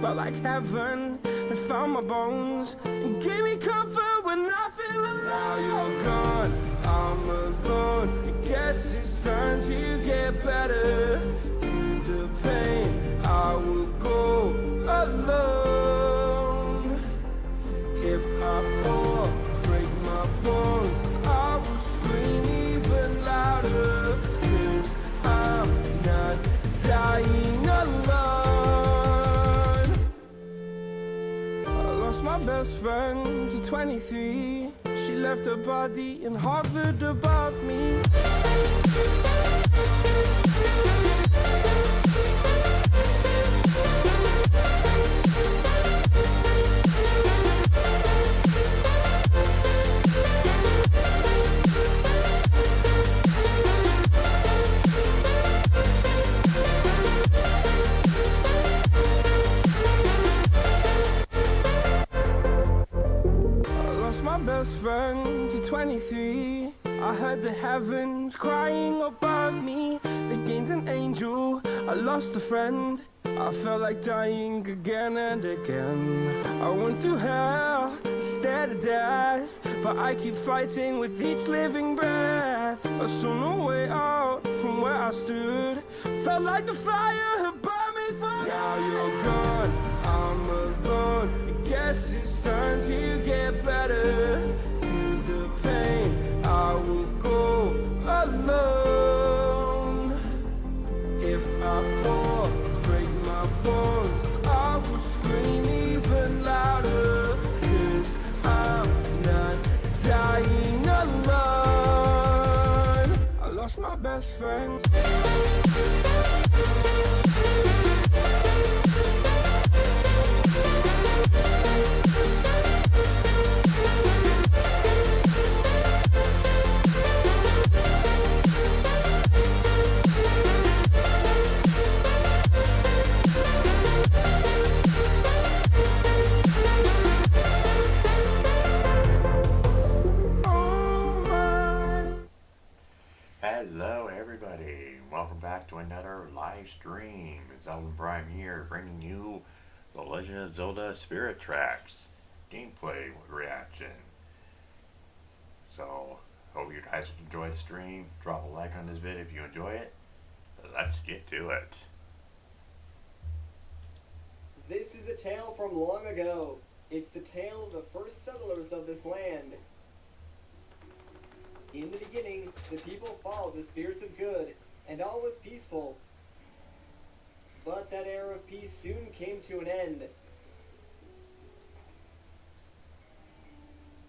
felt like heaven. They found my bones and gave me comfort when I feel alone. Now you're gone, I'm alone. I guess it's time to get better. Through the pain, I will go alone. If I fall, break my bones, I will scream even louder. 'Cause I'm not dying alone. I lost my best friend to 23. She left her body and hovered above me. My best friend to 23. I heard the heavens crying above me. The gained an angel, I lost a friend. I felt like dying again and again. I went through hell, stared at death, but I keep fighting with each living breath. I saw no way out from where I stood. Felt like the fire had burned me for. Now you're gone, I'm alone. I guess it's time to get better. Through the pain, I will go alone. If I fall, break my bones, I will scream even louder. 'Cause I'm not dying alone. I lost my best friend. Hello everybody, welcome back to another live stream. Zelda Prime here, bringing you The Legend of Zelda Spirit Tracks gameplay reaction. So, hope you guys enjoy the stream. Drop a like on this vid if you enjoy it. Let's get to it. This is a tale from long ago. It's the tale of the first settlers of this land. In the beginning, the people followed the spirits of good, and all was peaceful. But that era of peace soon came to an end.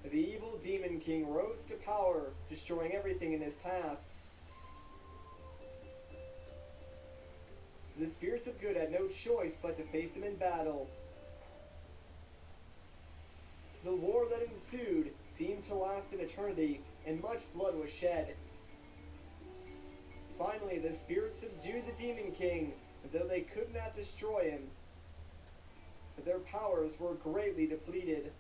The evil Demon King rose to power, destroying everything in his path. The spirits of good had no choice but to face him in battle. The war that ensued seemed to last an eternity, and much blood was shed. Finally, the spirits subdued the Demon King, though they could not destroy him. Their powers were greatly depleted.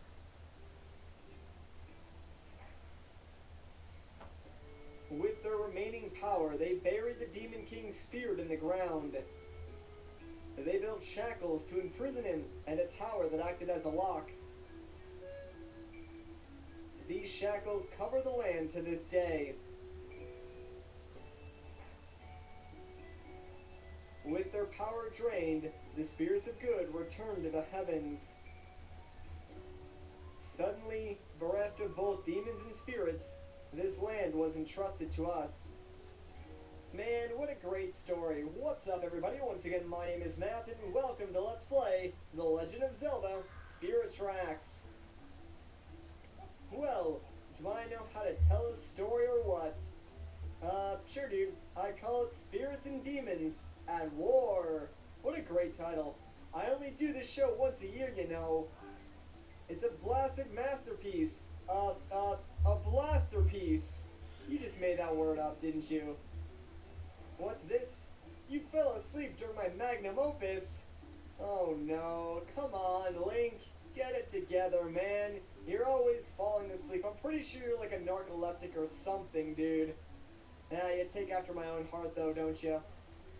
With their remaining power, they buried the Demon King's spirit in the ground. They built shackles to imprison him and a tower that acted as a lock. These shackles cover the land to this day. With their power drained, the spirits of good returned to the heavens. Suddenly, bereft of both demons and spirits, this land was entrusted to us. Man, what a great story. What's up, everybody? Once again, my name is Matt, and welcome to Let's Play The Legend of Zelda Spirit Tracks. Well, do I know how to tell a story or what? Sure dude. I call it Spirits and Demons at War. What a great title. I only do this show once a year, you know. It's a blasted masterpiece. A blasterpiece. You just made that word up, didn't you? What's this? You fell asleep during my magnum opus. Oh no, come on, Link. Get it together, man. You're always falling asleep. I'm pretty sure you're like a narcoleptic or something, dude. Nah, you take after my own heart though, don't you?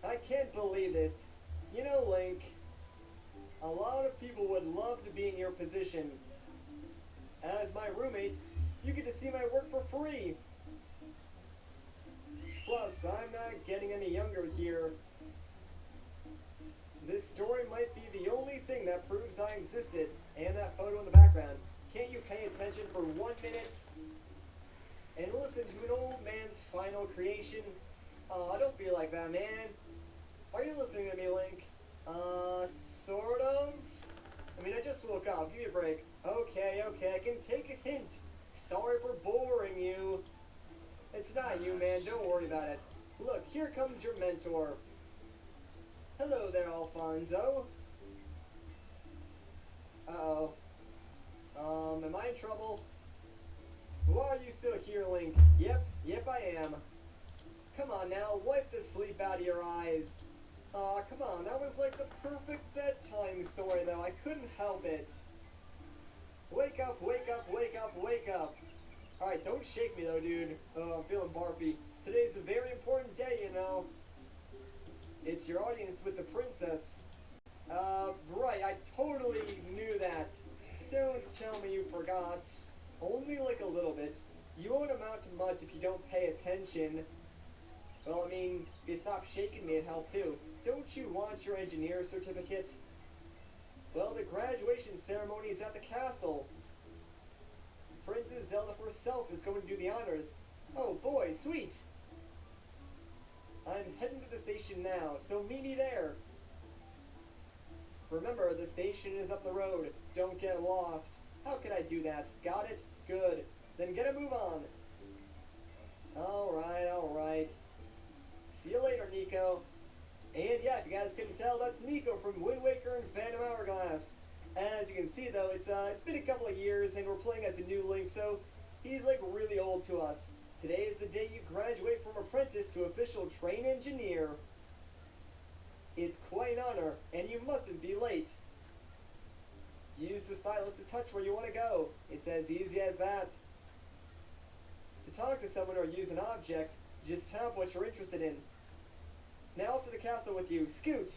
I can't believe this. You know, Link, A lot of people would love to be in your position. As my roommate, you get to see my work for free. Plus, I'm not getting any younger here. This story might be the only thing that proves I existed, and that photo in the background. Can't you pay attention for 1 minute and listen to an old man's final creation? Aw, don't be like that, man. Are you listening to me, Link? Sort of? I mean, I just woke up. Give me a break. Okay, I can take a hint. Sorry for boring you. It's not you, man. Don't worry about it. Look, here comes your mentor. Hello there, Alfonso. Uh-oh. Am I in trouble? Why are you still here, Link? Yep, I am. Come on now, wipe the sleep out of your eyes. Aw, come on, that was like the perfect bedtime story, though. I couldn't help it. Wake up, wake up, wake up, wake up. Alright, don't shake me, though, dude. Oh, I'm feeling barfy. Today's a very important day, you know. It's your audience with the princess. Right, I totally knew that. Don't tell me you forgot. Only like a little bit. You won't amount to much if you don't pay attention. Well, I mean, if you stop shaking me, it'd help too. Don't you want your engineer certificate? Well, the graduation ceremony is at the castle. Princess Zelda herself is going to do the honors. Oh boy, sweet! I'm heading to the station now, so meet me there. Remember, the station is up the road. Don't get lost. How could I do that? Got it? Good. Then get a move on. Alright. See you later, Nico. And yeah, if you guys couldn't tell, that's Nico from Wind Waker and Phantom Hourglass. As you can see though, it's been a couple of years and we're playing as a new Link, so he's like really old to us. Today is the day you graduate from apprentice to official train engineer. It's quite an honor, and you mustn't be late. Use the stylus to touch where you want to go. It's as easy as that. To talk to someone or use an object, just tap what you're interested in. Now off to the castle with you. Scoot!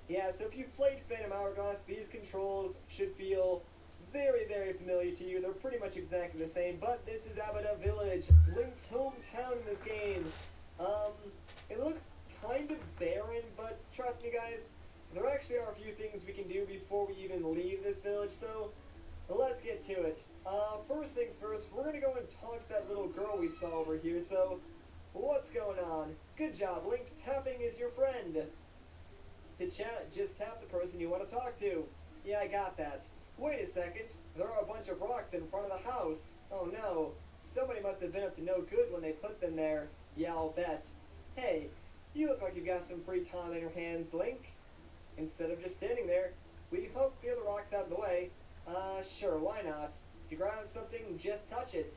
Yeah, so if you've played Phantom Hourglass, these controls should feel very, very familiar to you. They're pretty much exactly the same, but this is Abada Village, Link's hometown in this game. It looks kind of barren, but trust me guys, there actually are a few things we can do before we even leave this village, so let's get to it. First things first, we're gonna go and talk to that little girl we saw over here, so what's going on? Good job, Link. Tapping is your friend. To chat, just tap the person you want to talk to. Yeah, I got that. Wait a second, there are a bunch of rocks in front of the house. Oh no, somebody must have been up to no good when they put them there. Yeah, I'll bet. Hey, you look like you've got some free time on your hands, Link. Instead of just standing there, will you help clear the rocks out of the way? Sure, why not? If you grab something, just touch it.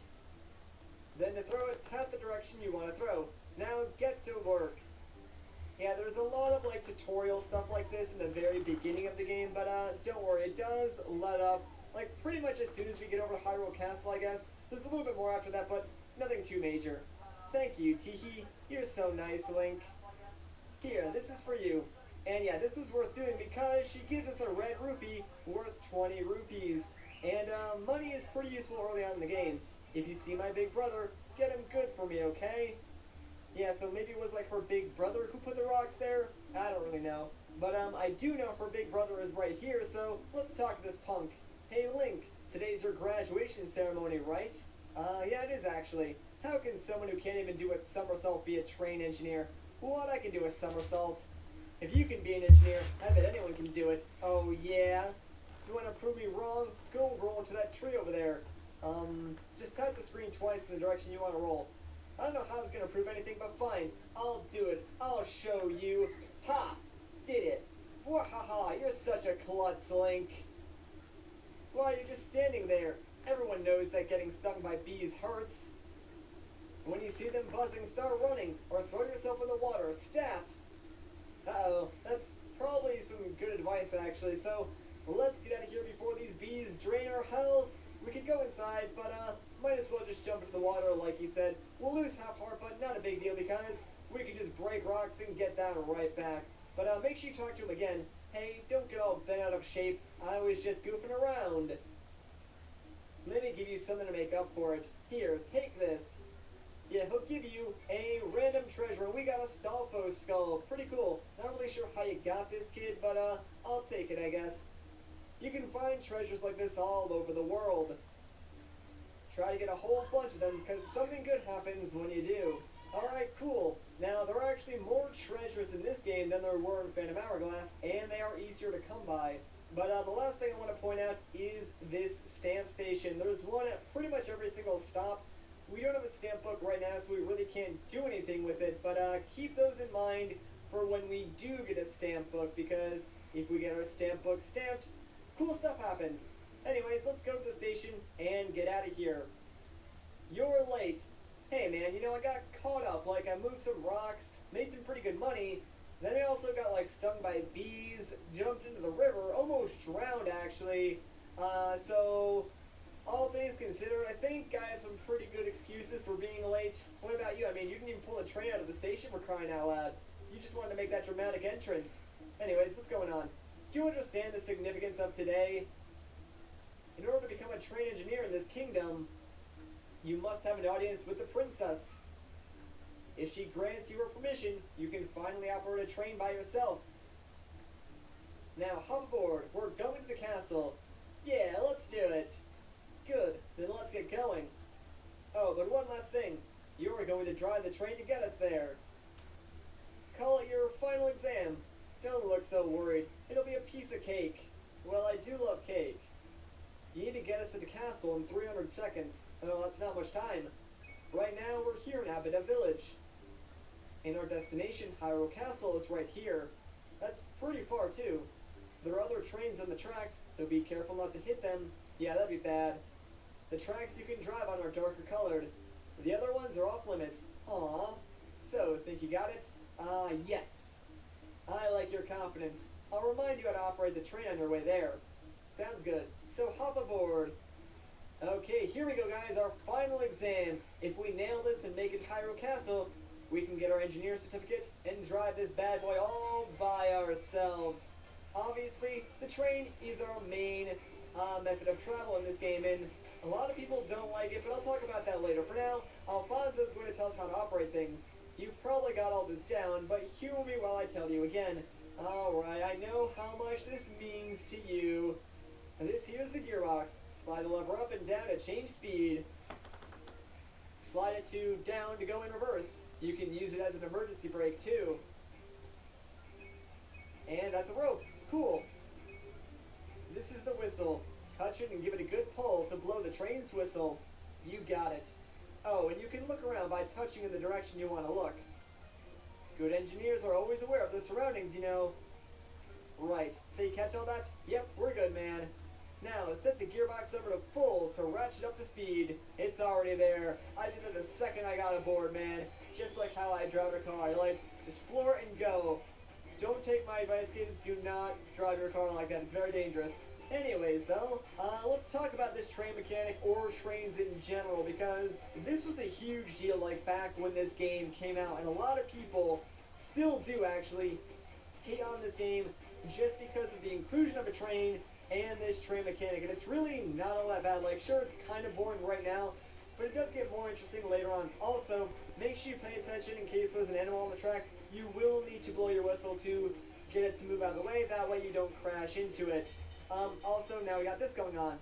Then to throw it, tap the direction you want to throw. Now get to work. Yeah, there's a lot of like tutorial stuff like this in the very beginning of the game, but don't worry, it does let up like pretty much as soon as we get over to Hyrule Castle, I guess. There's a little bit more after that, but nothing too major. Thank you, Teehee. You're so nice, Link. Here, this is for you. And yeah, this was worth doing because she gives us a red rupee worth 20 rupees. And money is pretty useful early on in the game. If you see my big brother, get him good for me, okay? Yeah, so maybe it was like her big brother who put the rocks there? I don't really know. But I do know her big brother is right here, so let's talk to this punk. Hey Link, today's your graduation ceremony, right? Yeah it is actually. How can someone who can't even do a somersault be a train engineer? What, I can do a somersault. If you can be an engineer, I bet anyone can do it. Oh yeah? If you want to prove me wrong, go roll into that tree over there. Just tap the screen twice in the direction you want to roll. I don't know how it's going to prove anything, but fine. I'll do it. I'll show you. Ha! Did it. Wahaha, you're such a klutz, Link. Why, you're just standing there. Everyone knows that getting stung by bees hurts. When you see them buzzing, start running, or throw yourself in the water. Stat! Uh-oh, that's probably some good advice, actually, so let's get out of here before these bees drain our health. We could go inside, but might as well just jump into the water like he said. We'll lose half heart, but not a big deal because we could just break rocks and get that right back. But make sure you talk to him again. Hey, don't get all bent out of shape. I was just goofing around. Let me give you something to make up for it. Here, take this. Yeah, he'll give you a random treasure. We got a Stalfo skull. Pretty cool. Not really sure how you got this, kid, but I'll take it, I guess. You can find treasures like this all over the world. Try to get a whole bunch of them, because something good happens when you do. Alright, cool. Now, there are actually more treasures in this game than there were in Phantom Hourglass, and they are easier to come by. But the last thing I want to point out is this stamp station. There's one at pretty much every single stop. We don't have a stamp book right now, so we really can't do anything with it, but keep those in mind for when we do get a stamp book, because if we get our stamp book stamped, cool stuff happens. Anyways, let's go to the station and get out of here. You're late. Hey man, you know, I got caught up. Like, I moved some rocks, made some pretty good money, then I also got, like, stung by bees, jumped into the river, almost drowned, actually. So, all things considered, I think I have some pretty good excuses for being late. What about you? I mean, you didn't even pull the train out of the station for crying out loud. You just wanted to make that dramatic entrance. Anyways, what's going on? Do you understand the significance of today? In order to become a train engineer in this kingdom, you must have an audience with the princess. If she grants you her permission, you can finally operate a train by yourself. Now, hop aboard. We're going to the castle. Yeah, let's do it. Good, then let's get going. Oh, but one last thing. You are going to drive the train to get us there. Call it your final exam. Don't look so worried. It'll be a piece of cake. Well, I do love cake. You need to get us to the castle in 300 seconds. Oh, that's not much time. Right now, we're here in Abada Village. And our destination, Hyrule Castle, is right here. That's pretty far, too. There are other trains on the tracks, so be careful not to hit them. Yeah, that'd be bad. The tracks you can drive on are darker colored. The other ones are off limits. Aww. So, think you got it? Yes. I like your confidence. I'll remind you how to operate the train on your way there. Sounds good. So hop aboard. Okay, here we go, guys. Our final exam. If we nail this and make it to Hyrule Castle, we can get our engineer certificate and drive this bad boy all by ourselves. Obviously, the train is our main method of travel in this game, and a lot of people don't like it, but I'll talk about that later. For now, Alfonso's going to tell us how to operate things. You've probably got all this down, but humor me while I tell you again. Alright, I know how much this means to you. And this here's the gearbox. Slide the lever up and down to change speed. Slide it to down to go in reverse. You can use it as an emergency brake too. And that's a rope. Cool. This is the whistle. Touch it and give it a good pull to blow the train's whistle. You got it. Oh, and you can look around by touching in the direction you want to look. Good engineers are always aware of their surroundings, you know. Right. So you catch all that? Yep, we're good, man. Now, set the gearbox lever to full to ratchet up the speed. It's already there. I did it the second I got aboard, man. Just like how I drive a car. Like, just floor it and go. Don't take my advice, kids. Do not drive your car like that. It's very dangerous. Anyways, though, let's talk about this train mechanic or trains in general, because this was a huge deal, like, back when this game came out, and a lot of people still do, actually, hate on this game just because of the inclusion of a train and this train mechanic, and it's really not all that bad. Like, sure, it's kind of boring right now, but it does get more interesting later on. Also, make sure you pay attention in case there's an animal on the track. You will need to blow your whistle to get it to move out of the way, that way you don't crash into it. Also, now we got this going on.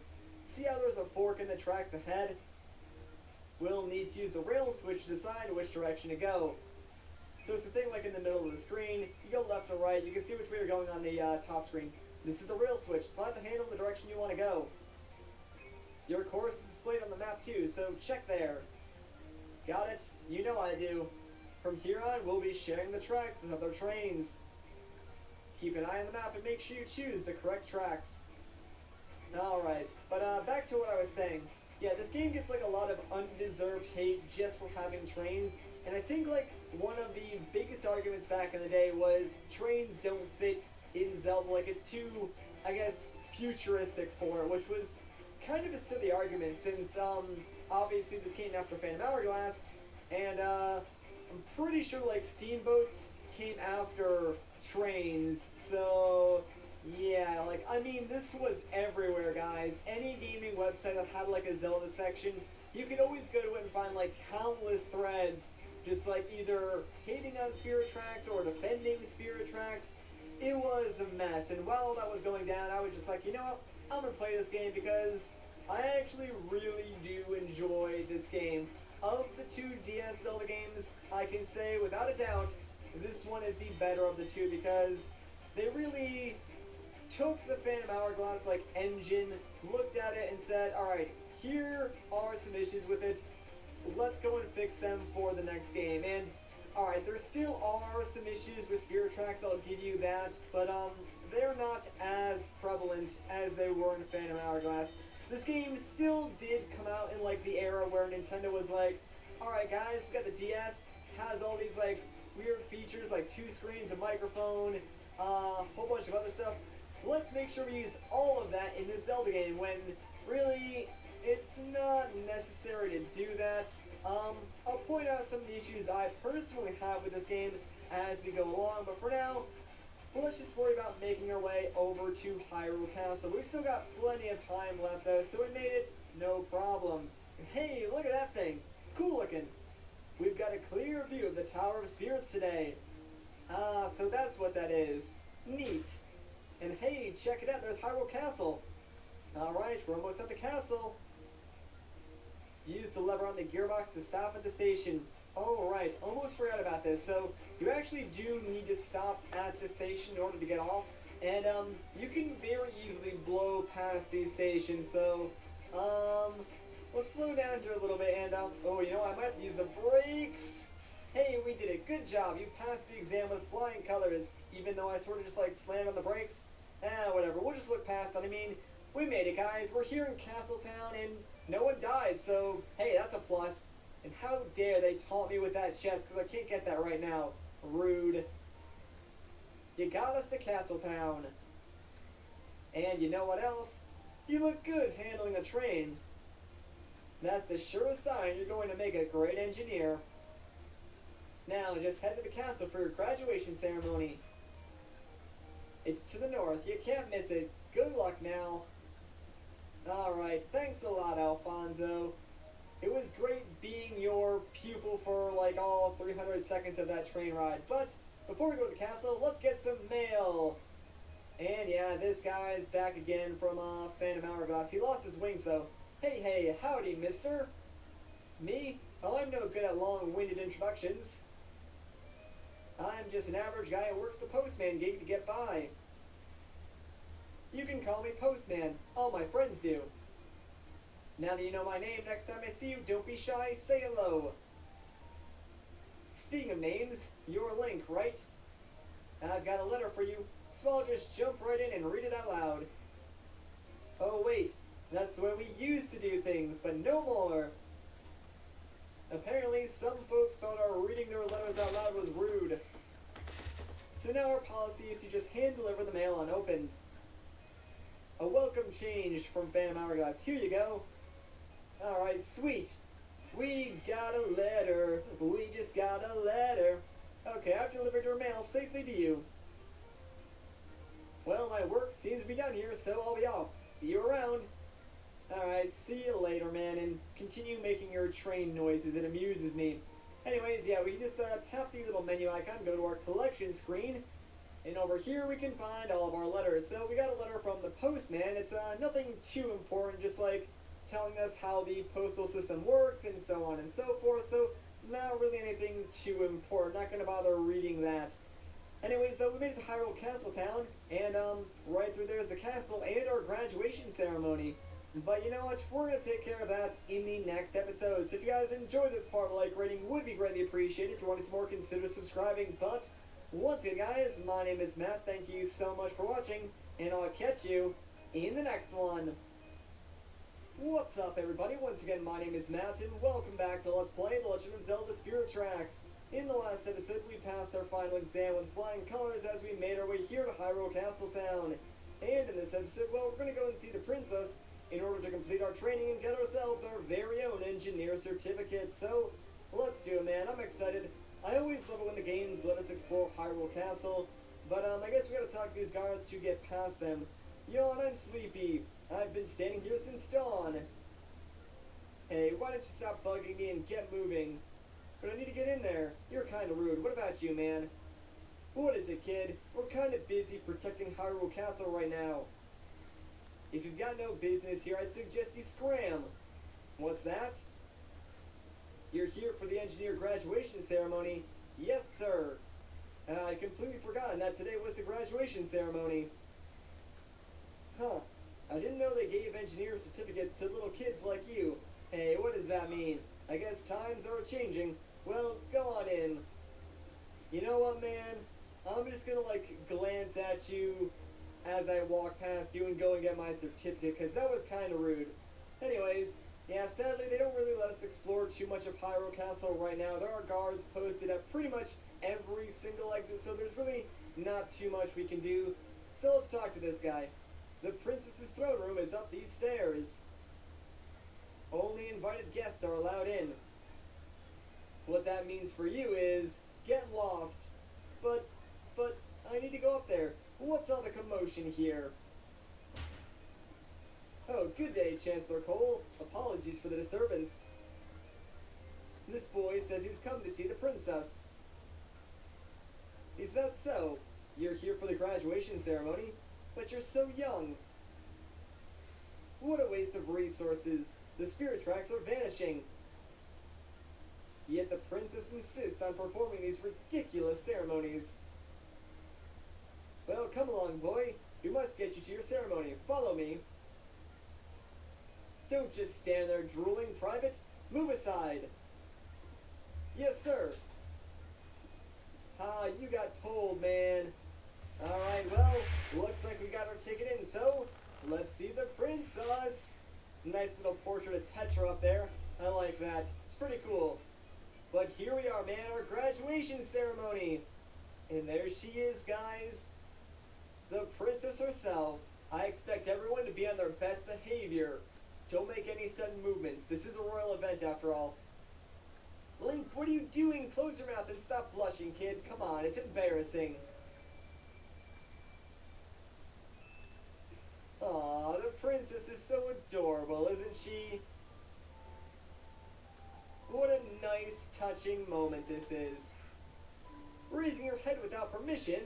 See how there's a fork in the tracks ahead? We'll need to use the rail switch to decide which direction to go. So it's a thing like in the middle of the screen. You go left or right. You can see which way you're going on the top screen. This is the rail switch. Slide the handle in the direction you want to go. Your course is displayed on the map too, so check there. Got it? You know I do. From here on, we'll be sharing the tracks with other trains. Keep an eye on the map and make sure you choose the correct tracks. Alright, but back to what I was saying. Yeah, this game gets like a lot of undeserved hate just for having trains, and I think like one of the biggest arguments back in the day was trains don't fit in Zelda, like it's too, I guess, futuristic for it, which was kind of a silly argument since obviously this came after Phantom Hourglass, and I'm pretty sure like steamboats came after trains, so Yeah, like, I mean, this was everywhere, guys. Any gaming website that had, like, a Zelda section, you could always go to it and find, like, countless threads, just, like, either hating on Spirit Tracks or defending Spirit Tracks. It was a mess, and while that was going down, I was just like, you know what, I'm gonna play this game because I actually really do enjoy this game. Of the two DS Zelda games, I can say, without a doubt, this one is the better of the two because they really took the Phantom Hourglass like engine, looked at it and said, alright, here are some issues with it. Let's go and fix them for the next game. And alright, there still are some issues with Spirit Tracks, I'll give you that, but they're not as prevalent as they were in Phantom Hourglass. This game still did come out in like the era where Nintendo was like, alright guys, we got the DS, has all these like weird features like 2 screens, a microphone, a whole bunch of other stuff. Let's make sure we use all of that in this Zelda game when really it's not necessary to do that. I'll point out some of the issues I personally have with this game as we go along, but for now, let's just worry about making our way over to Hyrule Castle. We've still got plenty of time left though, so we made it no problem. And hey, look at that thing. It's cool looking. We've got a clear view of the Tower of Spirits today. Ah, so that's what that is. Neat. And hey, check it out, there's Hyrule Castle. Alright, we're almost at the castle. Use the lever on the gearbox to stop at the station. Alright, almost forgot about this. So, you actually do need to stop at the station in order to get off. And, you can very easily blow past these stations. So, let's slow down here a little bit and, oh, you know, I might have to use the brakes. Hey, we did it. Good job. You passed the exam with flying colors. Even though I sort of just like slammed on the brakes. Whatever. We'll just look past that. I mean, we made it, guys. We're here in Castletown and no one died. So, hey, that's a plus. And how dare they taunt me with that chest because I can't get that right now. Rude. You got us to Castletown. And you know what else? You look good handling a train. That's the surest sign you're going to make a great engineer. Now, just head to the castle for your graduation ceremony. It's to the north. You can't miss it. Good luck now. Alright, thanks a lot, Alfonso. It was great being your pupil for like all 300 seconds of that train ride. But before we go to the castle, let's get some mail. And yeah, this guy's back again from Phantom Hourglass. He lost his wings, so hey, howdy, mister. Me? Oh, I'm no good at long-winded introductions. I'm just an average guy who works the postman gig to get by. You can call me Postman. All my friends do. Now that you know my name, next time I see you, don't be shy, say hello. Speaking of names, you're Link, right? I've got a letter for you, so I'll just jump right in and read it out loud. Oh wait, that's the way we used to do things, but no more. Apparently, some folks thought our reading their letters out loud was rude. So now our policy is to just hand deliver the mail unopened. A welcome change from Phantom Hourglass. Here you go. Alright, sweet. We got a letter. We just got a letter. Okay, I've delivered your mail safely to you. Well, my work seems to be done here, so I'll be off. See you around. Alright, see you later, man, and continue making your train noises. It amuses me. Anyways, yeah, we can just tap the little menu icon, go to our collection screen, and over here we can find all of our letters. So we got a letter from the postman. It's nothing too important, just like telling us how the postal system works and so on and so forth. So not really anything too important. Not going to bother reading that. Anyways, though, we made it to Hyrule Castletown, and right through there is the castle and our graduation ceremony. But you know what? We're going to take care of that in the next episode. So if you guys enjoyed this part, a like rating would be greatly appreciated. If you want to see more, consider subscribing. But once again, guys, my name is Matt. Thank you so much for watching, and I'll catch you in the next one. What's up, everybody? Once again, my name is Matt, and welcome back to Let's Play The Legend of Zelda Spirit Tracks. In the last episode, we passed our final exam with flying colors as we made our way here to Hyrule Castletown. And in this episode, well, we're going to go and see the princess in order to complete our training and get ourselves our very own engineer certificate. So, let's do it, man. I'm excited. I always love it when the games let us explore Hyrule Castle, But I guess we gotta talk to these guards to get past them. Yawn, I'm sleepy. I've been standing here since dawn. Hey, why don't you stop bugging me and get moving? But I need to get in there. You're kinda rude. What about you, man? What is it, kid? We're kinda busy protecting Hyrule Castle right now. If you've got no business here, I'd suggest you scram. What's that? You're here for the engineer graduation ceremony? Yes, sir. I'd completely forgotten that today was the graduation ceremony. Huh. I didn't know they gave engineer certificates to little kids like you. Hey, what does that mean? I guess times are changing. Well, go on in. You know what, man? I'm just gonna, glance at you as I walk past you and go and get my certificate, because that was kind of rude. Anyways, yeah, sadly, they don't really let us explore too much of Hyrule Castle right now. There are guards posted at pretty much every single exit, so there's really not too much we can do. So let's talk to this guy. The princess's throne room is up these stairs. Only invited guests are allowed in. What that means for you is, get lost. But, I need to go up there. What's all the commotion here? Oh, good day, Chancellor Cole. Apologies for the disturbance. This boy says he's come to see the princess. Is that so? You're here for the graduation ceremony, but you're so young. What a waste of resources. The spirit tracks are vanishing. Yet the princess insists on performing these ridiculous ceremonies. Well, come along, boy. We must get you to your ceremony. Follow me. Don't just stand there drooling, Private. Move aside. Yes, sir. Ah, you got told, man. Alright, well, looks like we got our ticket in, so let's see the princess. Nice little portrait of Tetra up there. I like that. It's pretty cool. But here we are, man, our graduation ceremony. And there she is, guys. The princess herself. I expect everyone to be on their best behavior. Don't make any sudden movements. This is a royal event, after all. Link, what are you doing? Close your mouth and stop blushing, kid. Come on, it's embarrassing. Aw, the princess is so adorable, isn't she? What a nice, touching moment this is. Raising your head without permission?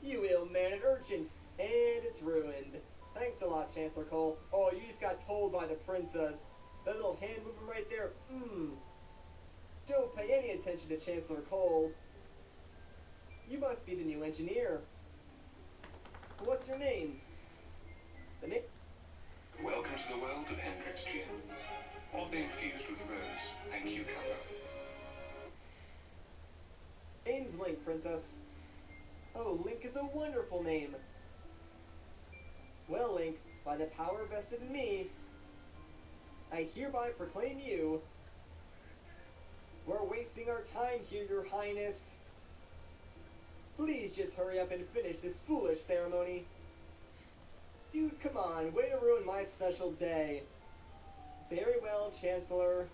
You ill-mannered urchin. And it's ruined. Thanks a lot, Chancellor Cole. Oh, you just got told by the princess. That little hand movement right there. Don't pay any attention to Chancellor Cole. You must be the new engineer. What's your name? The name? Welcome to the world of Hendrix Gin. Oddly infused with rose and cucumber. Name's Link, Princess. Oh, Link is a wonderful name. Well, Link, by the power vested in me, I hereby proclaim you. We're wasting our time here, Your Highness. Please just hurry up and finish this foolish ceremony. Dude, come on, way to ruin my special day. Very well, Chancellor.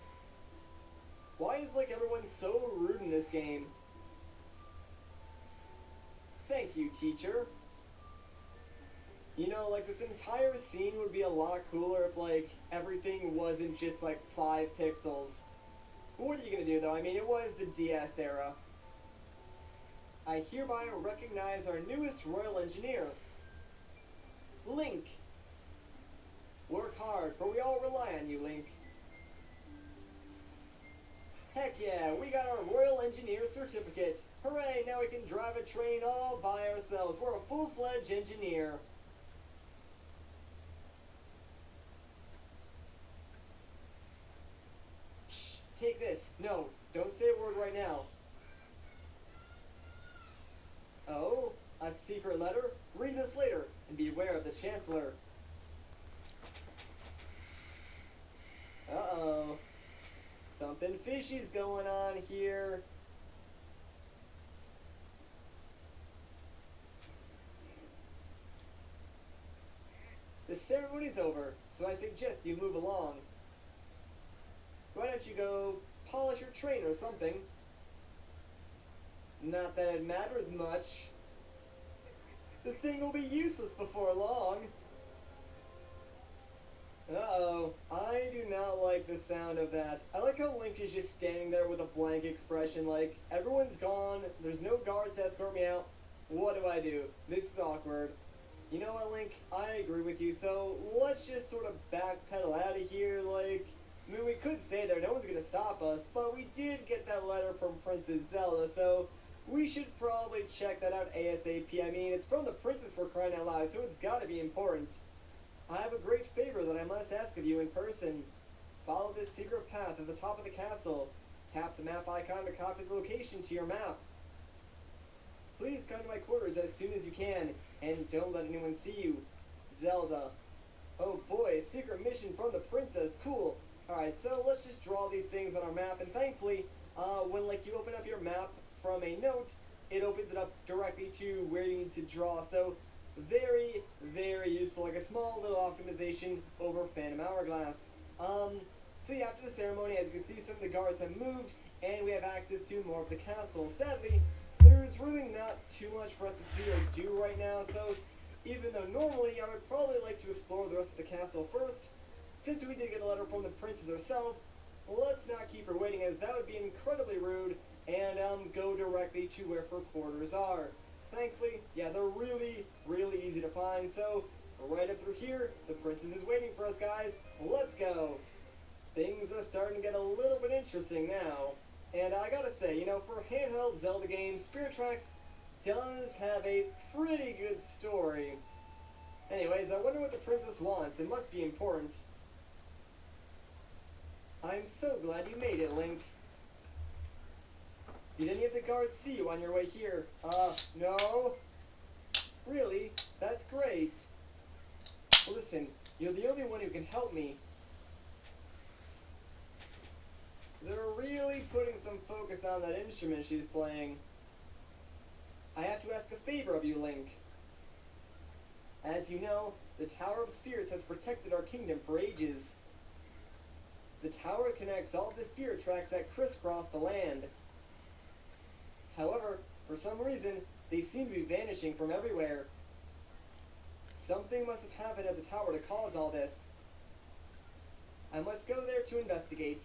Why is, everyone so rude in this game? Thank you, teacher. You know, this entire scene would be a lot cooler if, everything wasn't just, 5 pixels. What are you gonna do, though? I mean, it was the DS era. I hereby recognize our newest royal engineer, Link. Work hard, for we all rely on you, Link. Heck yeah, we got our royal engineer certificate. Hooray, now we can drive a train all by ourselves. We're a full-fledged engineer. Shh, take this. No, don't say a word right now. Oh, a secret letter? Read this later, and beware of the Chancellor. Uh-oh. Something fishy's going on here. The ceremony's over, so I suggest you move along. Why don't you go polish your train or something? Not that it matters much. The thing will be useless before long. Uh-oh. I do not like the sound of that. I like how Link is just standing there with a blank expression like, everyone's gone, there's no guards to escort me out. What do? This is awkward. You know what, Link? I agree with you, so let's just sort of backpedal out of here, like... I mean, we could stay there, no one's gonna stop us, but we did get that letter from Princess Zelda, so we should probably check that out ASAP. I mean, it's from the princess for crying out loud, so it's gotta be important. I have a great favor that I must ask of you in person. Follow this secret path at the top of the castle. Tap the map icon to copy the location to your map. Please come to my quarters as soon as you can, and don't let anyone see you. Zelda. Oh boy, a secret mission from the princess. Cool. Alright, so let's just draw these things on our map, and thankfully, when like you open up your map from a note, it opens it up directly to where you need to draw. So very, very useful, like a small little optimization over Phantom Hourglass. So yeah, after the ceremony, as you can see, some of the guards have moved, and we have access to more of the castle. Sadly, there's really not too much for us to see or do right now, so even though normally I would probably like to explore the rest of the castle first, since we did get a letter from the princess herself, let's not keep her waiting, as that would be incredibly rude, and go directly to where her quarters are. Thankfully, yeah, they're really, really easy to find, so right up through here, the princess is waiting for us, guys. Let's go. Things are starting to get a little bit interesting now. And I gotta say, you know, for a handheld Zelda game, Spirit Tracks does have a pretty good story. Anyways, I wonder what the princess wants. It must be important. I'm so glad you made it, Link. Did any of the guards see you on your way here? No? Really? That's great. Well, listen, you're the only one who can help me. They're really putting some focus on that instrument she's playing. I have to ask a favor of you, Link. As you know, the Tower of Spirits has protected our kingdom for ages. The tower connects all of the spirit tracks that crisscross the land. However, for some reason, they seem to be vanishing from everywhere. Something must have happened at the tower to cause all this. I must go there to investigate.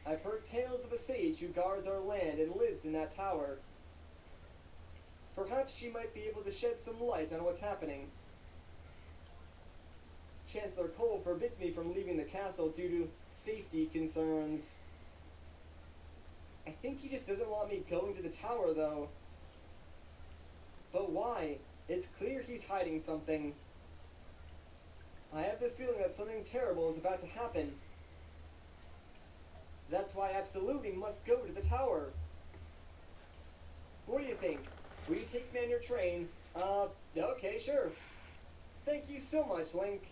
I've heard tales of a sage who guards our land and lives in that tower. Perhaps she might be able to shed some light on what's happening. Chancellor Cole forbids me from leaving the castle due to safety concerns. I think he just doesn't want me going to the tower, though. But why? It's clear he's hiding something. I have the feeling that something terrible is about to happen. That's why I absolutely must go to the tower. What do you think? Will you take me on your train? Okay, sure. Thank you so much, Link.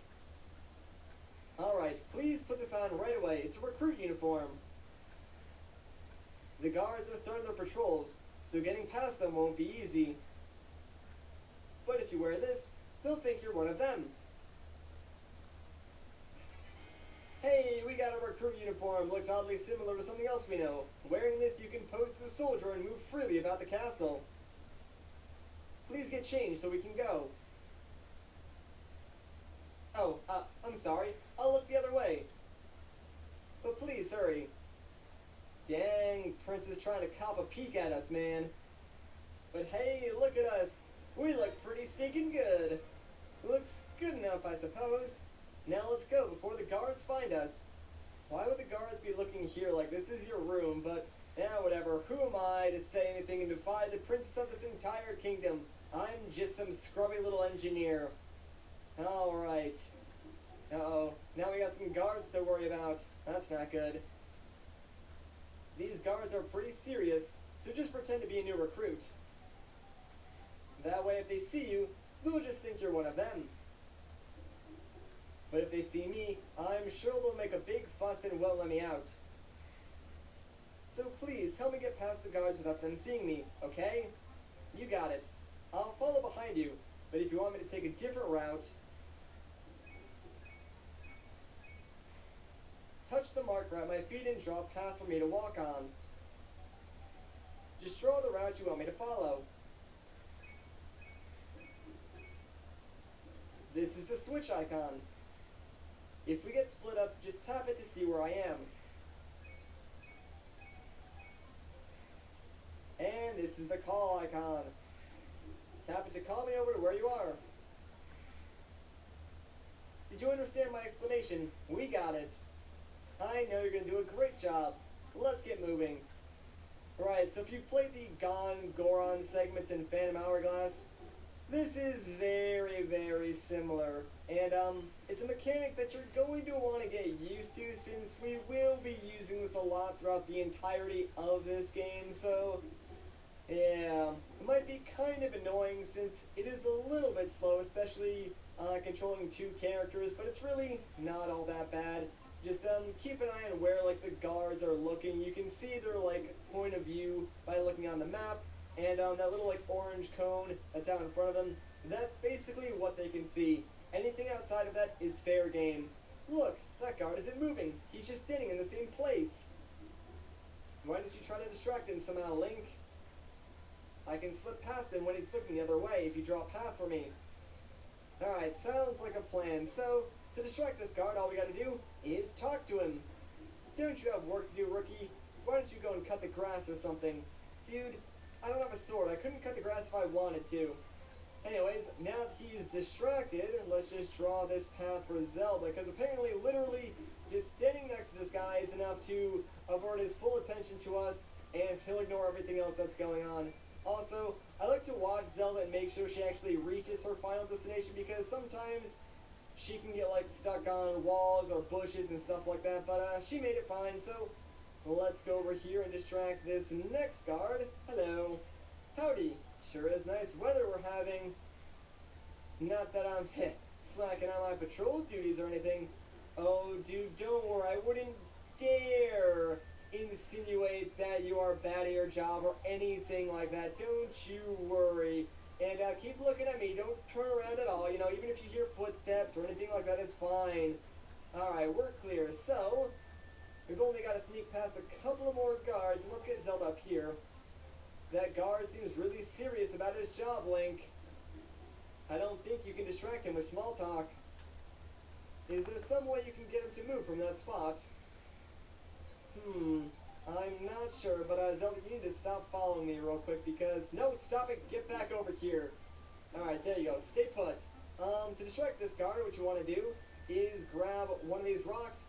Alright, please put this on right away. It's a recruit uniform. The guards are starting their patrols, so getting past them won't be easy. But if you wear this, they'll think you're one of them. Hey, we got a recruit uniform. Looks oddly similar to something else we know. Wearing this, you can pose as a soldier and move freely about the castle. Please get changed so we can go. Oh, I'm sorry. I'll look the other way. But please, hurry. Dang, Prince is trying to cop a peek at us, man. But hey, look at us. We look pretty stinking good. Looks good enough, I suppose. Now let's go before the guards find us. Why would the guards be looking here like this is your room? But, yeah, whatever. Who am I to say anything and defy the princess of this entire kingdom? I'm just some scrubby little engineer. Alright. Uh-oh. Now we got some guards to worry about. That's not good. These guards are pretty serious, so just pretend to be a new recruit. That way, if they see you, they'll just think you're one of them. But if they see me, I'm sure they'll make a big fuss and won't let me out. So please, help me get past the guards without them seeing me, okay? You got it. I'll follow behind you, but if you want me to take a different route, touch the marker at my feet and draw a path for me to walk on. Just draw the route you want me to follow. This is the switch icon. If we get split up, just tap it to see where I am. And this is the call icon. Tap it to call me over to where you are. Did you understand my explanation? We got it. I know you're going to do a great job. Let's get moving. Right, so if you played the Goron segments in Phantom Hourglass, this is very, very similar. And it's a mechanic that you're going to want to get used to, since we will be using this a lot throughout the entirety of this game. So yeah, it might be kind of annoying since it is a little bit slow, especially controlling two characters, but it's really not all that bad. Just keep an eye on where like the guards are looking. You can see their like point of view by looking on the map, and that little like orange cone that's out in front of them, that's basically what they can see. Anything outside of that is fair game. Look, that guard isn't moving. He's just standing in the same place. Why don't you try to distract him somehow, Link? I can slip past him when he's looking the other way if you draw a path for me. Alright, sounds like a plan. So, to distract this guard, all we gotta do is talk to him. Don't you have work to do, rookie? Why don't you go and cut the grass or something? Dude, I don't have a sword. I couldn't cut the grass if I wanted to. Anyways, now that he's distracted, let's just draw this path for Zelda, because apparently, literally, just standing next to this guy is enough to avert his full attention to us, and he'll ignore everything else that's going on. Also, I like to watch Zelda and make sure she actually reaches her final destination, because sometimes she can get like stuck on walls or bushes and stuff like that, but she made it fine. So let's go over here and distract this next guard. Hello. Howdy. Sure is nice weather we're having. Not that I'm slacking on my patrol duties or anything. Oh dude, don't worry, I wouldn't dare insinuate that you are bad at your job or anything like that. Don't you worry. And keep looking at me. Don't turn around at all. You know, even if you hear footsteps or anything like that, it's fine. Alright, we're clear. So, we've only got to sneak past a couple of more guards, and let's get Zelda up here. That guard seems really serious about his job, Link. I don't think you can distract him with small talk. Is there some way you can get him to move from that spot? I'm not sure, but Zelda, you need to stop following me real quick because... No, stop it! Get back over here! Alright, there you go. Stay put. To distract this guard, what you want to do is grab one of these rocks,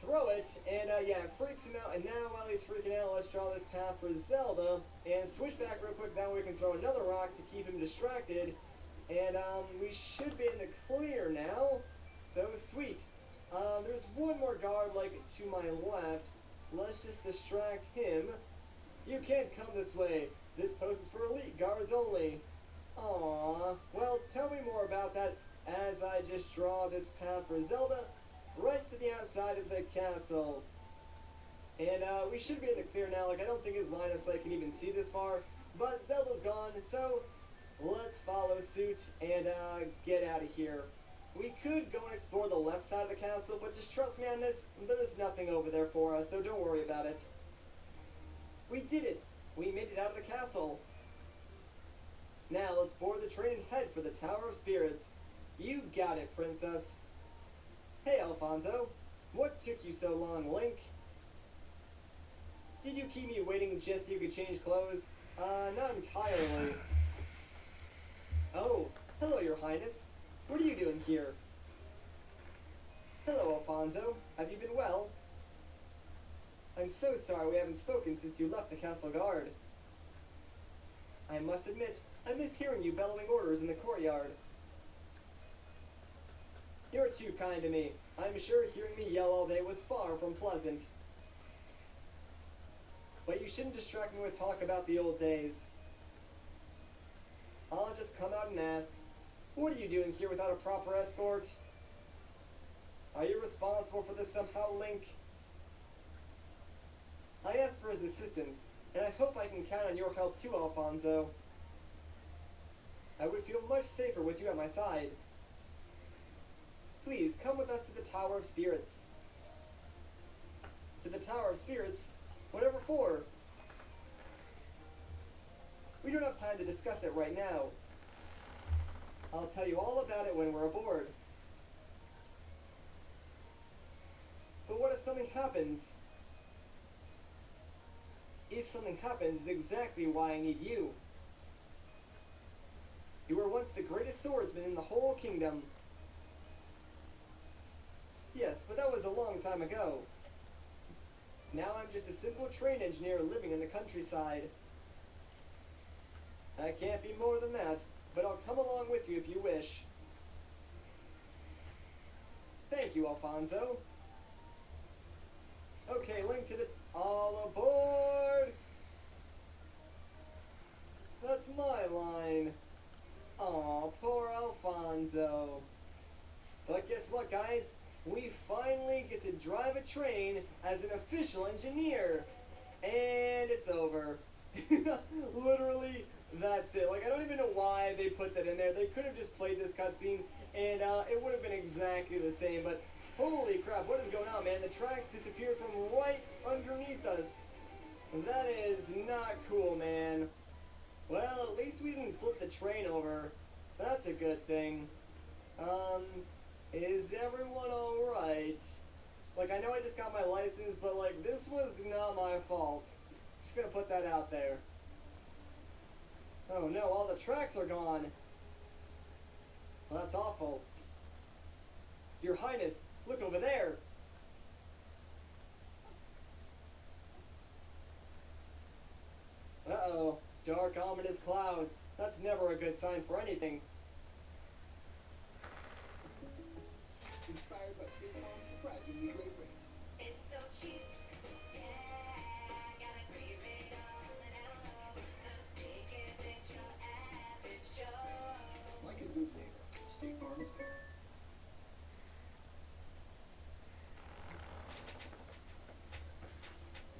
throw it, and yeah, it freaks him out, and now while he's freaking out, let's draw this path for Zelda, and switch back real quick, that way we can throw another rock to keep him distracted, and we should be in the clear now, so sweet. There's one more guard, like, to my left. Let's just distract him. You can't come this way. This post is for elite guards only. Aww. Well, tell me more about that as I just draw this path for Zelda right to the outside of the castle. And we should be in the clear now. Like, I don't think his line of sight can even see this far. But Zelda's gone, so let's follow suit and get out of here. We could go and explore the left side of the castle, but just trust me on this, there's nothing over there for us, so don't worry about it. We did it! We made it out of the castle. Now let's board the train and head for the Tower of Spirits. You got it, Princess. Hey, Alfonso. What took you so long, Link? Did you keep me waiting just so you could change clothes? Not entirely. Oh, hello, Your Highness. What are you doing here? Hello, Alfonso. Have you been well? I'm so sorry we haven't spoken since you left the castle guard. I must admit, I miss hearing you bellowing orders in the courtyard. You're too kind to me. I'm sure hearing me yell all day was far from pleasant. But you shouldn't distract me with talk about the old days. I'll just come out and ask, what are you doing here without a proper escort? Are you responsible for this somehow, Link? I asked for his assistance, and I hope I can count on your help too, Alfonso. I would feel much safer with you at my side. Please, come with us to the Tower of Spirits. To the Tower of Spirits? Whatever for? We don't have time to discuss it right now. I'll tell you all about it when we're aboard. But what if something happens? If something happens is exactly why I need you. You were once the greatest swordsman in the whole kingdom. Yes, but that was a long time ago. Now I'm just a simple train engineer living in the countryside. I can't be more than that, but I'll come along with you if you wish. Thank you, Alfonso. Okay, Link to the... All aboard! That's my line. Aw, poor Alfonso. But guess what, guys? We finally get to drive a train as an official engineer. And it's over. Literally, that's it. Like, I don't even know why they put that in there. They could have just played this cutscene, and it would have been exactly the same, but holy crap, what is going on, man? The tracks disappeared from right underneath us. That is not cool, man. Well, at least we didn't flip the train over. That's a good thing. Is everyone alright? Like, I know I just got my license, but, like, this was not my fault. Just gonna put that out there. Oh no, all the tracks are gone. Well, that's awful. Your Highness, look over there. Uh-oh, dark ominous clouds. That's never a good sign for anything. Inspired by State Farm's surprisingly great rates. It's so cheap. Yeah, got a great rate on the down low. The steak isn't your average Joe. Like a good neighbor, State Farm is there.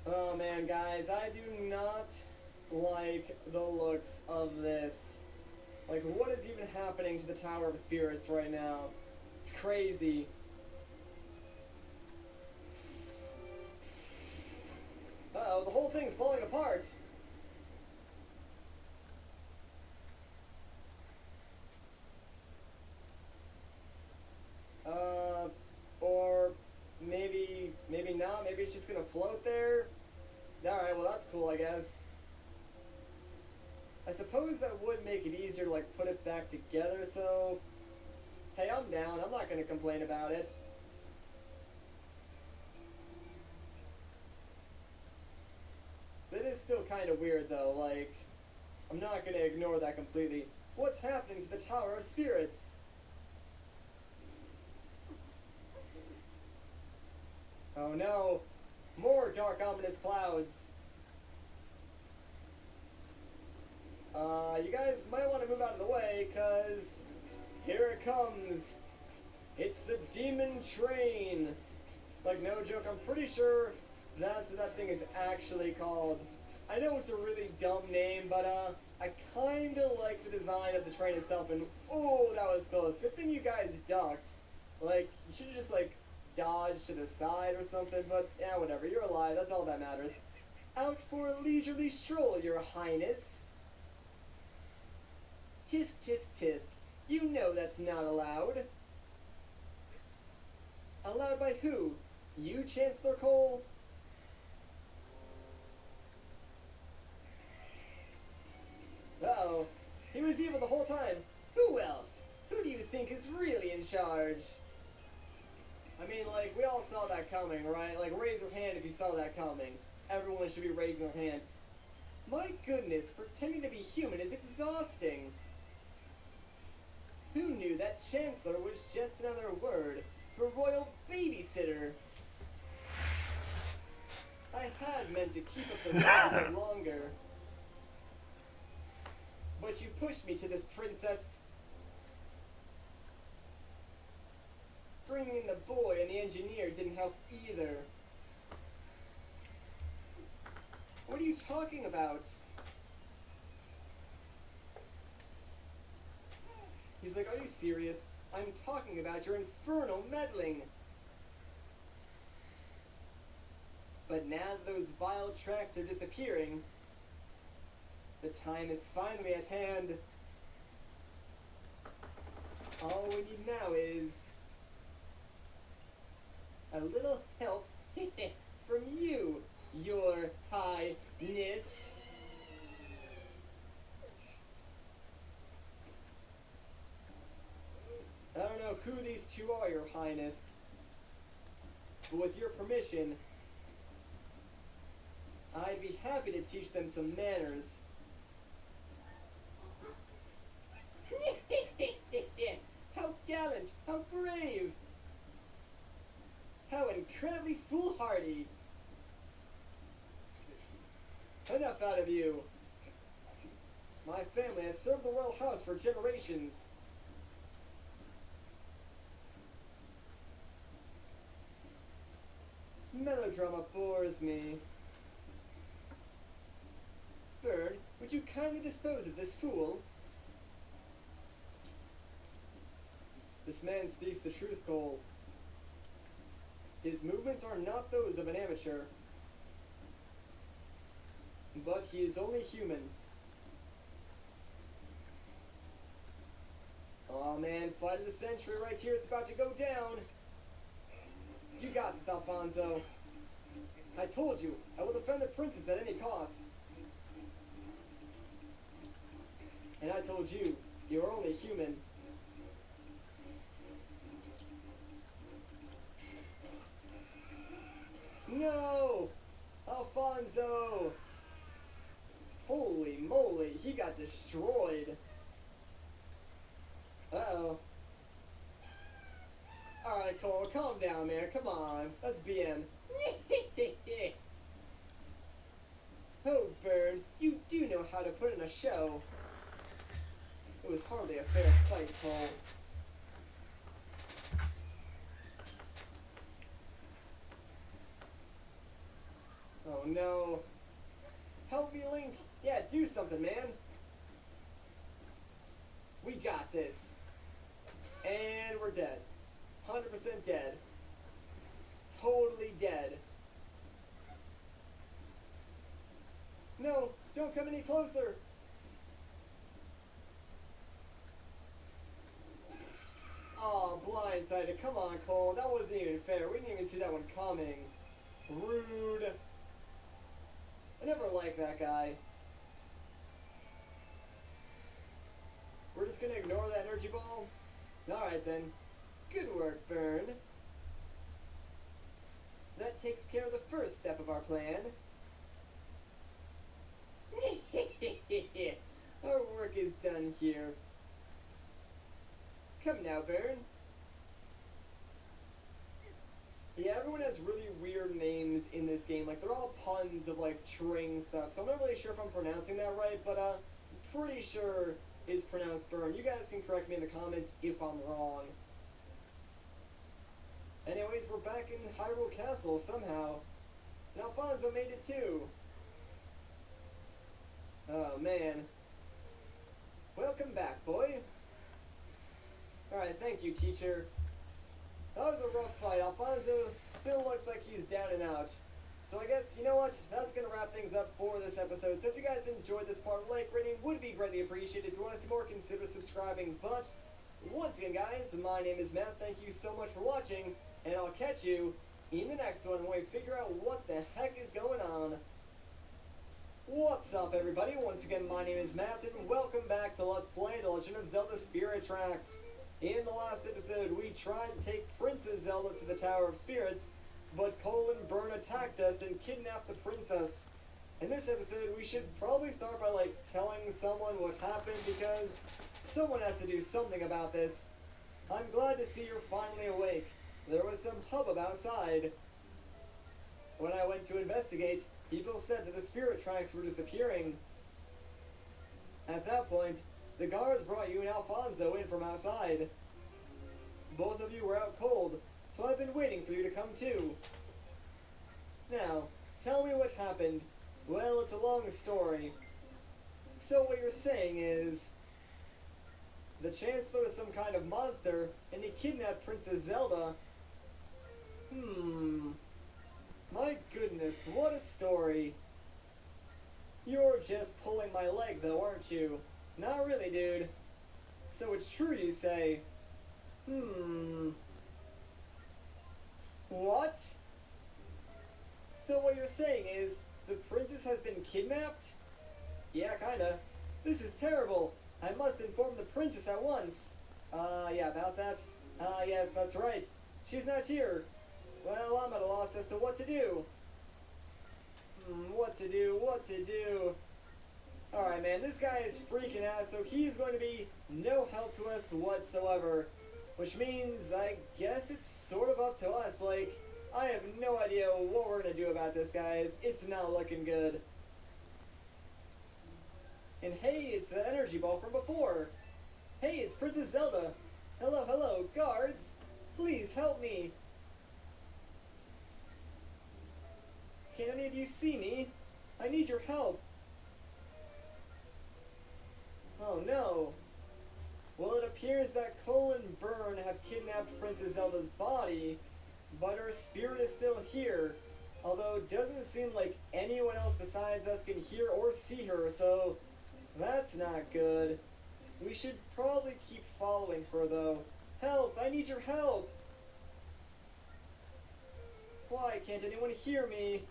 Oh man, guys, I do not like the looks of this. Like, what is even happening to the Tower of Spirits right now? It's crazy. Uh-oh, the whole thing's falling apart. Or maybe not. Maybe it's just gonna float there. Alright, well that's cool, I guess. I suppose that would make it easier to, like, put it back together, so... Hey, I'm down. I'm not gonna complain about it. That is still kind of weird, though. Like, I'm not gonna ignore that completely. What's happening to the Tower of Spirits? Oh no! More dark, ominous clouds! You guys might want to move out of the way, cause here it comes! It's the Demon Train! Like, no joke, I'm pretty sure that's what that thing is actually called. I know it's a really dumb name, but I kinda like the design of the train itself, and oh, that was close. Good thing you guys ducked. Like, you should've just, like, dodged to the side or something, but yeah, whatever, you're alive, that's all that matters. Out for a leisurely stroll, your highness. Tisk, tisk, tisk. You know that's not allowed. Allowed by who? You, Chancellor Cole? Uh-oh. He was evil the whole time. Who else? Who do you think is really in charge? I mean, like, we all saw that coming, right? Like, raise your hand if you saw that coming. Everyone should be raising their hand. My goodness, pretending to be human is exhausting. Who knew that Chancellor was just another word for royal babysitter? I had meant to keep up the road a bit longer. But you pushed me to this, princess. Bringing in the boy and the engineer didn't help either. What are you talking about? He's like, are you serious? I'm talking about your infernal meddling. But now that those vile tracks are disappearing, The time is finally at hand. All we need now is a little help from you, Your Highness. I don't know who these two are, Your Highness, but with your permission, I'd be happy to teach them some manners. How gallant! How brave! How incredibly foolhardy! Enough out of you! My family has served the royal house for generations. Melodrama bores me. Bird, would you kindly dispose of this fool? This man speaks the truth, Cole. His movements are not those of an amateur. But he is only human. Aw man, fight of the century right here, it's about to go down! You got this, Alfonso. I told you, I will defend the princess at any cost. And I told you, you are only human. No! Alfonso! Holy moly, he got destroyed. Uh-oh. Alright, Cole, calm down, man. Come on. Let's BM. Oh, Bird, you do know how to put in a show. It was hardly a fair fight, Cole. Oh no. Help me, Link. Yeah, do something, man. We got this. And we're dead. 100% dead. Totally dead. No, don't come any closer. Aw, blindsided. Come on, Cole. That wasn't even fair. We didn't even see that one coming. Rude. I never liked that guy. We're just gonna ignore that energy ball? Alright then. Good work, Burn. That takes care of the first step of our plan. Our work is done here. Come now, Burn. Yeah, everyone has really weird names in this game. Like, they're all puns of, like, train stuff. So I'm not really sure if I'm pronouncing that right, but, I'm pretty sure it's pronounced Burn. You guys can correct me in the comments if I'm wrong. Anyways, we're back in Hyrule Castle somehow. And Alfonso made it too. Oh, man. Welcome back, boy. Alright, thank you, teacher. That was a rough fight. Alfonso still looks like he's down and out. So I guess, you know what? That's going to wrap things up for this episode. So if you guys enjoyed this part, like rating would be greatly appreciated. If you want to see more, consider subscribing. But once again, guys, my name is Matt. Thank you so much for watching. And I'll catch you in the next one when we figure out what the heck is going on. What's up, everybody? Once again, my name is Matt, and welcome back to Let's Play The Legend of Zelda Spirit Tracks. In the last episode, we tried to take Princess Zelda to the Tower of Spirits, but Cole and Byrne attacked us and kidnapped the princess. In this episode, we should probably start by, like, telling someone what happened, because someone has to do something about this. I'm glad to see you're finally awake. There was some hubbub outside. When I went to investigate, people said that the spirit tracks were disappearing. At that point, the guards brought you and Alfonso in from outside. Both of you were out cold, so I've been waiting for you to come too. Now, tell me what happened. Well, it's a long story. So what you're saying is, the Chancellor is some kind of monster, and he kidnapped Princess Zelda. My goodness, what a story. You're just pulling my leg though, aren't you? Not really, dude. So it's true, you say? What? So what you're saying is, the princess has been kidnapped? Yeah, kinda. This is terrible. I must inform the princess at once. Yeah, about that? Yes, that's right. She's not here. Well, I'm at a loss as to what to do. What to do? Alright, man, this guy is freaking out, so he's going to be no help to us whatsoever. Which means, I guess it's sort of up to us. Like, I have no idea what we're going to do about this, guys. It's not looking good. And hey, it's the energy ball from before. Hey, it's Princess Zelda. Hello, guards. Please help me. Can any of you see me? I need your help. Oh no. Well, it appears that Cole and Byrne have kidnapped Princess Zelda's body, but her spirit is still here. Although it doesn't seem like anyone else besides us can hear or see her, so that's not good. We should probably keep following her though. Help! I need your help! Why can't anyone hear me?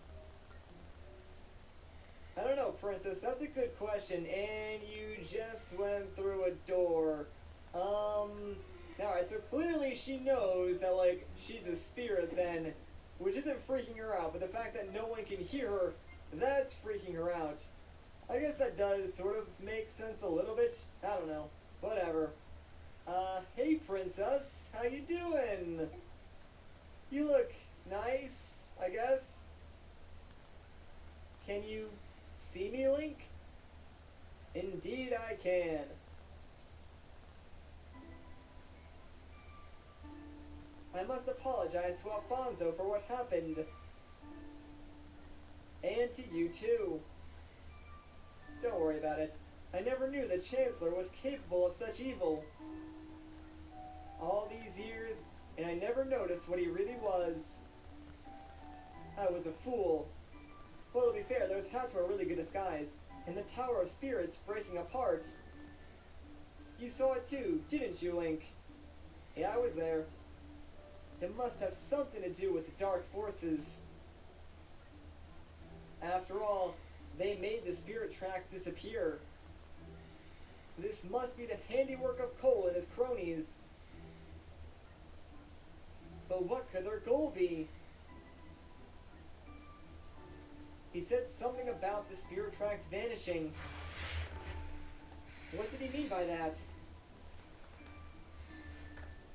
I don't know, Princess, that's a good question, and you just went through a door. Alright, so clearly she knows that, like, she's a spirit then, which isn't freaking her out, but the fact that no one can hear her, that's freaking her out. I guess that does sort of make sense a little bit. I don't know. Whatever. Hey, Princess, how you doing? You look nice, I guess. Can you see me, Link? Indeed I can. I must apologize to Alfonso for what happened. And to you too. Don't worry about it. I never knew the Chancellor was capable of such evil. All these years, and I never noticed what he really was. I was a fool. Well, to be fair, those hats were a really good disguise, and the Tower of Spirits breaking apart. You saw it too, didn't you, Link? Yeah, I was there. It must have something to do with the dark forces. After all, they made the spirit tracks disappear. This must be the handiwork of Cole and his cronies. But what could their goal be? He said something about the spirit tracks vanishing. What did he mean by that?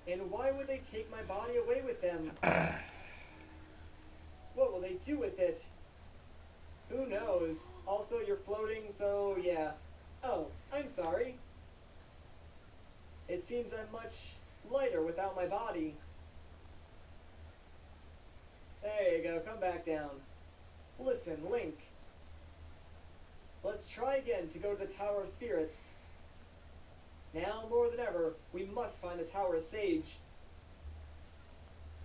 And why would they take my body away with them? What will they do with it? Who knows? Also, you're floating, so yeah. Oh, I'm sorry. It seems I'm much lighter without my body. There you go, come back down. Listen, Link. Let's try again to go to the Tower of Spirits. Now more than ever, we must find the Tower of Sage.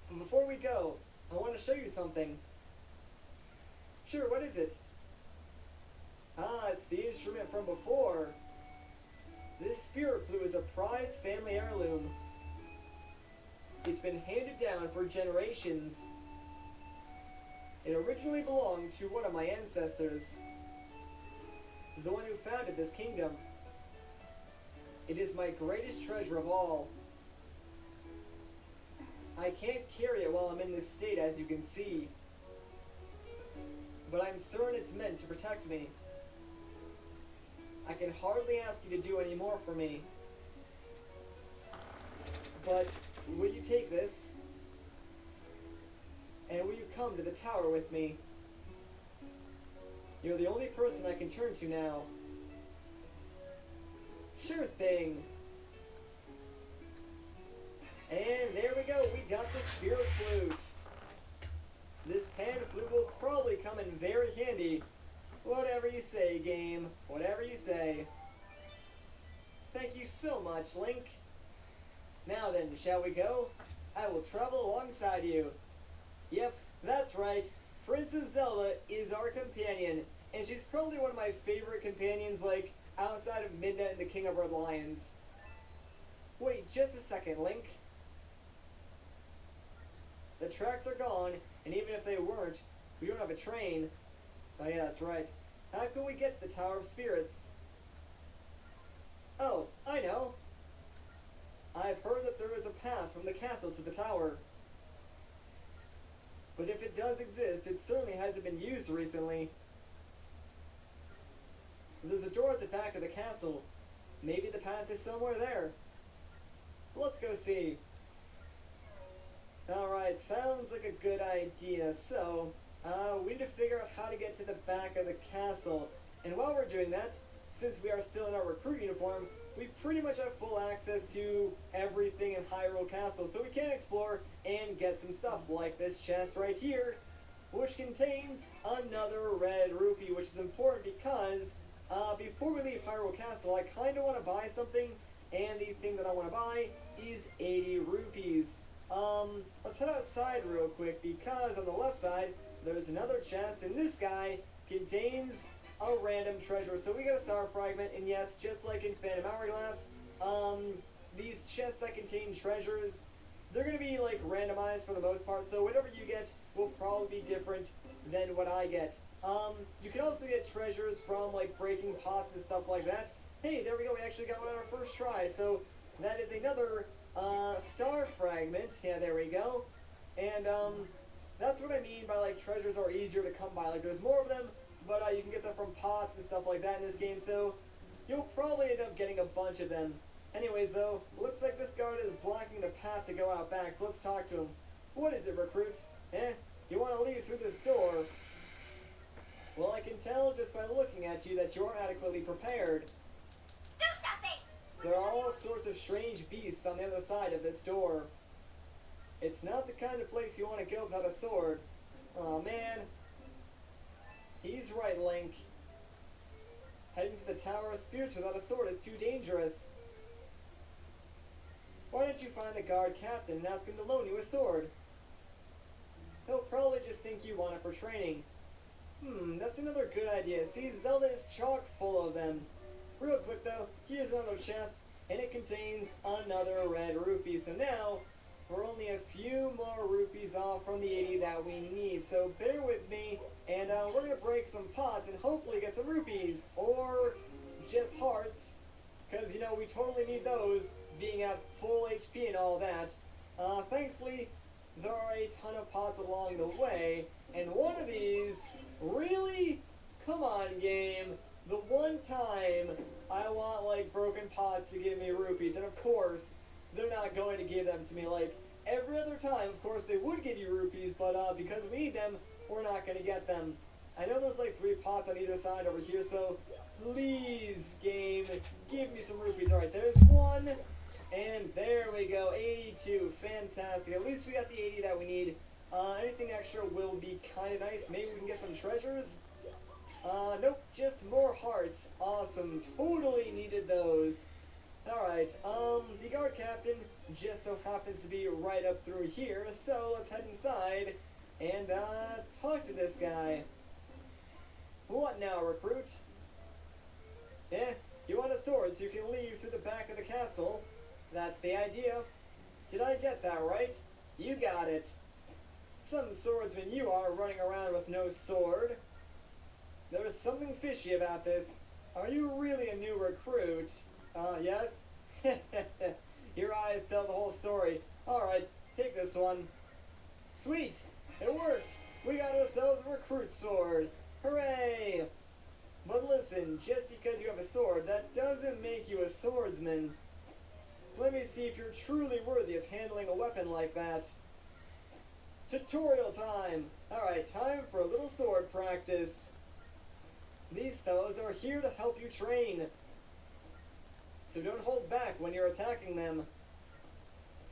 But before we go, I want to show you something. Sure, what is it? Ah, it's the instrument from before. This spirit flute is a prized family heirloom. It's been handed down for generations. It originally belonged to one of my ancestors, the one who founded this kingdom. It is my greatest treasure of all. I can't carry it while I'm in this state, as you can see, but I'm certain it's meant to protect me. I can hardly ask you to do any more for me, but will you take this? And will you come to the tower with me? You're the only person I can turn to now. Sure thing. And there we go, we got the spirit flute. This pan flute will probably come in very handy. Whatever you say, game. Whatever you say. Thank you so much, Link. Now then, shall we go? I will travel alongside you. Yep, that's right. Princess Zelda is our companion, and she's probably one of my favorite companions, like, outside of Midna and the King of Red Lions. Wait, just a second, Link. The tracks are gone, and even if they weren't, we don't have a train. Oh yeah, that's right. How can we get to the Tower of Spirits? Oh, I know. I've heard that there is a path from the castle to the tower. But if it does exist, it certainly hasn't been used recently. There's a door at the back of the castle. Maybe the path is somewhere there. Let's go see. Alright, sounds like a good idea. So, we need to figure out how to get to the back of the castle. And while we're doing that, since we are still in our recruit uniform, we pretty much have full access to everything in Hyrule Castle. So we can explore and get some stuff like this chest right here, which contains another red rupee, which is important because before we leave Hyrule Castle, I kind of want to buy something, and the thing that I want to buy is 80 rupees. Let's head outside real quick because on the left side, there's another chest, and this guy contains a random treasure. So we got a star fragment, and yes, just like in Phantom Hourglass, these chests that contain treasures, they're going to be like randomized for the most part, so whatever you get will probably be different than what I get. You can also get treasures from like breaking pots and stuff like that. Hey, there we go, we actually got one on our first try, so that is another star fragment. Yeah, there we go. And that's what I mean by like treasures are easier to come by. Like there's more of them, but you can get them from pots and stuff like that in this game, so you'll probably end up getting a bunch of them. Anyways though, looks like this guard is blocking the path to go out back, so let's talk to him. What is it, recruit? You want to leave through this door? Well, I can tell just by looking at you that you're adequately prepared. Do something! There are all sorts of strange beasts on the other side of this door. It's not the kind of place you want to go without a sword. Aw, man. He's right, Link. Heading to the Tower of Spirits without a sword is too dangerous. Why don't you find the guard captain and ask him to loan you a sword? He'll probably just think you want it for training. That's another good idea. See, Zelda is chock full of them. Real quick though, here's another chest, and it contains another red rupee. So now, we're only a few more rupees off from the 80 that we need. So bear with me, and we're going to break some pots and hopefully get some rupees. Or just hearts, because, you know, we totally need those, being at full HP and all that. Thankfully, there are a ton of pots along the way, and one of these, really? Come on, game. The one time I want, like, broken pots to give me rupees, and of course, they're not going to give them to me. Like, every other time, of course, they would give you rupees, but because we need them, we're not going to get them. I know there's, like, 3 pots on either side over here, so please, game, give me some rupees. Alright, there's one, and there we go, 82. Fantastic. At least we got the 80 that we need. Anything extra will be kind of nice. Maybe we can get some treasures? Nope, just more hearts. Awesome. Totally needed those. Alright, the guard captain just so happens to be right up through here, so let's head inside and, talk to this guy. What now, recruit? You want a sword so you can leave through the back of the castle? That's the idea. Did I get that right? You got it. Some swordsman you are, running around with no sword. There's something fishy about this. Are you really a new recruit? Yes? Your eyes tell the whole story. Alright, take this one. Sweet! It worked! We got ourselves a recruit sword! Hooray! But listen, just because you have a sword, that doesn't make you a swordsman. Let me see if you're truly worthy of handling a weapon like that. Tutorial time! Alright, time for a little sword practice. These fellows are here to help you train. So don't hold back when you're attacking them.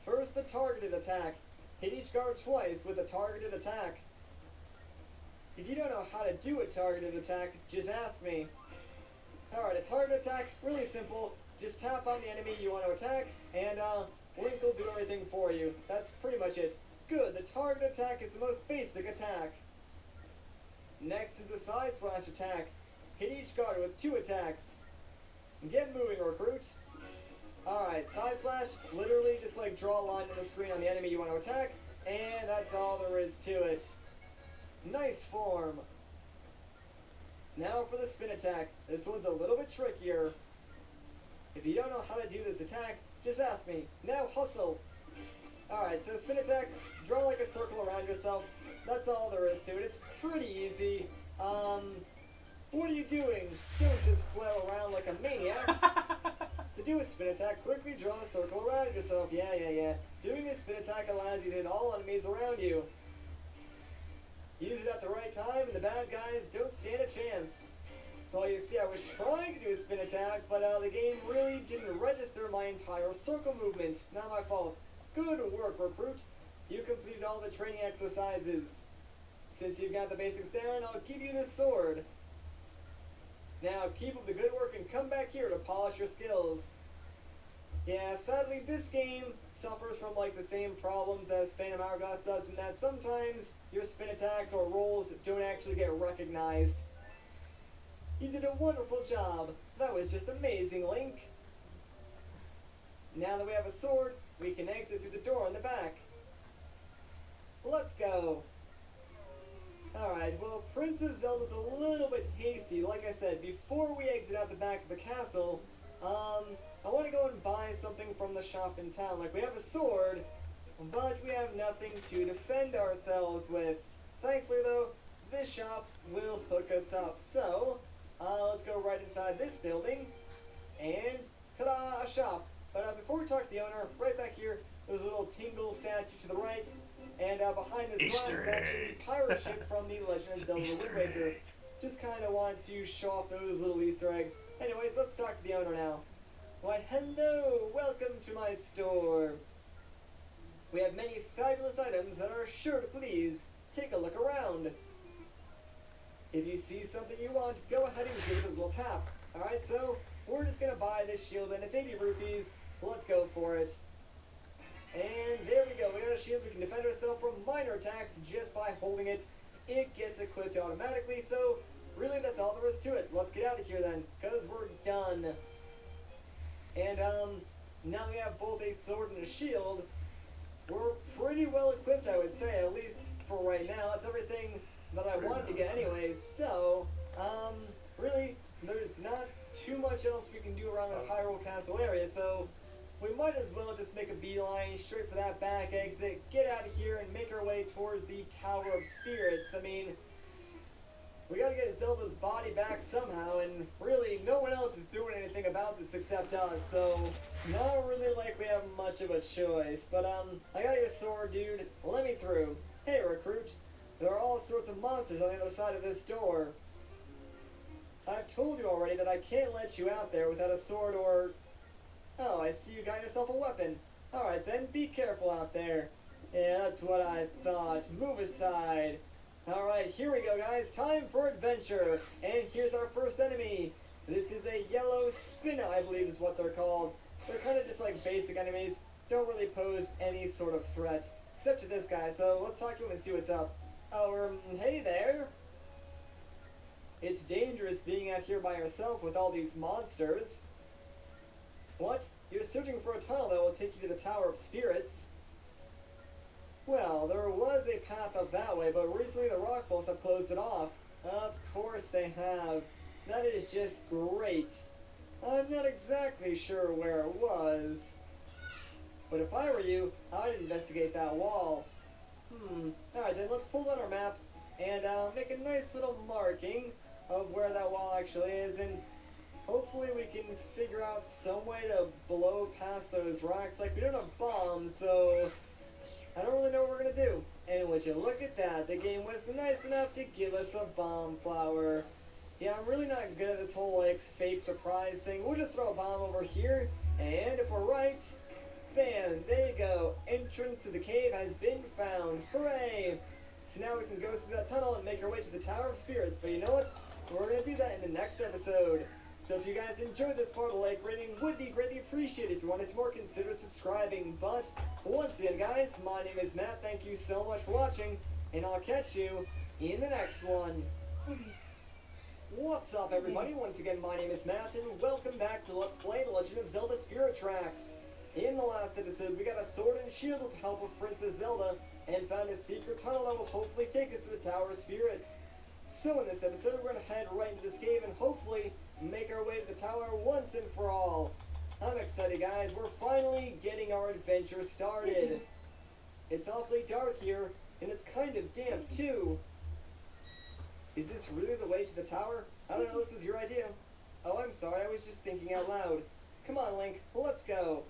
First, the targeted attack. Hit each guard twice with a targeted attack. If you don't know how to do a targeted attack, just ask me. Alright, a target attack, really simple. Just tap on the enemy you want to attack, and Link will do everything for you. That's pretty much it. Good, the target attack is the most basic attack. Next is the side slash attack. Hit each guard with 2 attacks. Get moving, recruit. Alright, side slash, literally just like draw a line on the screen on the enemy you want to attack, and that's all there is to it. Nice form. Now for the spin attack. This one's a little bit trickier. If you don't know how to do this attack, just ask me. Now hustle. Alright, so spin attack, draw like a circle around yourself. That's all there is to it. It's pretty easy. What are you doing? Don't just flail around like a maniac. To do a spin attack, quickly draw a circle around yourself. Yeah. Doing a spin attack allows you to hit all enemies around you. Use it at the right time and the bad guys don't stand a chance. Well, you see, I was trying to do a spin attack, but the game really didn't register my entire circle movement. Not my fault. Good work, recruit. You completed all the training exercises. Since you've got the basics down, I'll give you this sword. Now, keep up the good work and come back here to polish your skills. Yeah, sadly, this game suffers from like the same problems as Phantom Hourglass does in that sometimes your spin attacks or rolls don't actually get recognized. You did a wonderful job. That was just amazing, Link. Now that we have a sword, we can exit through the door in the back. Let's go. Alright, well, Princess Zelda's a little bit hasty. Like I said, before we exit out the back of the castle, I want to go and buy something from the shop in town. Like, we have a sword, but we have nothing to defend ourselves with. Thankfully, though, this shop will hook us up. So, let's go right inside this building, and ta-da, a shop. But before we talk to the owner, right back here, there's a little Tingle statue to the right, and behind this glass Easter is actually egg. the pirate ship from the Legend of Zelda Easter Wind Waker. egg. Just kind of want to show off those little Easter eggs. Anyways, let's talk to the owner now. Why, hello! Welcome to my store. We have many fabulous items that are sure to please. Take a look around. If you see something you want, go ahead and give it a little tap. Alright, so we're just gonna buy this shield and it's 80 rupees. Let's go for it. And there we go. We got a shield. We can defend ourselves from minor attacks just by holding it. It gets equipped automatically, so really that's all there is to it. Let's get out of here then, because we're done. And now we have both a sword and a shield. We're pretty well equipped, I would say, at least for right now. That's everything that I wanted to get anyways. So, really, there's not too much else we can do around this Hyrule Castle area, so we might as well just make a beeline straight for that back exit, get out of here, and make our way towards the Tower of Spirits. I mean, we gotta get Zelda's body back somehow, and really, no one else is doing anything about this except us, so not really like we have much of a choice. But, I got your sword, dude. Let me through. Hey, recruit. There are all sorts of monsters on the other side of this door. I've told you already that I can't let you out there without a sword or... Oh, I see you got yourself a weapon. Alright then, be careful out there. Yeah, that's what I thought. Move aside. Alright, here we go, guys. Time for adventure. And here's our first enemy. This is a yellow spinner, I believe is what they're called. They're kind of just like basic enemies. Don't really pose any sort of threat. Except to this guy, so let's talk to him and see what's up. Oh, hey there. It's dangerous being out here by yourself with all these monsters. What? You're searching for a tunnel that will take you to the Tower of Spirits? Well, there was a path up that way, but recently the Rockfalls have closed it off. Of course they have. That is just great. I'm not exactly sure where it was. But if I were you, I'd investigate that wall. Alright then, let's pull out our map and make a nice little marking of where that wall actually is, and hopefully we can figure out some way to blow past those rocks. Like, we don't have bombs, so I don't really know what we're gonna do. And would you look at that, the game was nice enough to give us a bomb flower. Yeah, I'm really not good at this whole, like, fake surprise thing. We'll just throw a bomb over here, and if we're right, bam, there you go. Entrance to the cave has been found. Hooray! So now we can go through that tunnel and make our way to the Tower of Spirits. But you know what? We're going to do that in the next episode. So if you guys enjoyed this part, a like rating would be greatly appreciated. If you want to see more, consider subscribing. But once again, guys, my name is Matt. Thank you so much for watching, and I'll catch you in the next one. What's up, everybody? Once again, my name is Matt, and welcome back to Let's Play The Legend of Zelda Spirit Tracks. In the last episode, we got a sword and shield with the help of Princess Zelda, and found a secret tunnel that will hopefully take us to the Tower of Spirits. So in this episode, we're going to head right into this cave and hopefully make our way to the tower once and for all. I'm excited, guys. We're finally getting our adventure started. It's awfully dark here, and it's kind of damp, too. Is this really the way to the tower? I don't know, this was your idea. Oh, I'm sorry, I was just thinking out loud. Come on, Link, let's go.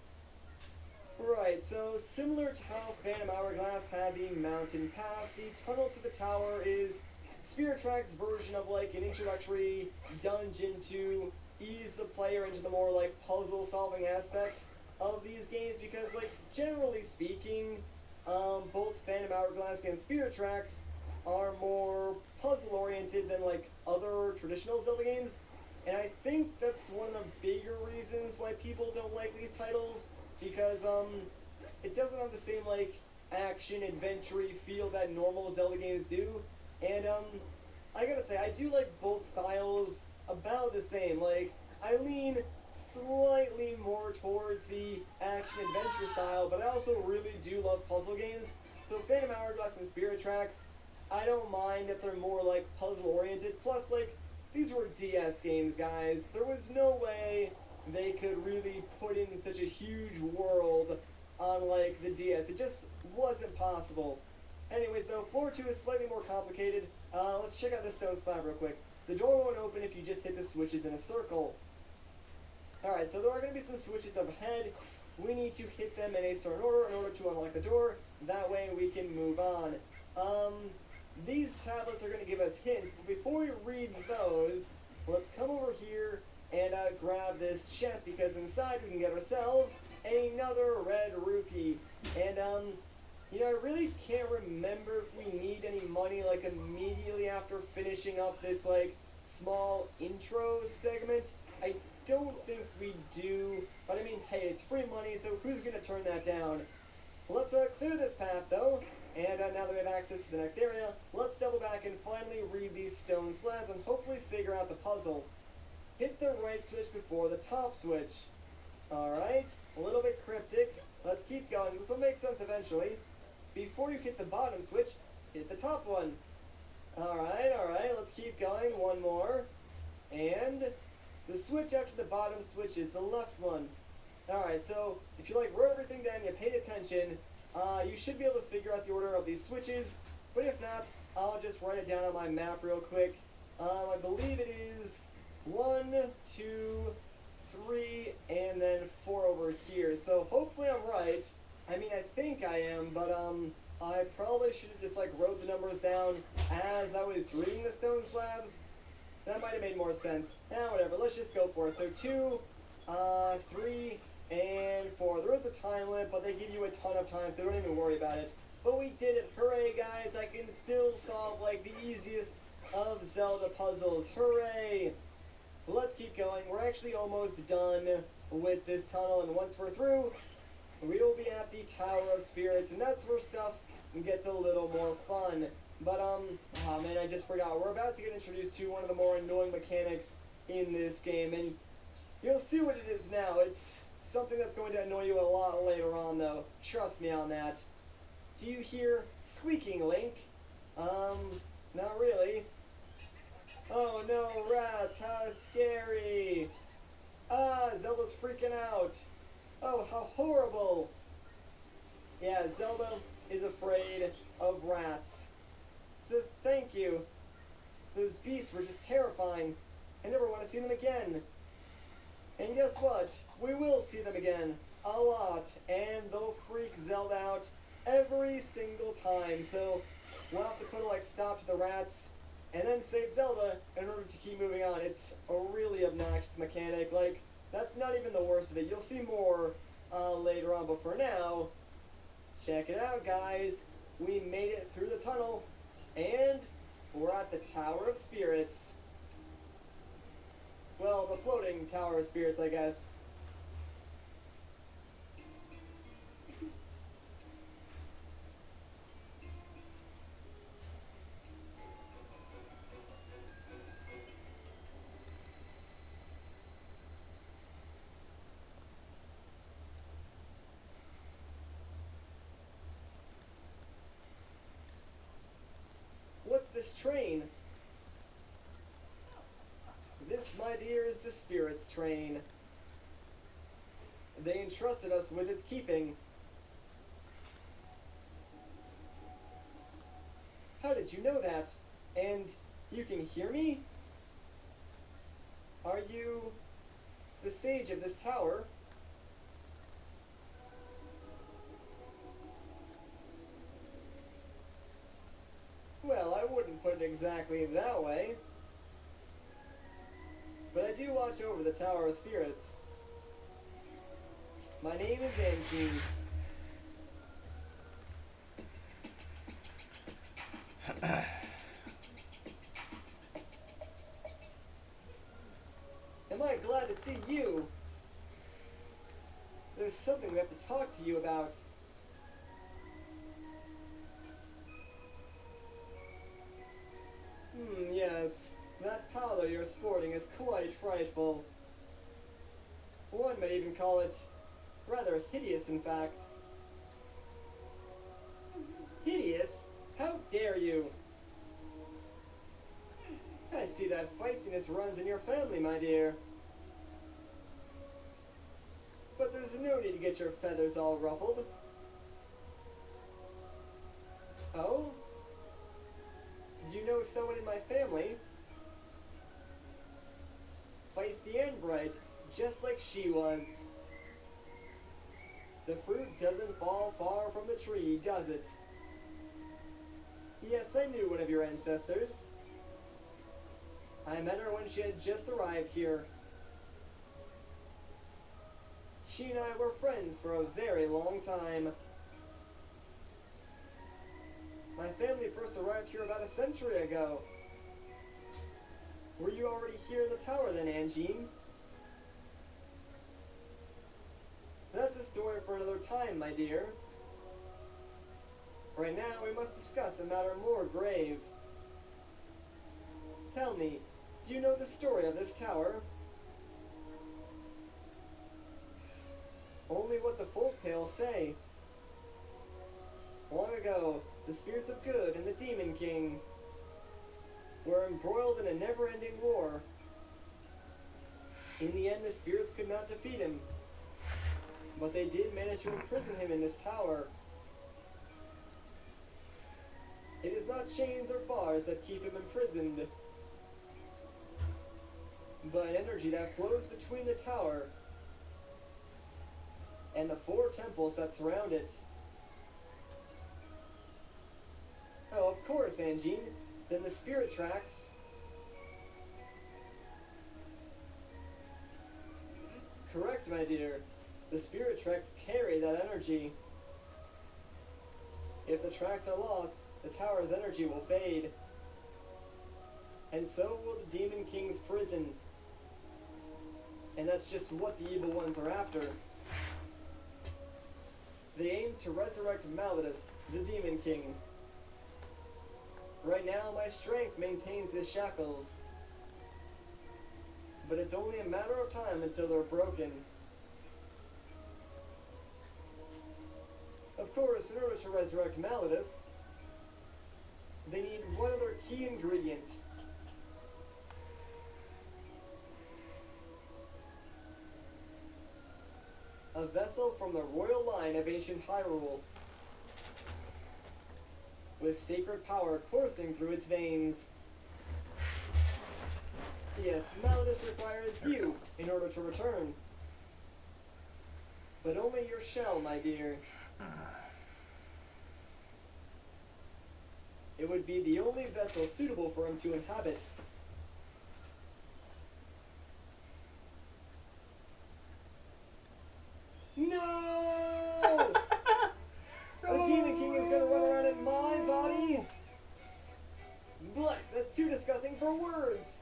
Right, so similar to how Phantom Hourglass had the mountain pass, the tunnel to the tower is Spirit Tracks' version of like an introductory dungeon to ease the player into the more like puzzle solving aspects of these games, because like generally speaking, both Phantom Hourglass and Spirit Tracks are more puzzle oriented than like other traditional Zelda games, and I think that's one of the bigger reasons why people don't like these titles, because it doesn't have the same like action adventure-y feel that normal Zelda games do. And I gotta say, I do like both styles about the same. Like, I lean slightly more towards the action-adventure style, but I also really do love puzzle games. So Phantom Hourglass and Spirit Tracks, I don't mind that they're more, like, puzzle-oriented. Plus, like, these were DS games, guys. There was no way they could really put in such a huge world on, like, the DS. It just wasn't possible. Anyways, though, floor 2 is slightly more complicated. Let's check out this stone slab real quick. The door won't open if you just hit the switches in a circle. Alright, so there are going to be some switches up ahead. We need to hit them in a certain order in order to unlock the door. That way we can move on. These tablets are going to give us hints, but before we read those, let's come over here and grab this chest, because inside we can get ourselves another red rupee. And, you know, I really can't remember if we need any money, like, immediately after finishing up this, like, small intro segment. I don't think we do, but I mean, hey, it's free money, so who's gonna turn that down? Let's, clear this path, though, and now that we have access to the next area, let's double back and finally read these stone slabs and hopefully figure out the puzzle. Hit the right switch before the top switch. Alright, a little bit cryptic. Let's keep going. This will make sense eventually. Before you hit the bottom switch, hit the top one. Alright, let's keep going. One more. And the switch after the bottom switch is the left one. Alright, so if you like wrote everything down, you paid attention, you should be able to figure out the order of these switches. But if not, I'll just write it down on my map real quick. I believe it is 1, 2, 3, and then 4 over here. So hopefully I'm right. I mean, I think I am, but I probably should have just like wrote the numbers down as I was reading the stone slabs. That might have made more sense. Whatever, let's just go for it. So 2, 3, and 4. There is a time limit, but they give you a ton of time, so don't even worry about it. But we did it. Hooray, guys. I can still solve like the easiest of Zelda puzzles. Hooray! Let's keep going. We're actually almost done with this tunnel, and once we're through, we will be at the Tower of Spirits, and that's where stuff gets a little more fun. But, oh man, I just forgot. We're about to get introduced to one of the more annoying mechanics in this game, and you'll see what it is now. It's something that's going to annoy you a lot later on, though. Trust me on that. Do you hear squeaking, Link? Not really. Oh no, rats, how scary! Ah, Zelda's freaking out! Oh, how horrible! Yeah, Zelda is afraid of rats. So, thank you. Those beasts were just terrifying. I never want to see them again. And guess what? We will see them again. A lot. And they'll freak Zelda out every single time. So, we'll have to put a, like, stop to the rats and then save Zelda in order to keep moving on. It's a really obnoxious mechanic. Like, that's not even the worst of it. You'll see more later on, but for now, check it out, guys. We made it through the tunnel, and we're at the Tower of Spirits. Well, the floating Tower of Spirits, I guess. this train. This, my dear, is the spirit's train. They entrusted us with its keeping. How did you know that? And you can hear me? Are you the sage of this tower? Well, I wouldn't put it exactly that way. But I do watch over the Tower of Spirits. My name is Angie. Am I glad to see you? There's something we have to talk to you about. Yes. That pallor you're sporting is quite frightful. One might even call it rather hideous, in fact. Hideous? How dare you? I see that feistiness runs in your family, my dear. But there's no need to get your feathers all ruffled. Oh? Did you know someone in my family? Feisty and bright, just like she was. The fruit doesn't fall far from the tree, does it? Yes, I knew one of your ancestors. I met her when she had just arrived here. She and I were friends for a very long time. My family first arrived here about a century ago. Were you already here in the tower then, Angine? That's a story for another time, my dear. Right now, we must discuss a matter more grave. Tell me, do you know the story of this tower? Only what the folktales say. Long ago, the spirits of good and the Demon King were embroiled in a never-ending war. In the end, the spirits could not defeat him, but they did manage to imprison him in this tower. It is not chains or bars that keep him imprisoned, but an energy that flows between the tower and the 4 temples that surround it. Oh, of course, Angine. Then the spirit tracks. Correct, my dear. The spirit tracks carry that energy. If the tracks are lost, the tower's energy will fade. And so will the Demon King's prison. And that's just what the evil ones are after. They aim to resurrect Malleus, the Demon King. Right now, my strength maintains his shackles. But it's only a matter of time until they're broken. Of course, in order to resurrect Malleus, they need one other key ingredient. A vessel from the royal line of ancient Hyrule, with sacred power coursing through its veins. Yes, Malleus requires you in order to return. But only your shell, my dear. It would be the only vessel suitable for him to inhabit. No! The Demon King is gonna run around in my body? Blech, that's too disgusting for words!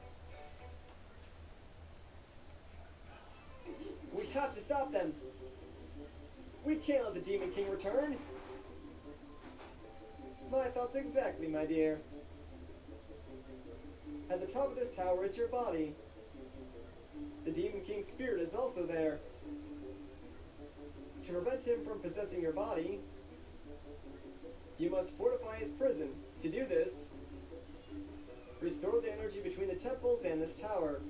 We have to stop them. We can't let the Demon King return. My thoughts exactly, my dear. At the top of this tower is your body. The Demon King's spirit is also there. To prevent him from possessing your body, you must fortify his prison. To do this, Restore the energy between the temples and this tower.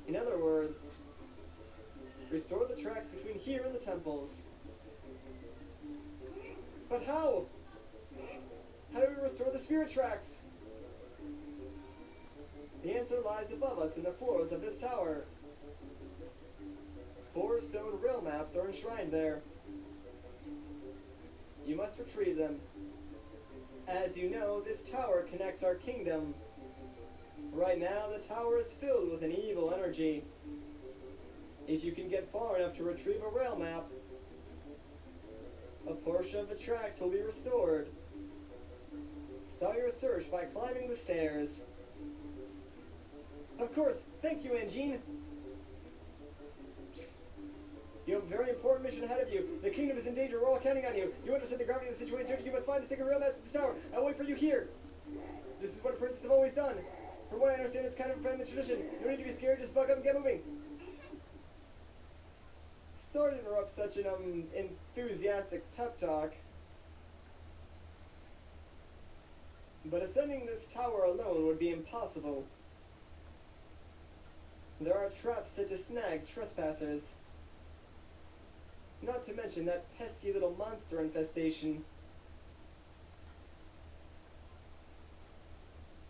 In other words, restore the tracks between here and the temples. But how? How do we restore the spirit tracks? The answer lies above us in the floors of this tower. 4 stone rail maps are enshrined there. You must retrieve them. As you know, this tower connects our kingdom. Right now, the tower is filled with an evil energy. If you can get far enough to retrieve a rail map, a portion of the tracks will be restored. Start your search by climbing the stairs. Of course, thank you, Angine. You have a very important mission ahead of you. The kingdom is in danger. We're all counting on you. You understand the gravity of the situation. You must find a sacred rail maps at the tower. I'll wait for you here. This is what princes have always done. From what I understand, it's kind of a family tradition. You don't need to be scared. Just buck up and get moving. Sorry to interrupt such an enthusiastic pep talk. But ascending this tower alone would be impossible. There are traps set to snag trespassers. Not to mention that pesky little monster infestation.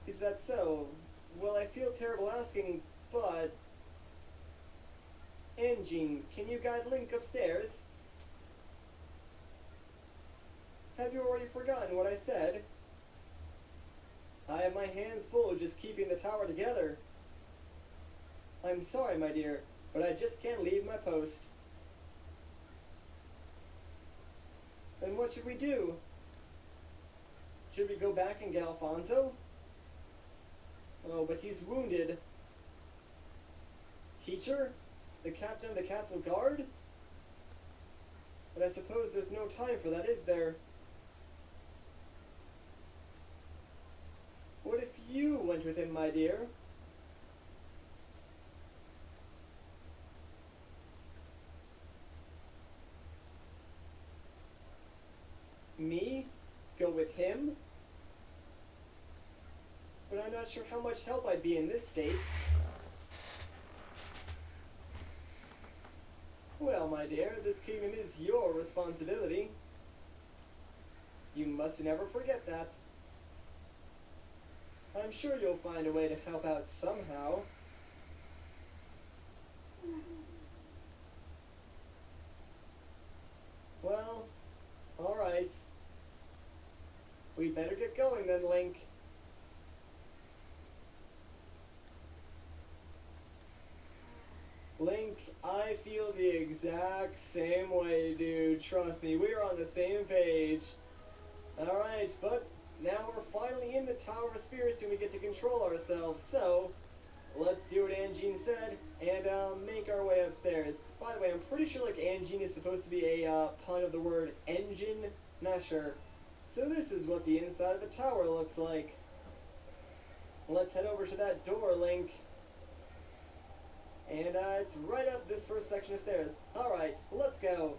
Is that so? Well, I feel terrible asking, but... Angine, can you guide Link upstairs? Have you already forgotten what I said? I have my hands full just keeping the tower together. I'm sorry, my dear, but I just can't leave my post. Then what should we do? Should we go back and get Alfonso? Oh, but he's wounded. Teacher? The captain of the castle guard? But I suppose there's no time for that, is there? What if you went with him, my dear? Me? Go with him? But I'm not sure how much help I'd be in this state. Well, my dear, this kingdom is your responsibility. You must never forget that. I'm sure you'll find a way to help out somehow. Well, alright. We'd better get going then, Link. Link, I feel the exact same way, dude. Trust me, we're on the same page. Alright, but now we're finally in the Tower of Spirits and we get to control ourselves. So, let's do what Angine said and make our way upstairs. By the way, I'm pretty sure like Angine is supposed to be a pun of the word engine. Not sure. So this is what the inside of the tower looks like. Let's head over to that door, Link. And it's right up this first section of stairs. Alright, let's go.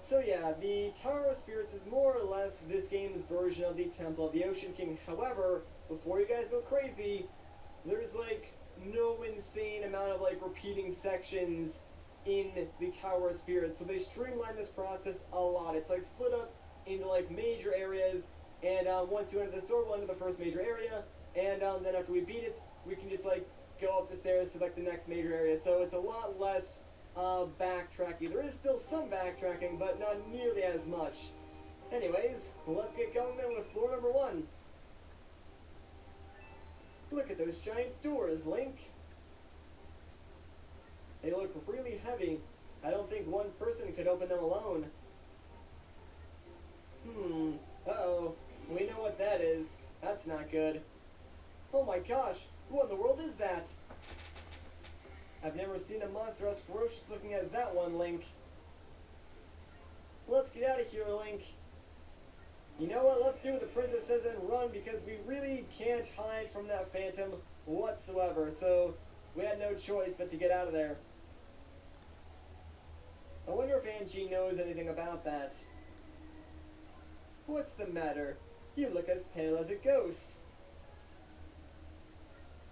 So yeah, the Tower of Spirits is more or less this game's version of the Temple of the Ocean King. However, before you guys go crazy, there's like no insane amount of like repeating sections in the Tower of Spirits. So they streamline this process a lot. It's like split up into like major areas, and once you enter this door, we'll enter the first major area, and then after we beat it, we can just like go up the stairs to like the next major area. So it's a lot less backtracking. There is still some backtracking, but not nearly as much. Anyways, let's get going then with floor number 1. Look at those giant doors, Link. They look really heavy. I don't think one person could open them alone. Uh-oh. We know what that is. That's not good. Oh my gosh, who in the world is that? I've never seen a monster as ferocious looking as that one, Link. Let's get out of here, Link. You know what, let's do what the princess says and run, because we really can't hide from that phantom whatsoever, so we had no choice but to get out of there. I wonder if Angie knows anything about that. What's the matter? You look as pale as a ghost.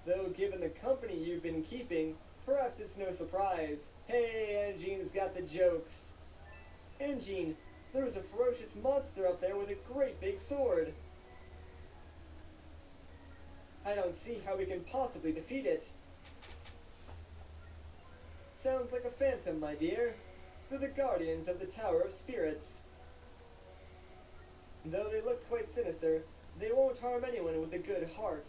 Though given the company you've been keeping, perhaps it's no surprise. Hey, Engine's got the jokes. Engine, there was a ferocious monster up there with a great big sword. I don't see how we can possibly defeat it. Sounds like a phantom, my dear. They're the guardians of the Tower of Spirits. Though they look quite sinister, they won't harm anyone with a good heart.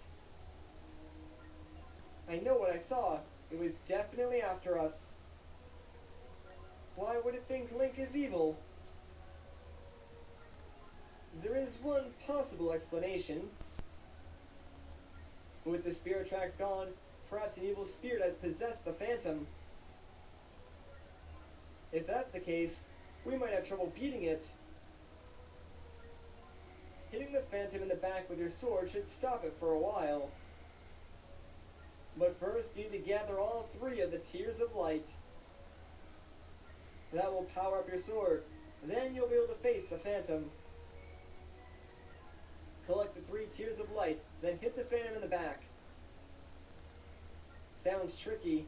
I know what I saw. It was definitely after us. Why would it think Link is evil? There is one possible explanation. With the spirit tracks gone, perhaps an evil spirit has possessed the Phantom. If that's the case, we might have trouble beating it. Hitting the Phantom in the back with your sword should stop it for a while. But first, you need to gather all 3 of the Tears of Light. That will power up your sword. Then you'll be able to face the Phantom. Collect the 3 Tears of Light, then hit the Phantom in the back. Sounds tricky.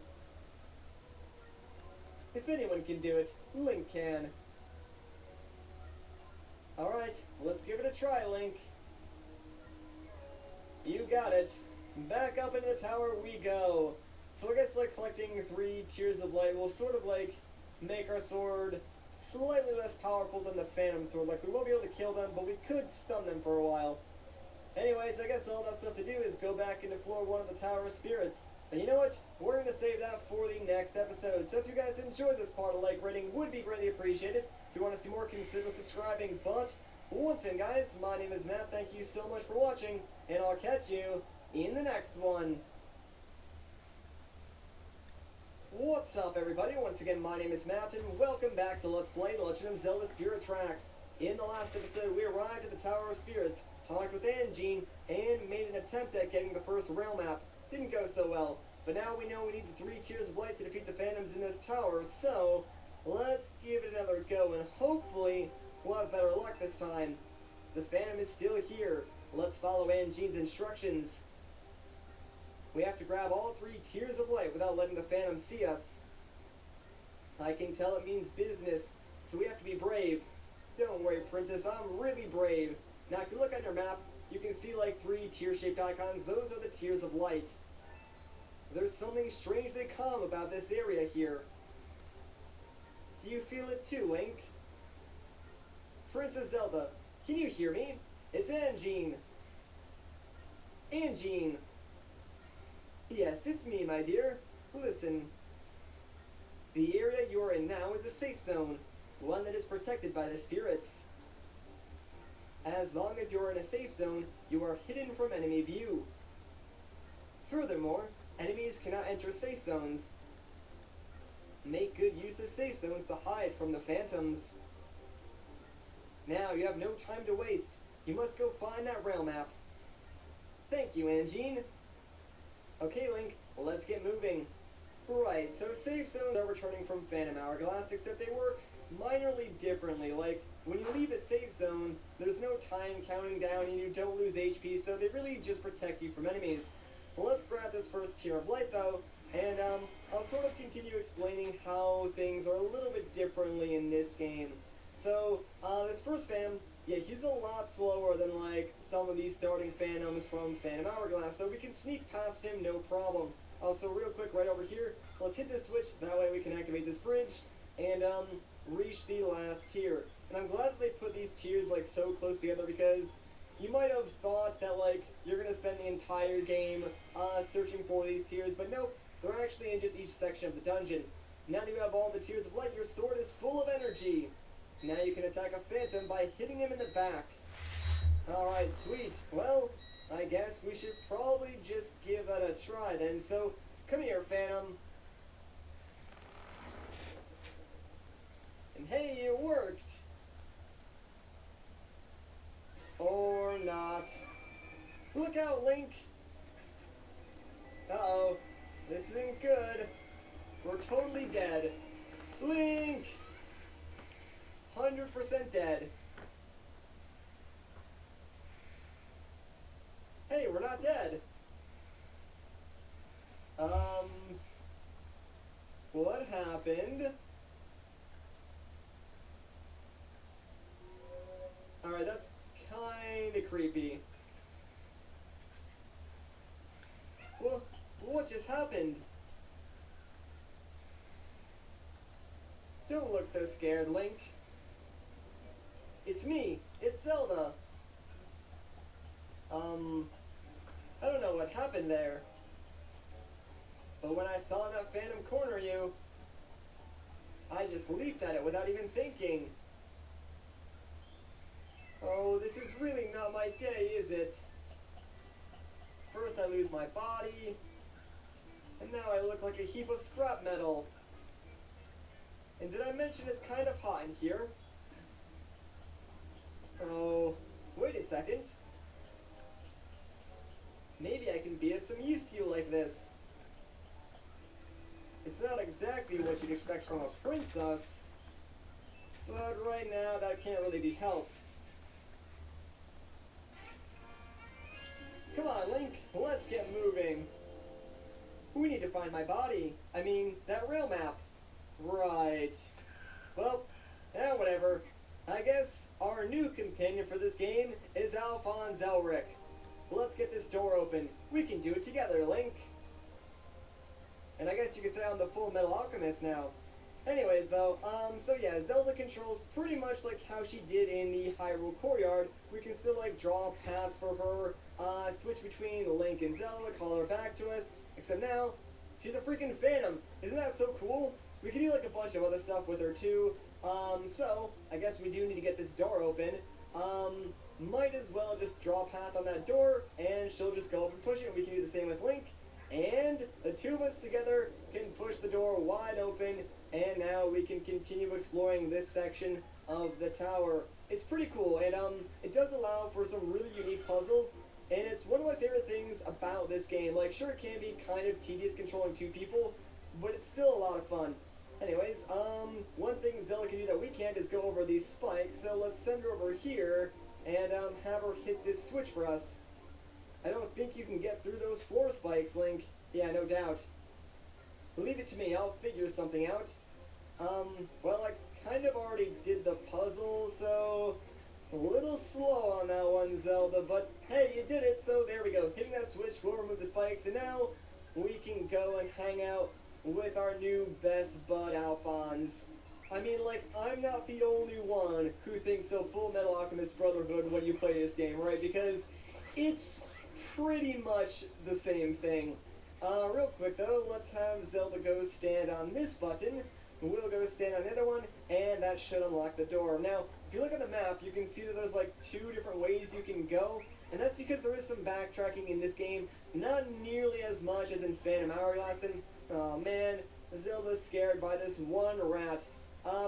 If anyone can do it, Link can. Alright, let's give it a try, Link. You got it. Back up into the tower we go. So I guess like collecting 3 Tears of Light will sort of like make our sword slightly less powerful than the Phantom sword. Like we won't be able to kill them, but we could stun them for a while. Anyways, I guess all that's left to do is go back into floor 1 of the Tower of Spirits. And you know what? We're going to save that for the next episode. So if you guys enjoyed this part, a like rating would be greatly appreciated. If you want to see more, consider subscribing. But once again, guys, my name is Matt. Thank you so much for watching, and I'll catch you in the next one. What's up, everybody? Once again, my name is Matt, and welcome back to Let's Play The Legend of Zelda Spirit Tracks. In the last episode, we arrived at the Tower of Spirits, talked with Angine, and made an attempt at getting the first rail map. Didn't go so well, but now we know we need the 3 Tears of Light to defeat the Phantoms in this tower, so let's give it another go, and hopefully we'll have better luck this time. The Phantom is still here. Let's follow Angine's instructions. We have to grab all 3 Tears of Light without letting the Phantom see us. I can tell it means business, so we have to be brave. Don't worry, Princess, I'm really brave. Now, if you look on your map, you can see like 3 tear-shaped icons. Those are the Tears of Light. There's something strangely calm about this area here. Do you feel it too, Link? Princess Zelda, can you hear me? It's Angine. Angine. Yes, it's me, my dear. Listen. The area you're in now is a safe zone, one that is protected by the spirits. As long as you are in a safe zone, you are hidden from enemy view. Furthermore, enemies cannot enter safe zones. Make good use of safe zones to hide from the Phantoms. Now, you have no time to waste. You must go find that rail map. Thank you, Angine. Okay, Link, let's get moving. Right, so safe zones are returning from Phantom Hourglass, except they work minorly differently. Like, when you leave a safe zone, there's no time counting down and you don't lose HP, so they really just protect you from enemies. Well, let's grab this first Tear of Light, though, and I'll sort of continue explaining how things are a little bit differently in this game. So, this first Phantom, yeah, he's a lot slower than, like, some of these starting Phantoms from Phantom Hourglass, so we can sneak past him, no problem. So real quick, right over here, let's hit this switch, that way we can activate this bridge, and, reach the last tier. And I'm glad that they put these tiers, like, so close together, because you might have thought that, like, you're gonna spend the entire game, searching for these tiers, but nope, they're actually in just each section of the dungeon. Now that you have all the Tears of Light, your sword is full of energy. Now you can attack a Phantom by hitting him in the back. Alright, sweet. Well, I guess we should probably just give that a try then. So, come here, Phantom. And hey, it worked! Or not. Look out, Link! Uh-oh. This isn't good. We're totally dead. Link! 100% dead. Hey, we're not dead. what just happened? Don't look so scared, Link. It's me. It's Zelda. I don't know what happened there. But when I saw that phantom corner you, I just leaped at it without even thinking. Oh, this is really not my day, is it? First I lose my body, and now I look like a heap of scrap metal. And did I mention it's kind of hot in here? Oh, wait a second. Maybe I can be of some use to you like this. It's not exactly what you'd expect from a princess, but right now that can't really be helped. Come on, Link, let's get moving. We need to find my body. I mean, that rail map. Right. Well, whatever. I guess our new companion for this game is Alphonse Elric. Let's get this door open. We can do it together, Link. And I guess you could say I'm the Full Metal Alchemist now. Anyways, though, so yeah, Zelda controls pretty much like how she did in the Hyrule Courtyard. We can still, like, draw paths for her, switch between Link and Zelda, call her back to us, except now, she's a freaking phantom. Isn't that so cool? We can do, like, a bunch of other stuff with her, too. So, I guess we do need to get this door open. Might as well just draw a path on that door, and she'll just go up and push it, and we can do the same with Link. And the two of us together can push the door wide open, and now we can continue exploring this section of the tower. It's pretty cool, and it does allow for some really unique puzzles, and it's one of my favorite things about this game. Like, sure, it can be kind of tedious controlling two people, but it's still a lot of fun. Anyways, one thing Zelda can do that we can't is go over these spikes, so let's send her over here and have her hit this switch for us. I don't think you can get through those floor spikes, Link. Yeah, no doubt. Leave it to me, I'll figure something out. Well, I kind of already did the puzzle, so a little slow on that one, Zelda, but hey, you did it, so there we go. Hitting that switch will remove the spikes, and now we can go and hang out with our new best bud, Alphonse. I mean, like, I'm not the only one who thinks of Full Metal Alchemist Brotherhood when you play this game, right? Because it's pretty much the same thing. Real quick though, let's have Zelda go stand on this button. We'll go stand on the other one, and that should unlock the door. Now, if you look at the map, you can see that there's like two different ways you can go, and that's because there is some backtracking in this game. Not nearly as much as in Phantom Hourglass, and oh man, Zelda's scared by this one rat.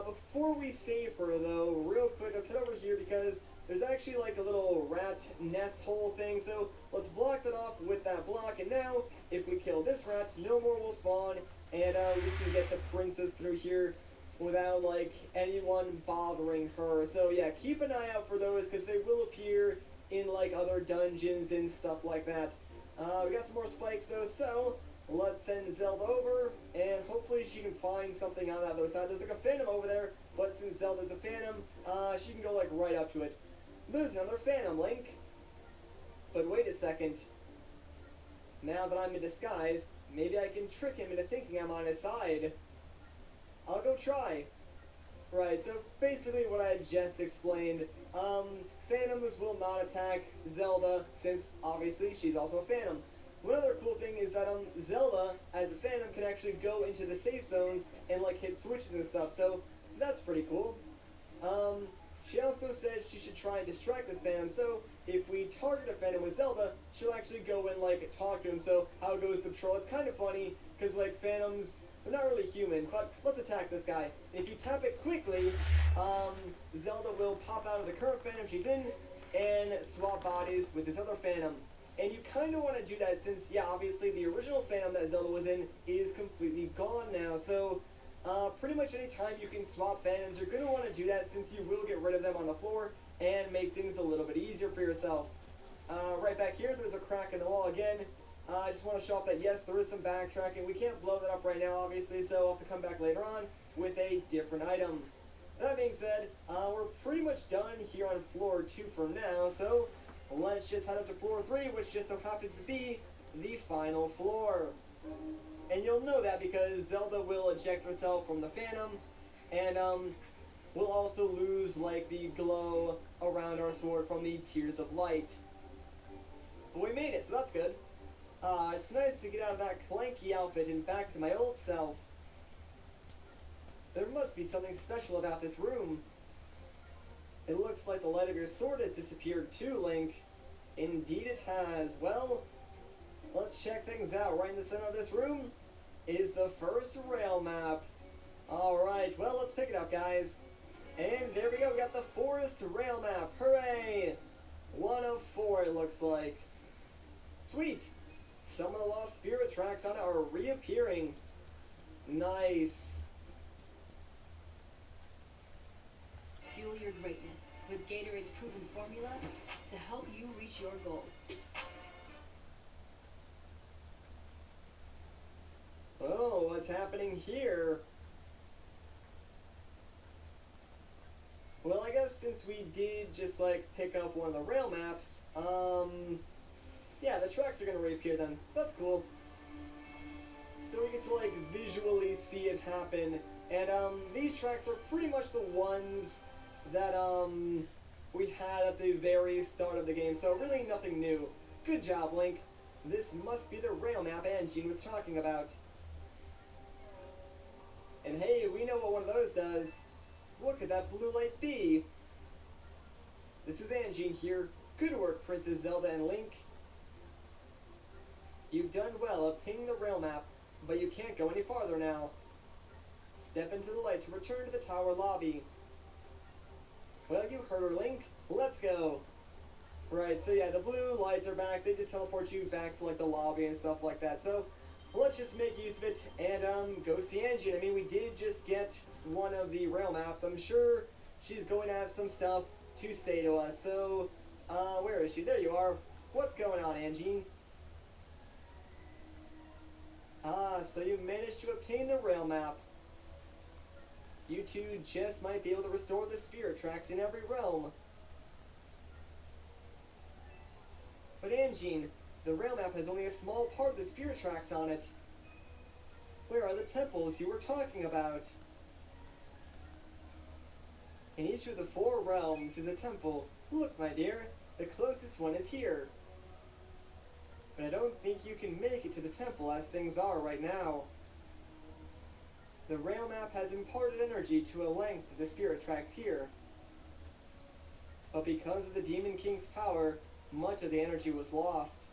Before we save her though, real quick, let's head over here because there's actually like a little rat nest hole thing, so let's block that off with that block, and now, if we kill this rat, no more will spawn, and we can get the princess through here without, like, anyone bothering her. So yeah, keep an eye out for those, because they will appear in, like, other dungeons and stuff like that. We got some more spikes though, so let's send Zelda over, and hopefully she can find something on that other side. There's like a phantom over there, but since Zelda's a phantom, she can go, like, right up to it. There's another phantom, Link. But wait a second. Now that I'm in disguise, maybe I can trick him into thinking I'm on his side. I'll go try. Right, so basically what I just explained, phantoms will not attack Zelda, since obviously she's also a phantom. One other cool thing is that Zelda, as a phantom, can actually go into the safe zones and, like, hit switches and stuff, so that's pretty cool. She also said she should try and distract this phantom, so if we target a phantom with Zelda, she'll actually go and, like, talk to him. So how goes the patrol? It's kind of funny, because, like, phantoms, they're not really human, but let's attack this guy. If you tap it quickly, Zelda will pop out of the current phantom she's in and swap bodies with this other phantom. And you kind of want to do that since, yeah, obviously the original phantom that Zelda was in is completely gone now, so pretty much any time you can swap phantoms, you're going to want to do that since you will get rid of them on the floor and make things a little bit easier for yourself. Right back here, there's a crack in the wall again. I just want to show off that, yes, there is some backtracking. We can't blow that up right now, obviously, so I'll have to come back later on with a different item. That being said, we're pretty much done here on floor 2 for now, so let's just head up to floor 3, which just so happens to be the final floor. And you'll know that because Zelda will eject herself from the Phantom, and we'll also lose like the glow around our sword from the Tears of Light. But we made it, so that's good. It's nice to get out of that clanky outfit and back to my old self. There must be something special about this room. It looks like the light of your sword has disappeared too, Link. Indeed it has. Well, let's check things out. Right in the center of this room is the first rail map. Alright, well, let's pick it up, guys. And there we go, we got the forest rail map. Hooray! 1 of 4, it looks like. Sweet! Some of the lost spirit tracks on it are reappearing. Nice. Fuel your greatness with Gatorade's proven formula to help you reach your goals. Oh, what's happening here? Well, I guess since we did just like pick up one of the rail maps, yeah, the tracks are gonna reappear then. That's cool. So we get to like visually see it happen. And these tracks are pretty much the ones that we had at the very start of the game, so really nothing new. Good job, Link. This must be the rail map Anjean was talking about. And hey, we know what one of those does. What could that blue light be? This is Anjean here. Good work, Princess Zelda and Link. You've done well obtaining the rail map, but you can't go any farther now. Step into the light to return to the tower lobby. Well, you heard her, Link. Let's go. Right, so yeah, the blue lights are back. They just teleport you back to like the lobby and stuff like that. So let's just make use of it and go see Angie. I mean, we did just get one of the rail maps. I'm sure she's going to have some stuff to say to us. So, where is she? There you are. What's going on, Angie? Ah, so you managed to obtain the rail map. You two just might be able to restore the spirit tracks in every realm. But Anjean, the rail map has only a small part of the spirit tracks on it. Where are the temples you were talking about? In each of the 4 realms is a temple. Look, my dear, the closest one is here. But I don't think you can make it to the temple as things are right now. The rail map has imparted energy to a length of the spirit tracks here. But because of the Demon King's power, much of the energy was lost.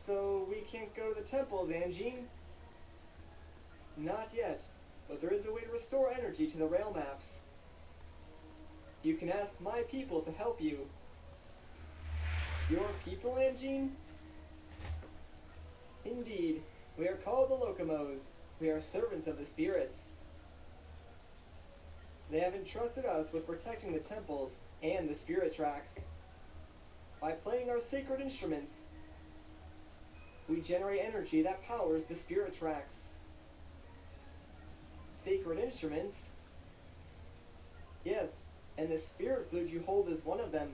So we can't go to the temples, Anjean? Not yet, but there is a way to restore energy to the rail maps. You can ask my people to help you. Your people, Anjean? Indeed, we are called the Locomos. We are servants of the spirits. They have entrusted us with protecting the temples and the spirit tracks. By playing our sacred instruments, we generate energy that powers the spirit tracks. Sacred instruments? Yes, and the spirit flute you hold is one of them.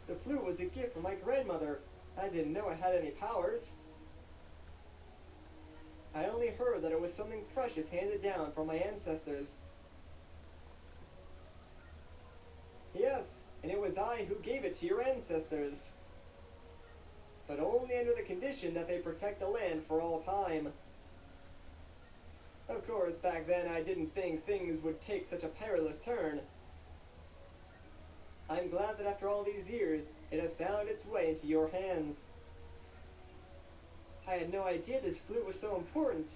The flute was a gift from my grandmother. I didn't know it had any powers. I only heard that it was something precious handed down from my ancestors. Yes, and it was I who gave it to your ancestors. But only under the condition that they protect the land for all time. Of course, back then I didn't think things would take such a perilous turn. I'm glad that after all these years, it has found its way into your hands. I had no idea this flute was so important.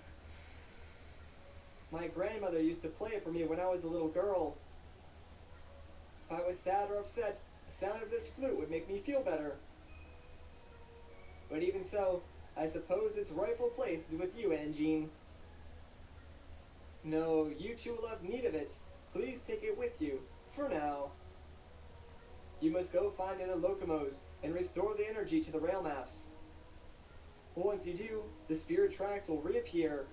My grandmother used to play it for me when I was a little girl. If I was sad or upset, the sound of this flute would make me feel better. But even so, I suppose its rightful place is with you, Anjean. No, you two will have need of it. Please take it with you, for now. You must go find the other Locomos and restore the energy to the rail maps. Once you do, the spirit tracks will reappear.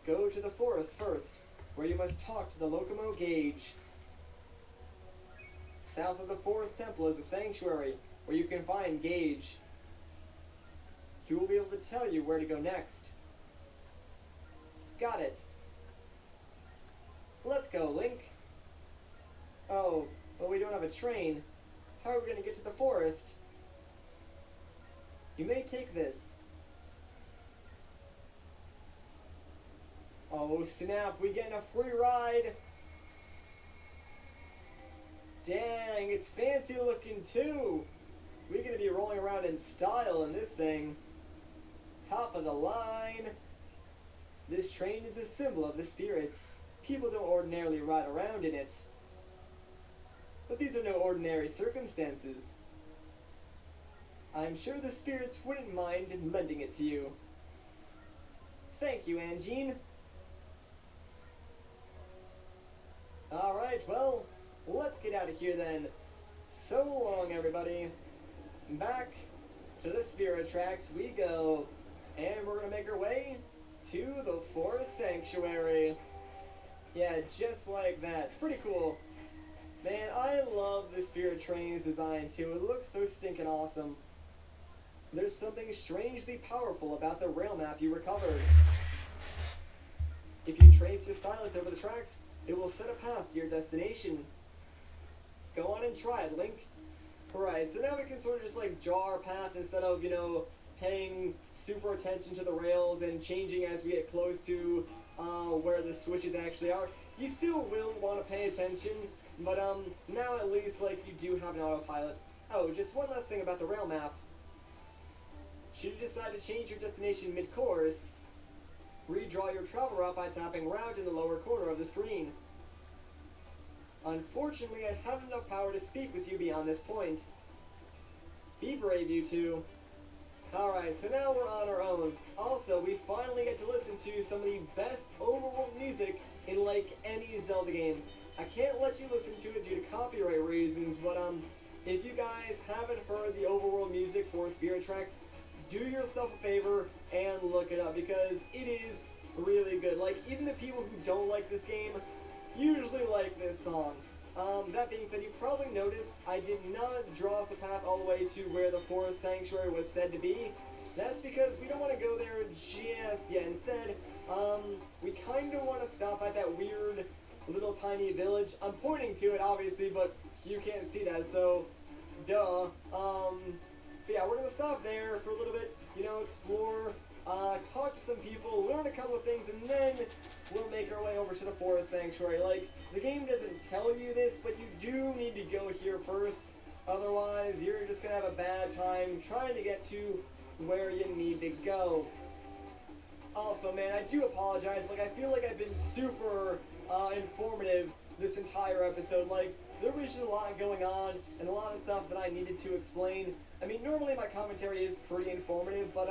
Go to the forest first, where you must talk to the Locomo Gauge. South of the forest temple is a sanctuary, where you can find Gauge. he will be able to tell you where to go next. Got it. Let's go, Link. Oh, but we don't have a train. How are we going to get to the forest? You may take this. Oh snap, we getting a free ride. Dang, it's fancy looking too. We're going to be rolling around in style in this thing. Top of the line. This train is a symbol of the spirits. People don't ordinarily ride around in it. But these are no ordinary circumstances. I'm sure the spirits wouldn't mind lending it to you. Thank you, Angine. Alright, well, let's get out of here then. So long, everybody. Back to the spirit tracks we go. And we're going to make our way to the Forest Sanctuary. Yeah, just like that. It's pretty cool. Man, I love the Spirit Train's design too. It looks so stinking awesome. There's something strangely powerful about the rail map you recovered. If you trace your stylus over the tracks, it will set a path to your destination. Go on and try it, Link. Alright, so now we can sort of just like draw our path instead of, you know, paying super attention to the rails and changing as we get close to where the switches actually are. You still will want to pay attention, but now at least like you do have an autopilot. Oh, just one last thing about the rail map. Should you decide to change your destination mid-course, redraw your travel route by tapping route in the lower corner of the screen. Unfortunately, I haven't enough power to speak with you beyond this point. Be brave, you two. Alright, so now we're on our own. Also, we finally get to listen to some of the best overworld music in like any Zelda game. I can't let you listen to it due to copyright reasons, but if you guys haven't heard the overworld music for Spirit Tracks, do yourself a favor and look it up because it is really good. Like, even the people who don't like this game usually like this song. That being said, you probably noticed I did not draw us a path all the way to where the Forest Sanctuary was said to be. That's because we don't want to go there just yet. Instead, we kind of want to stop at that weird little tiny village. I'm pointing to it, obviously, but you can't see that, so duh. But yeah, we're going to stop there for a little bit, you know, explore, talk to some people, learn a couple of things, and then we'll make our way over to the Forest Sanctuary. Like, the game doesn't tell you this, but you do need to go here first. Otherwise, you're just going to have a bad time trying to get to where you need to go. Also, man, I do apologize. Like, I feel like I've been super informative this entire episode. Like, there was just a lot going on and a lot of stuff that I needed to explain. I mean, normally my commentary is pretty informative, but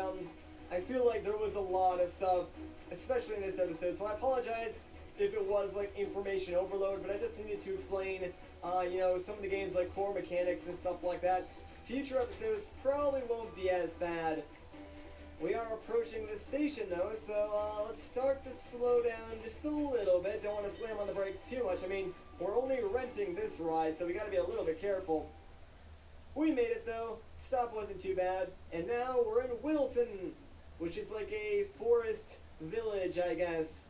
I feel like there was a lot of stuff, especially in this episode, so I apologize if it was like information overload, but I just needed to explain, you know, some of the game's like core mechanics and stuff like that. Future episodes probably won't be as bad. We are approaching the station though, so let's start to slow down just a little bit. Don't want to slam on the brakes too much. I mean, we're only renting this ride, so we gotta be a little bit careful. We made it though. Stop wasn't too bad. And now we're in Wilton, which is like a forest village, I guess.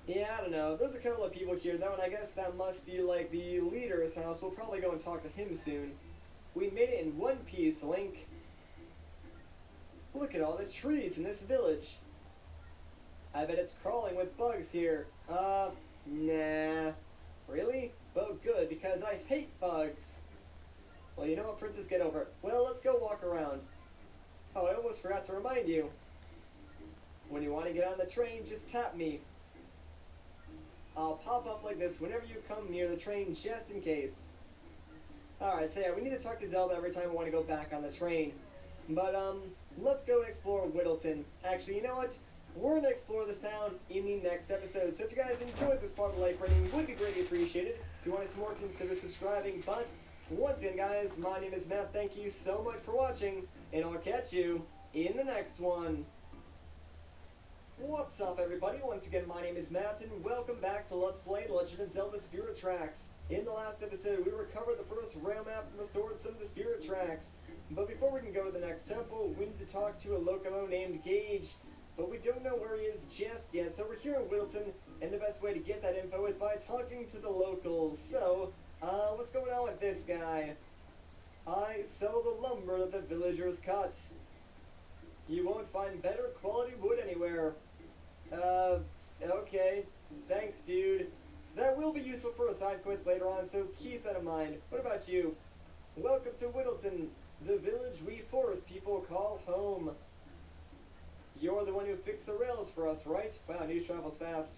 Yeah, I don't know. There's a couple of people here though, and I guess that must be like the leader's house. We'll probably go and talk to him soon. We made it in one piece, Link. Look at all the trees in this village. I bet it's crawling with bugs here. Nah. Really? Well, good, because I hate bugs. Well, you know what, Princess, get over it. Well, let's go walk around. Oh, I almost forgot to remind you. When you want to get on the train, just tap me. I'll pop up like this whenever you come near the train, just in case. Alright, so yeah, we need to talk to Zelda every time we want to go back on the train. But, let's go and explore Whittleton. Actually, you know what? We're going to explore this town in the next episode. So if you guys enjoyed this part of the like rating, would be greatly appreciated. If you want to see more, consider subscribing. But, once again, guys, my name is Matt. Thank you so much for watching, and I'll catch you in the next one. What's up, everybody? Once again, my name is Matt, and welcome back to Let's Play The Legend of Zelda Spirit Tracks. In the last episode, we recovered the first rail map and restored some of the Spirit Tracks. But before we can go to the next temple, we need to talk to a Locomo named Gage. But we don't know where he is just yet, so we're here in Whittleton, and the best way to get that info is by talking to the locals. So, what's going on with this guy? I sell the lumber that the villagers cut. You won't find better quality wood anywhere. Okay. Thanks, dude. That will be useful for a side quest later on, so keep that in mind. What about you? Welcome to Whittleton, the village we forest people call home. You're the one who fixed the rails for us, right? Wow, news travels fast.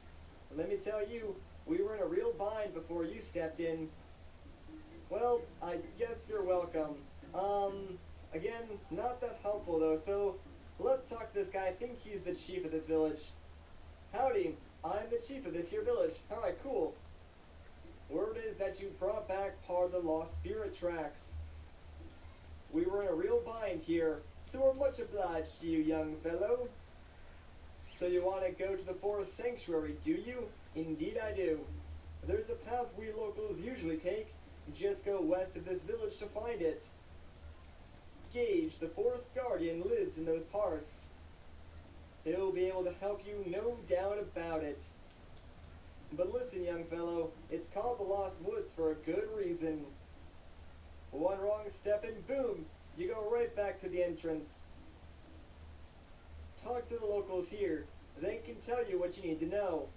Let me tell you, we were in a real bind before you stepped in. Well, I guess you're welcome. Again, not that helpful though, so let's talk to this guy. I think he's the chief of this village. Howdy, I'm the chief of this here village. Alright, cool. Word is that you brought back part of the lost spirit tracks. We were in a real bind here, so we're much obliged to you, young fellow. So you want to go to the forest sanctuary, do you? Indeed I do. There's a path we locals usually take. Just go west of this village to find it. Gage, the forest guardian, lives in those parts. He'll be able to help you, no doubt about it. But listen, young fellow, it's called the Lost Woods for a good reason. One wrong step and boom, you go right back to the entrance. Talk to the locals here. They can tell you what you need to know.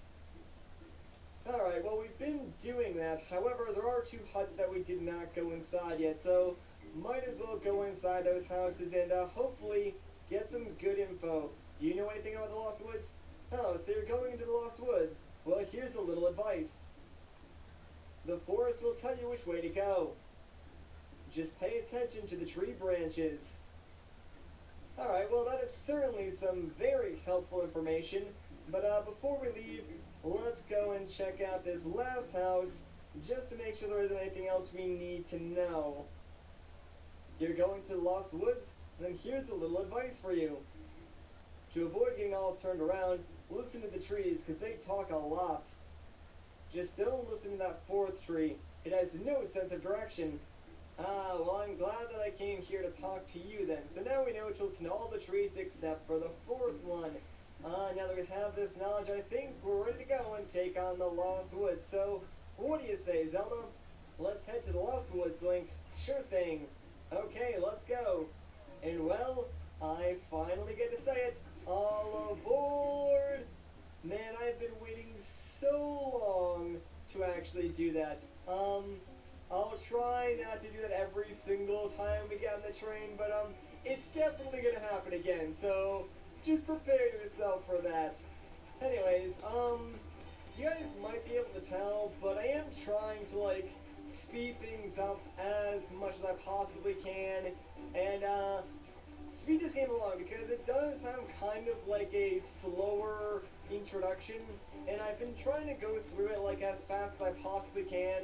Alright, well, we've been doing that. However, there are 2 huts that we did not go inside yet, so might as well go inside those houses and hopefully get some good info. Do you know anything about the Lost Woods? Oh, so you're going into the Lost Woods. Well, here's a little advice. The forest will tell you which way to go. Just pay attention to the tree branches. Alright, well, that is certainly some very helpful information. But before we leave, let's go and check out this last house just to make sure there isn't anything else we need to know. You're going to the Lost Woods? Then here's a little advice for you. To avoid getting all turned around, listen to the trees, because they talk a lot. Just don't listen to that 4th tree. It has no sense of direction. Ah, well, I'm glad that I came here to talk to you then. So now we know to listen to all the trees except for the 4th one. Now that we have this knowledge, I think we're ready to go and take on the Lost Woods. So, what do you say, Zelda? Let's head to the Lost Woods, Link. Sure thing. Okay, let's go. And well, I finally get to say it. All aboard! Man, I've been waiting so long to actually do that. I'll try not to do that every single time we get on the train, but it's definitely gonna happen again, so just prepare yourself for that. Anyways, you guys might be able to tell, but I am trying to, like, speed things up as much as I possibly can, and, speed this game along, because it does have kind of, like, a slower introduction, and I've been trying to go through it, like, as fast as I possibly can,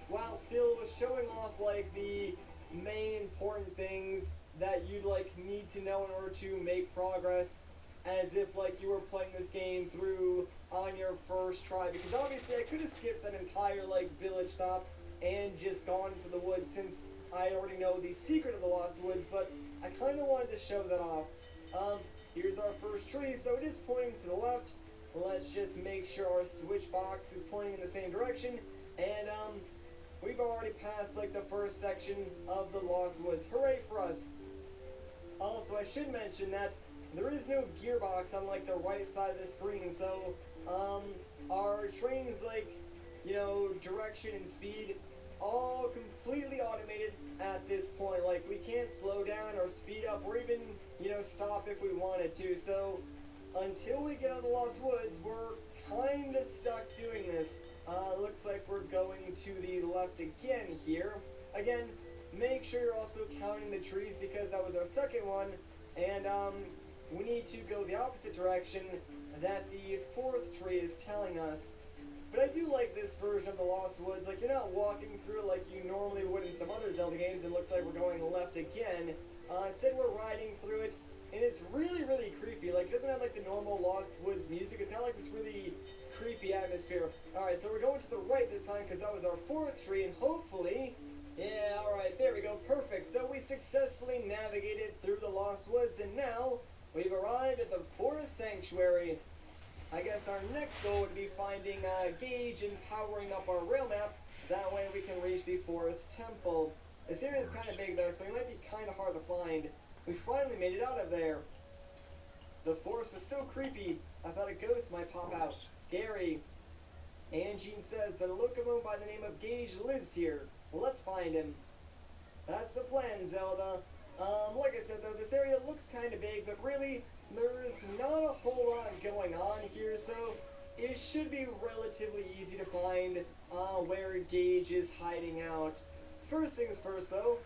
while still showing off, like, the main important things that you'd, like, need to know in order to make progress, as if, like, you were playing this game through on your first try, because obviously I could have skipped that entire, like, village stop and just gone into the woods, since I already know the secret of the Lost Woods, but I kind of wanted to show that off. Here's our first tree, so it is pointing to the left. Let's just make sure our switch box is pointing in the same direction, and, we've already passed, like, the first section of the Lost Woods. Hooray for us! Also, I should mention that there is no gearbox on, like, the right side of the screen, so, our train's, like, you know, direction and speed, all completely automated at this point. Like, we can't slow down or speed up or even, you know, stop if we wanted to, so until we get out of the Lost Woods, we're kinda stuck doing this. Looks like we're going to the left again here. Again, make sure you're also counting the trees, because that was our second one, and we need to go the opposite direction that the 4th tree is telling us. But I do like this version of the Lost Woods. Like, you're not walking through it like you normally would in some other Zelda games. It looks like we're going left again. Instead, we're riding through it, and it's really, really creepy. Like, it doesn't have, like, the normal Lost Woods music. It's kind of like this really creepy atmosphere. Alright, so we're going to the right this time, because that was our 4th tree, and hopefully Yeah, alright, there we go, perfect. So we successfully navigated through the Lost Woods, and now we've arrived at the Forest Sanctuary. I guess our next goal would be finding Gage and powering up our rail map. That way we can reach the Forest Temple. This area is kind of big though, so it might be kind of hard to find. We finally made it out of there. The forest was so creepy, I thought a ghost might pop out. Scary. Angine says that a locomotive by the name of Gage lives here. Well, let's find him. That's the plan, Zelda. Like I said though, this area looks kind of big, but really, there's not a whole lot going on here, so it should be relatively easy to find where Gage is hiding out. First things first though,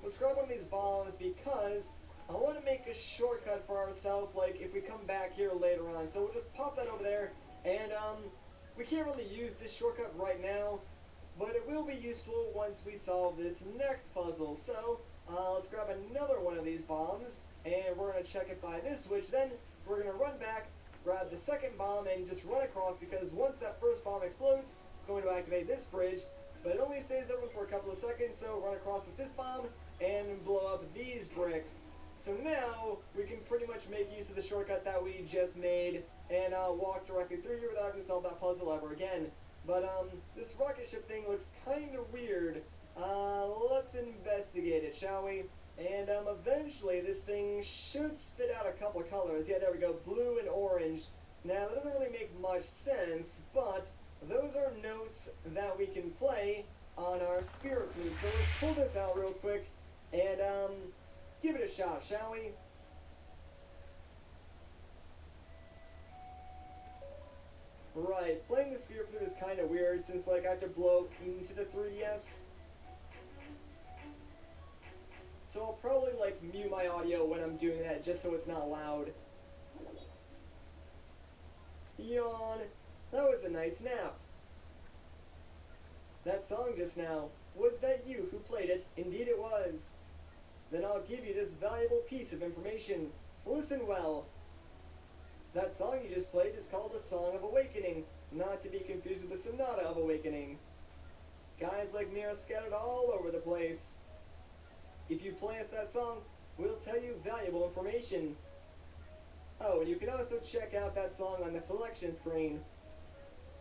let's grab one of these bombs because I want to make a shortcut for ourselves, like if we come back here later on. So we'll just pop that over there, and we can't really use this shortcut right now, but it will be useful once we solve this next puzzle. So let's grab another one of these bombs, and we're going to check it by this switch. Then we're going to run back, grab the second bomb, and just run across, because once that first bomb explodes, it's going to activate this bridge, but it only stays open for a couple of seconds. So run across with this bomb and blow up these bricks. So now we can pretty much make use of the shortcut that we just made and walk directly through here without having to solve that puzzle ever again. But this rocket ship thing looks kind of weird. Let's investigate it, shall we? And eventually this thing should spit out a couple of colors. Yeah, there we go, blue and orange. Now that doesn't really make much sense, but those are notes that we can play on our spirit flute. So let's pull this out real quick and give it a shot, shall we? Right, playing the spirit flute is kind of weird since like I have to blow into the 3DS. So I'll probably like mute my audio when I'm doing that just so it's not loud. Yawn. That was a nice nap. That song just now, was that you who played it? Indeed it was. Then I'll give you this valuable piece of information. Listen well. That song you just played is called the Song of Awakening, not to be confused with the Sonata of Awakening. Guys like me are scattered all over the place. If you play us that song, we'll tell you valuable information. Oh, and you can also check out that song on the collection screen.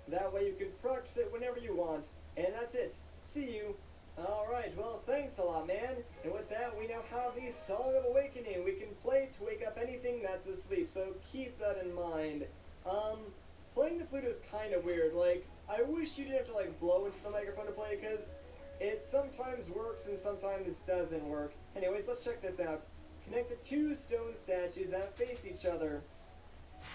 That way you can practice it whenever you want. And that's it. See you. Alright, well, thanks a lot, man. And with that, we now have the Song of Awakening. We can play to wake up anything that's asleep, so keep that in mind. Playing the flute is kind of weird. Like, I wish you didn't have to, like, blow into the microphone to play it, because it sometimes works and sometimes doesn't work. Anyways, let's check this out. Connect the two stone statues that face each other.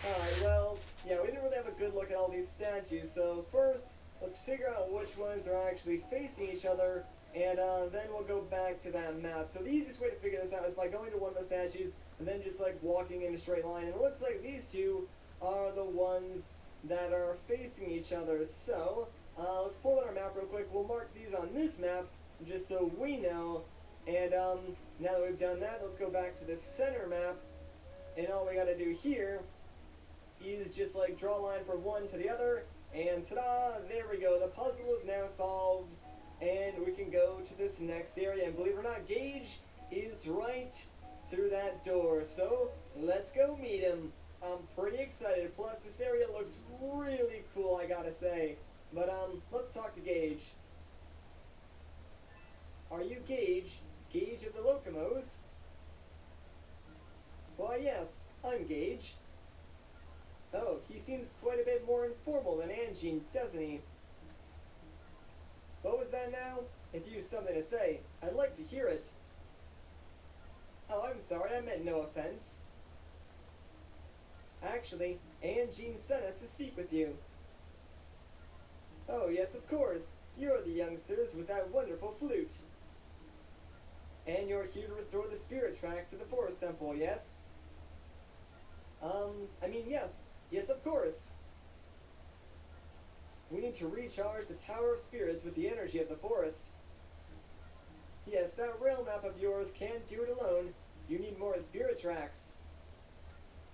Alright, well, yeah, we didn't really have a good look at all these statues, so first, let's figure out which ones are actually facing each other, and then we'll go back to that map. So the easiest way to figure this out is by going to one of the statues, and then just like walking in a straight line, and it looks like these two are the ones that are facing each other. So, let's pull out our map real quick. We'll mark these on this map, just so we know, and now that we've done that, let's go back to the center map, and all we gotta do here is just like draw a line from one to the other, and ta-da, there we go, the puzzle is now solved, and we can go to this next area, and believe it or not, Gage is right through that door, so let's go meet him. I'm pretty excited, plus this area looks really cool, I gotta say, but let's talk to Gage. Are you Gage? Gage of the Locomos? Why yes, I'm Gage. Oh, he seems quite a bit more informal than Angine, doesn't he? What was that now? If you have something to say, I'd like to hear it. Oh, I'm sorry, I meant no offense. Actually, Angine sent us to speak with you. Oh, yes, of course. You're the youngsters with that wonderful flute. And you're here to restore the spirit tracks to the Forest Temple, yes? Yes. Yes, of course. We need to recharge the Tower of Spirits with the energy of the forest. Yes, that rail map of yours can't do it alone. You need more spirit tracks.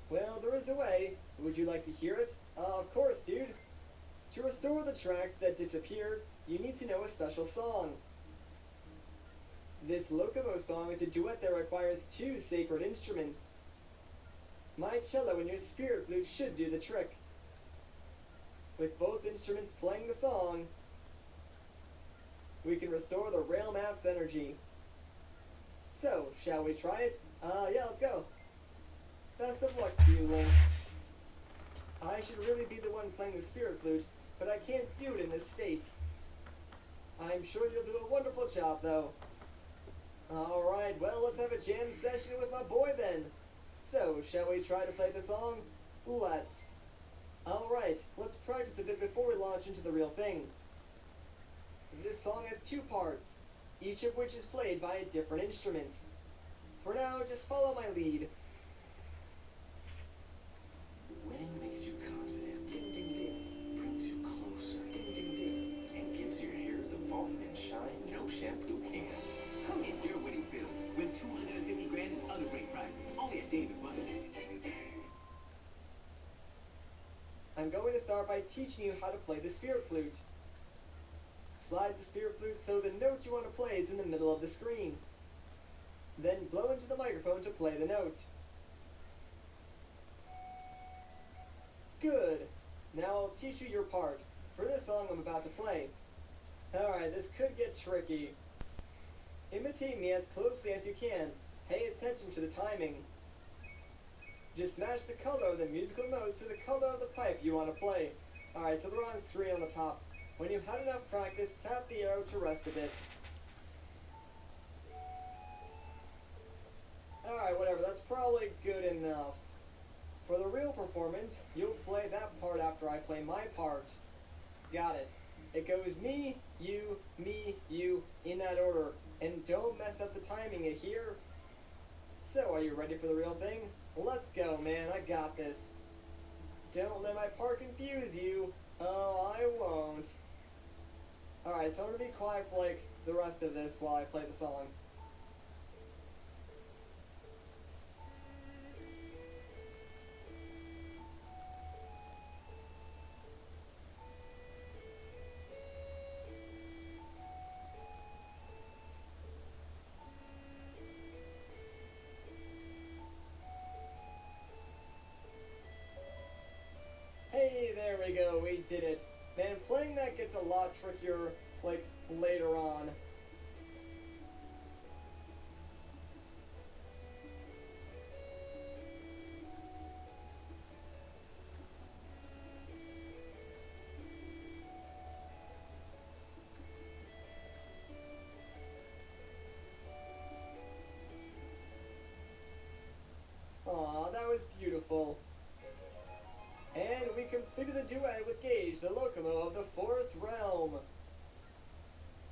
Well, there is a way. Would you like to hear it? Of course, dude. To restore the tracks that disappeared, you need to know a special song. This Locomo song is a duet that requires two sacred instruments. My cello and your spirit flute should do the trick. With both instruments playing the song, we can restore the rail map's energy. So, shall we try it? Yeah, let's go. Best of luck to you, Link. I should really be the one playing the spirit flute, but I can't do it in this state. I'm sure you'll do a wonderful job, though. Alright, well, let's have a jam session with my boy then. So, shall we try to play the song? Let's. Alright, let's practice a bit before we launch into the real thing. This song has two parts, each of which is played by a different instrument. For now, just follow my lead. Winning makes you confident. Ding, ding, ding. Brings you closer. Ding, ding, ding. And gives your hair the volume and shine no shampoo can. Come get your winning feeling. Win 250 grand and other great prizes. Only at Dave & Buster's. I'm going to start by teaching you how to play the spirit flute. Slide the spirit flute so the note you want to play is in the middle of the screen. Then blow into the microphone to play the note. Good. Now I'll teach you your part for this song I'm about to play. Alright, this could get tricky. Imitate me as closely as you can. Pay attention to the timing. Just match the color of the musical notes to the color of the pipe you want to play. Alright, so they're on screen on the top. When you've had enough practice, tap the arrow to rest a bit. Alright, whatever, that's probably good enough. For the real performance, you'll play that part after I play my part. Got it. It goes me, you, in that order. And don't mess up the timing, you hear? So, are you ready for the real thing? Let's go, man, I got this. Don't let my part confuse you. Oh, I won't. Alright, so I'm gonna be quiet for like the rest of this while I play the song. Hey, there we go, we did it. Man, playing that gets a lot trickier, like, later on. Aw, that was beautiful. And we completed the duet with Gage, the Locomo of the Forest Realm.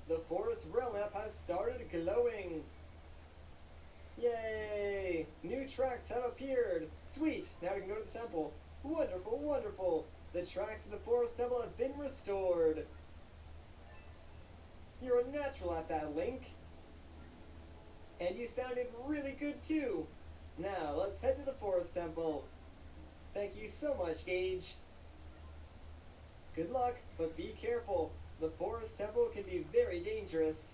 The Forest Realm app has started glowing. Yay! New tracks have appeared. Sweet! Now we can go to the temple. Wonderful, wonderful! The tracks of the Forest Temple have been restored. You're a natural at that, Link. And you sounded really good too. Now, let's head to the Forest Temple. Thank you so much, Gage. Good luck, but be careful. The Forest Temple can be very dangerous.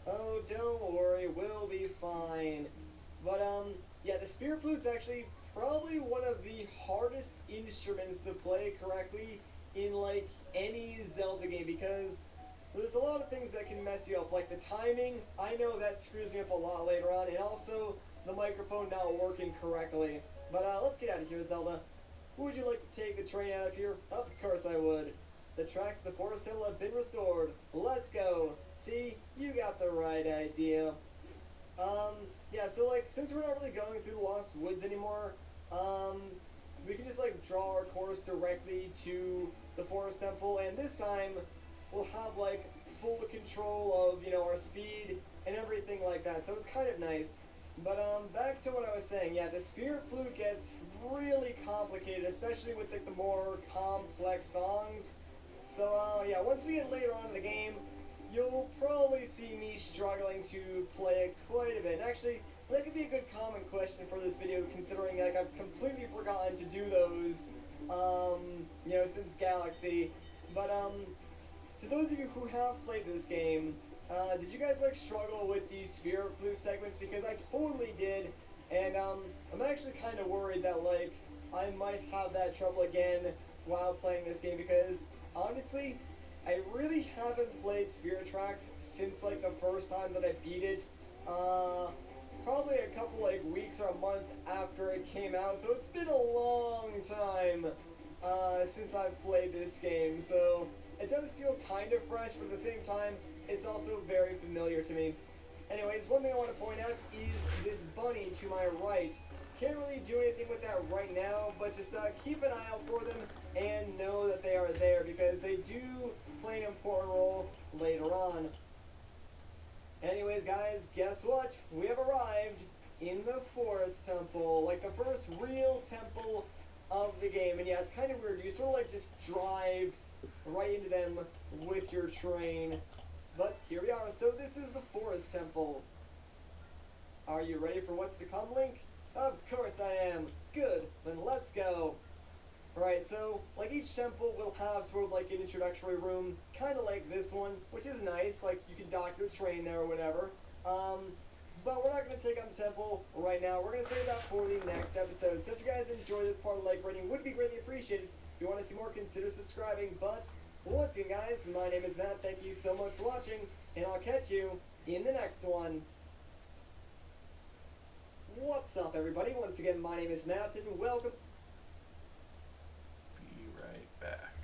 Oh, don't worry, we'll be fine. But, yeah, the Spirit Flute's actually probably one of the hardest instruments to play correctly in, like, any Zelda game, because there's a lot of things that can mess you up, like the timing. I know that screws me up a lot later on, and also the microphone not working correctly. But let's get out of here, Zelda. Would you like to take the train out of here? Of course I would. The tracks of the Forest Temple have been restored. Let's go. See, you got the right idea. Yeah, so like, since we're not really going through the Lost Woods anymore, we can just like draw our course directly to the Forest Temple, and this time we'll have like full control of, you know, our speed and everything like that, so it's kind of nice. But back to what I was saying, yeah, the Spirit Flute gets really complicated, especially with like the more complex songs. So yeah, once we get later on in the game, you'll probably see me struggling to play it quite a bit. And actually, that could be a good comment question for this video, considering like I've completely forgotten to do those, you know, since Galaxy. But to those of you who have played this game, Did you guys like struggle with these spirit flute segments? Because I totally did, and I'm actually kind of worried that like I might have that trouble again while playing this game, because honestly, I really haven't played Spirit Tracks since like the first time that I beat it. Probably a couple like weeks or a month after it came out, so it's been a long time since I've played this game. So it does feel kind of fresh, but at the same time, it's also very familiar to me. Anyways, one thing I want to point out is this bunny to my right. Can't really do anything with that right now, but just keep an eye out for them and know that they are there, because they do play an important role later on. Anyways, guys, guess what? We have arrived in the Forest Temple, like the first real temple of the game. And yeah, it's kind of weird. You sort of like just drive right into them with your train. But here we are. So this is the Forest Temple. Are you ready for what's to come, Link? Of course I am. Good. Then let's go. Alright, so like each temple will have sort of like an introductory room, kind of like this one, which is nice. Like you can dock your train there or whatever. But we're not going to take on the temple right now. We're going to save that for the next episode. So if you guys enjoy this part of like rating, would be greatly appreciated. If you want to see more, consider subscribing. But once again, guys, my name is Matt. Thank you so much for watching, and I'll catch you in the next one. What's up, everybody? Once again, my name is Matt, and welcome. Be right back.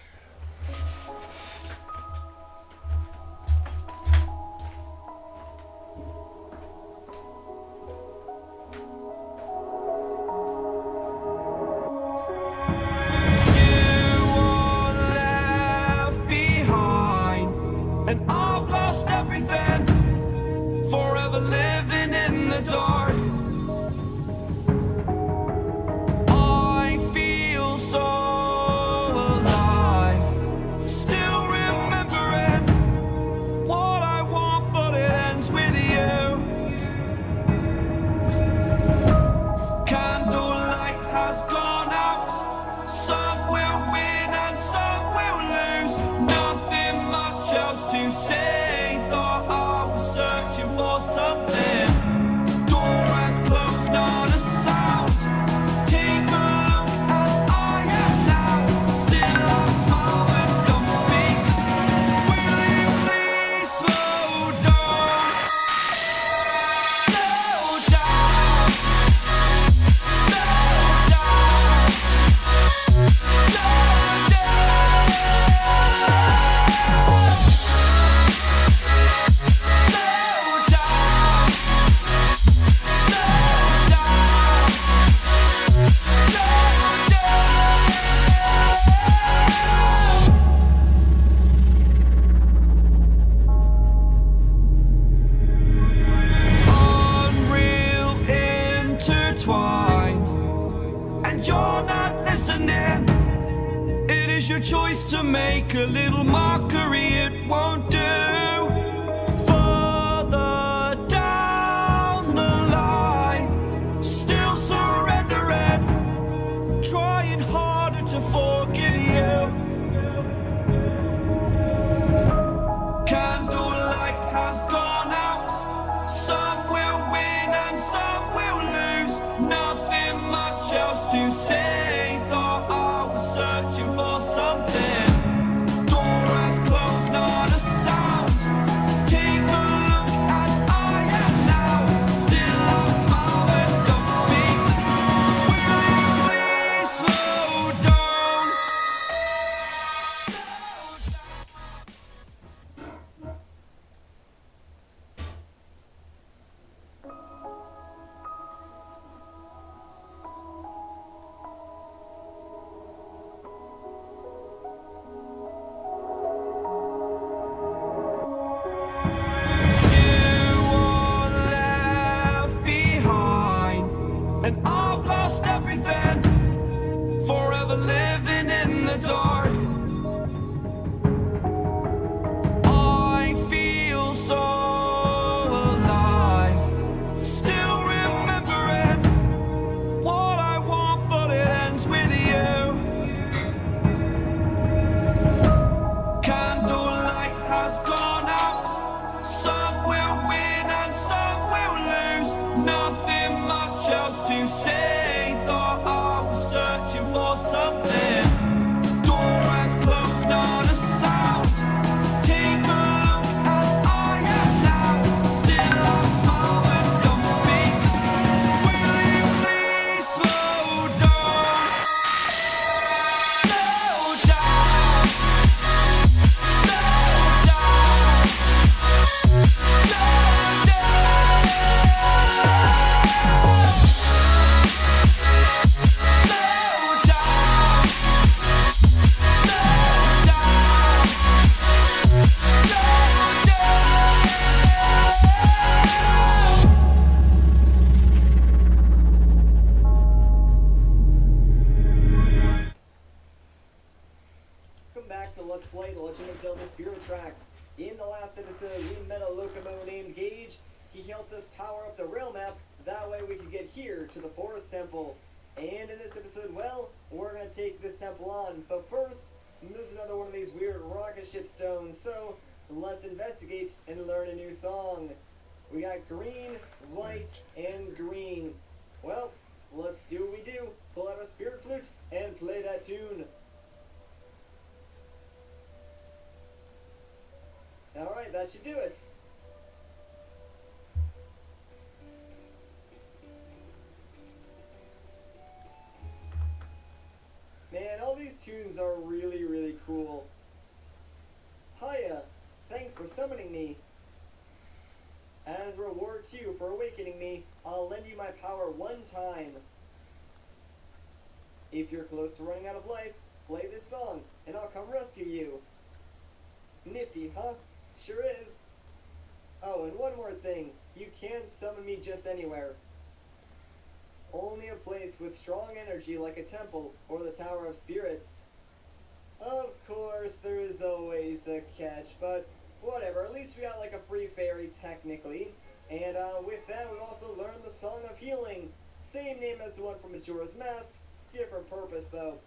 Your choice to make a little mockery, it won't do. Further down the line, still surrendering, trying harder to forgive you. Candlelight has gone out. Some will win and some will lose. Nothing much else to say. Thought I was searching for something. Door has closed, not a sound. Take a look as I am now. Still I smile but don't speak. Will you please slow down? And I've lost everything, forever living in the dark. I feel so alive, still remembering what I want, but it ends with you. Candlelight has gone out. the Spirit Tracks. In the last episode, we met a Locomo named Gage. He helped us power up the rail map, that way we could get here to the Forest Temple. And in this episode, well, we're going to take this temple on, but first, there's another one of these weird rocket ship stones, so let's investigate and learn a new song. We got green, white, and green. Well, let's do what we do. Pull out our spirit flute and play that tune. Alright, that should do it. Man, all these tunes are really, really cool. Hiya, thanks for summoning me. As a reward to you for awakening me, I'll lend you my power one time. If you're close to running out of life, play this song, and I'll come rescue you. Nifty, huh? Sure is. Oh, and one more thing. You can't summon me just anywhere. Only a place with strong energy like a temple or the Tower of Spirits. Of course, there is always a catch, but whatever. At least we got like a free fairy technically. And with that, we've also learned the Song of Healing. Same name as the one from Majora's Mask, different purpose though.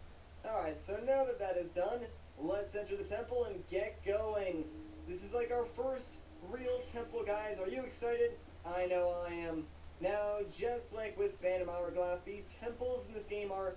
Alright, so now that that is done, let's enter the temple and get going. This is like our first real temple, guys. Are you excited? I know I am. Now, just like with Phantom Hourglass, the temples in this game are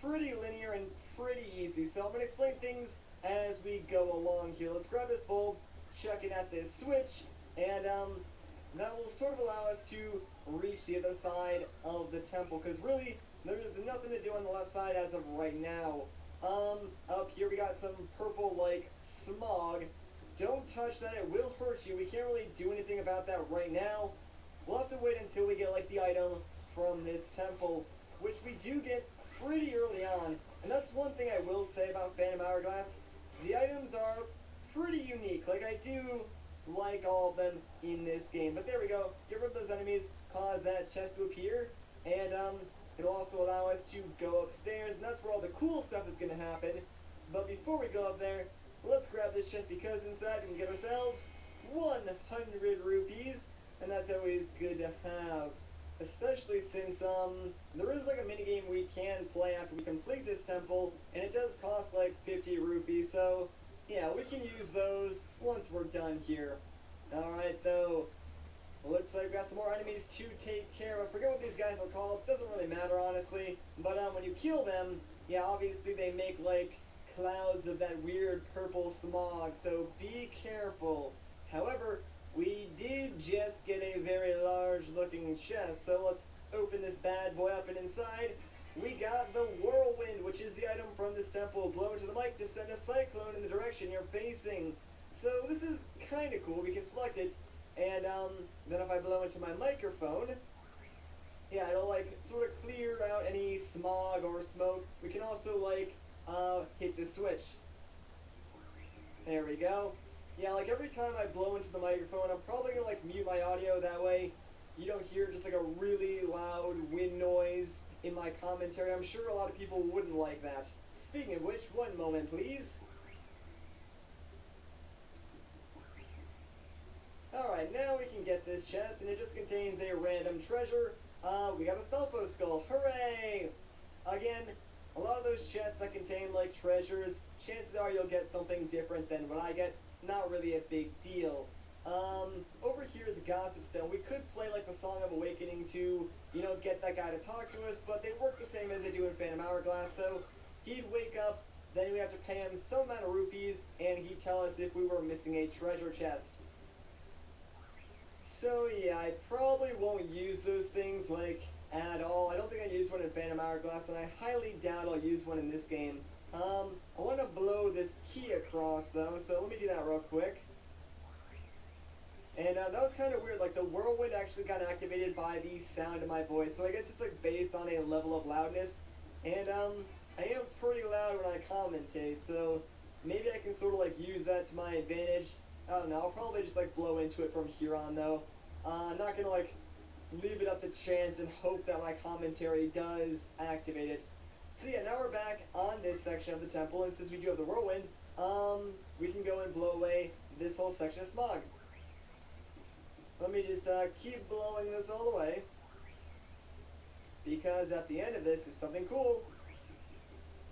pretty linear and pretty easy. So I'm going to explain things as we go along here. Let's grab this bulb, chuck it at this switch, and that will sort of allow us to reach the other side of the temple. Because really, there's nothing to do on the left side as of right now. Up here we got some purple, like, smog. Don't touch that, it will hurt you. We can't really do anything about that right now. We'll have to wait until we get, like, the item from this temple, which we do get pretty early on. And that's one thing I will say about Phantom Hourglass. The items are pretty unique. Like, I do like all of them in this game. But there we go. Get rid of those enemies, cause that chest to appear, and it'll also allow us to go upstairs, and that's where all the cool stuff is going to happen. But before we go up there, let's grab this chest, because inside we can get ourselves 100 rupees, and that's always good to have. Especially since there is like a minigame we can play after we complete this temple, and it does cost like 50 rupees, so yeah, we can use those once we're done here. Alright though, looks like we got some more enemies to take care of. I forget what these guys are called, doesn't really matter honestly, but when you kill them, yeah, obviously they make like clouds of that weird purple smog, so be careful. However, we did just get a very large looking chest, so let's open this bad boy up, and inside we got the whirlwind, which is the item from this temple. Blow into the mic to send a cyclone in the direction you're facing. So this is kind of cool. We can select it, and then if I blow into my microphone, yeah, it'll like sort of clear out any smog or smoke. We can also like hit the switch. There we go. Yeah, like every time I blow into the microphone, I'm probably gonna like mute my audio, that way you don't hear just like a really loud wind noise in my commentary. I'm sure a lot of people wouldn't like that. Speaking of which, one moment please. Alright, now we can get this chest, and it just contains a random treasure. We got a Stelfo skull, hooray! Again, a lot of those chests that contain like treasures, chances are you'll get something different than what I get. Not really a big deal. Over here is a Gossip Stone. We could play like the Song of Awakening to, you know, get that guy to talk to us, but they work the same as they do in Phantom Hourglass, so he'd wake up, then we have to pay him some amount of rupees, and he'd tell us if we were missing a treasure chest. So yeah, I probably won't use those things, like, at all. I don't think I used one in Phantom Hourglass, and I highly doubt I'll use one in this game. I want to blow this key across, though, so let me do that real quick. And that was kind of weird, like the whirlwind actually got activated by the sound of my voice, so I guess it's like based on a level of loudness. And I am pretty loud when I commentate, so maybe I can sort of like use that to my advantage. I don't know, I'll probably just like blow into it from here on though. I'm not gonna like leave it up to chance and hope that my commentary does activate it. So yeah, now we're back on this section of the temple, and since we do have the whirlwind, we can go and blow away this whole section of smog. Let me just keep blowing this all the way, because at the end of this is something cool.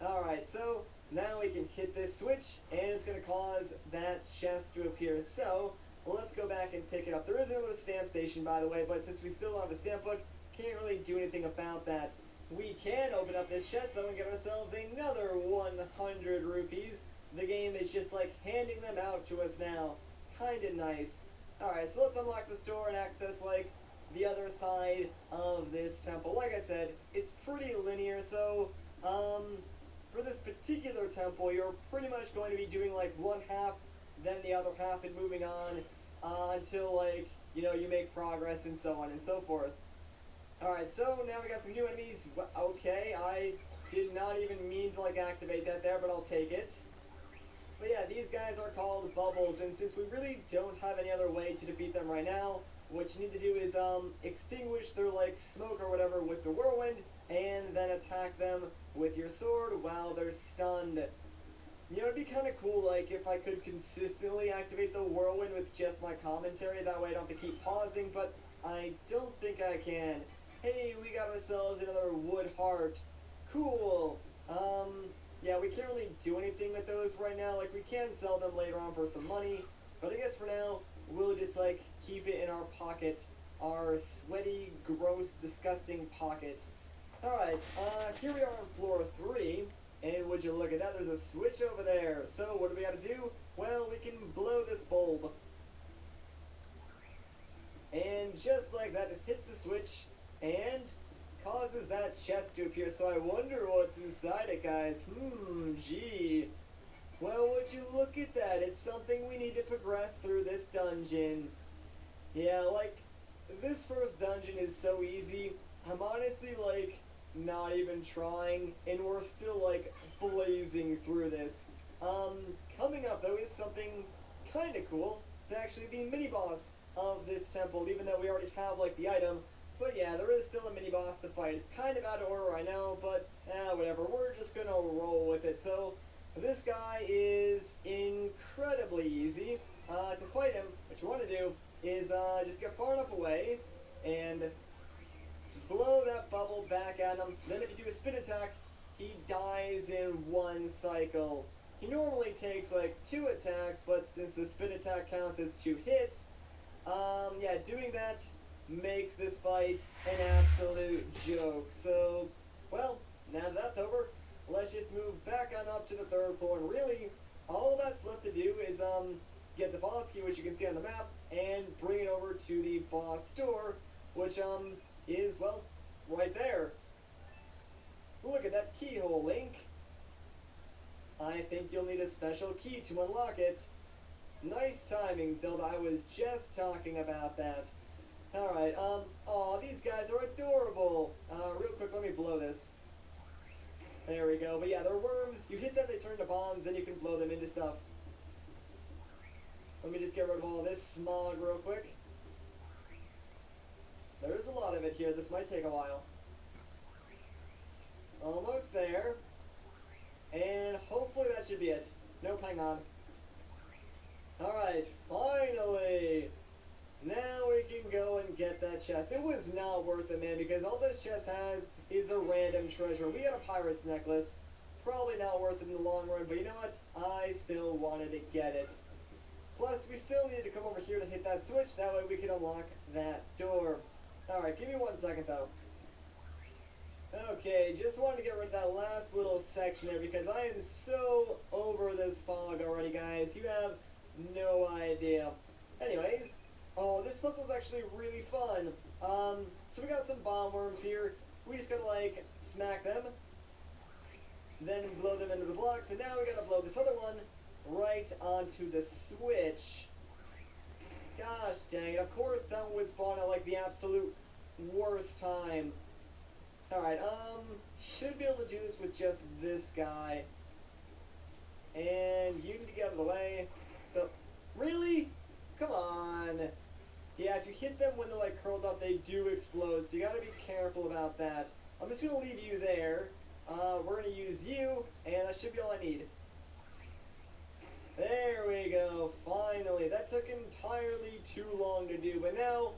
Alright, so now we can hit this switch, and it's going to cause that chest to appear. So, let's go back and pick it up. There is another stamp station, by the way, but since we still don't have a stamp book, can't really do anything about that. We can open up this chest, though, and get ourselves another 100 rupees. The game is just, like, handing them out to us now. Kinda nice. Alright, so let's unlock this door and access, like, the other side of this temple. Like I said, it's pretty linear, so, for this particular temple, you're pretty much going to be doing, like, one half, then the other half, and moving on, until, like, you know, you make progress, and so on and so forth. Alright, so now we got some new enemies. Okay, I did not even mean to, like, activate that there, but I'll take it. But yeah, these guys are called bubbles, and since we really don't have any other way to defeat them right now, what you need to do is, extinguish their, like, smoke or whatever with the whirlwind, and then attack them with your sword while they're stunned. You know, it'd be kind of cool, like, if I could consistently activate the whirlwind with just my commentary, that way I don't have to keep pausing, but I don't think I can. Hey, we got ourselves another wood heart. Cool. Yeah, we can't really do anything with those right now. Like, we can sell them later on for some money, but I guess for now, we'll just, like, keep it in our pocket. Our sweaty, gross, disgusting pocket. Alright, here we are on floor 3, and would you look at that, there's a switch over there. So, what do we gotta do? Well, we can blow this bulb. And just like that, it hits the switch, and causes that chest to appear. So I wonder what's inside it, guys. Gee. Well, would you look at that? It's something we need to progress through this dungeon. Yeah, like, this first dungeon is so easy. I'm honestly, like, not even trying, and we're still, like, blazing through this. Coming up, though, is something kind of cool. It's actually the mini-boss of this temple, even though we already have, like, the item. But yeah, there is still a mini-boss to fight. It's kind of out of order, I know, but whatever. We're just gonna roll with it. So, this guy is incredibly easy. To fight him, what you want to do is just get far enough away and blow that bubble back at him. Then if you do a spin attack, he dies in one cycle. He normally takes like 2 attacks, but since the spin attack counts as 2 hits, yeah, doing that makes this fight an absolute joke. So, well, now that that's over, let's just move back on up to the 3rd floor, and really, all that's left to do is, get the boss key, which you can see on the map, and bring it over to the boss door, which, is, well, right there. Look at that keyhole, Link. I think you'll need a special key to unlock it. Nice timing, Zelda. I was just talking about that. Alright, aw, these guys are adorable. Real quick, let me blow this. There we go. But yeah, they're worms. You hit them, they turn to bombs, then you can blow them into stuff. Let me just get rid of all this smog real quick. There's a lot of it here. This might take a while. Almost there. And hopefully that should be it. Nope, hang on. Alright, finally! Now we can go and get that chest. It was not worth it, man, because all this chest has is a random treasure. We got a pirate's necklace. Probably not worth it in the long run, but you know what? I still wanted to get it. Plus, we still need to come over here to hit that switch. That way we can unlock that door. Alright, give me 1 second, though. Okay, just wanted to get rid of that last little section there because I am so over this fog already, guys. You have no idea. Anyways, oh, this puzzle's actually really fun. So we got some bomb worms here. We just gotta, like, smack them, then blow them into the blocks, and now we gotta blow this other one right onto the switch. Gosh dang it, of course that would spawn at, like, the absolute worst time. Alright, should be able to do this with just this guy. And you need to get out of the way. So, really? Come on. Yeah, if you hit them when they're like curled up, they do explode, so you gotta be careful about that. I'm just gonna leave you there. We're gonna use you, and that should be all I need. There we go, finally. That took entirely too long to do, but now